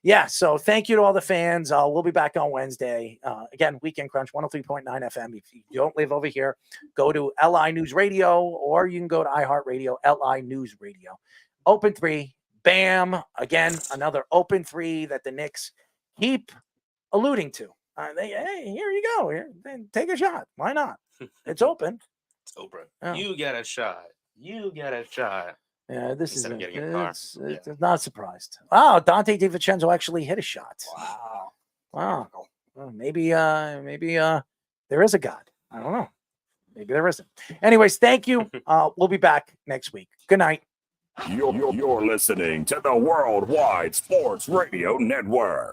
yeah. So thank you to all the fans. We'll be back on Wednesday. Again, Weekend Crunch 103.9 FM. If you don't live over here, go to LI News Radio, or you can go to iHeartRadio, LI News Radio. Open three. Bam. Again, another open three that the Knicks keep alluding to. Hey, here you go. Here, then take a shot. Why not? It's open. It's open. Oh. You get a shot. You get a shot. Yeah, this Instead is of getting a car. it's not surprised. Wow, Dante DiVincenzo actually hit a shot. Wow. Well, maybe there is a God. I don't know. Maybe there isn't. Anyways, thank you. We'll be back next week. Good night. You're listening to the Worldwide Sports Radio Network.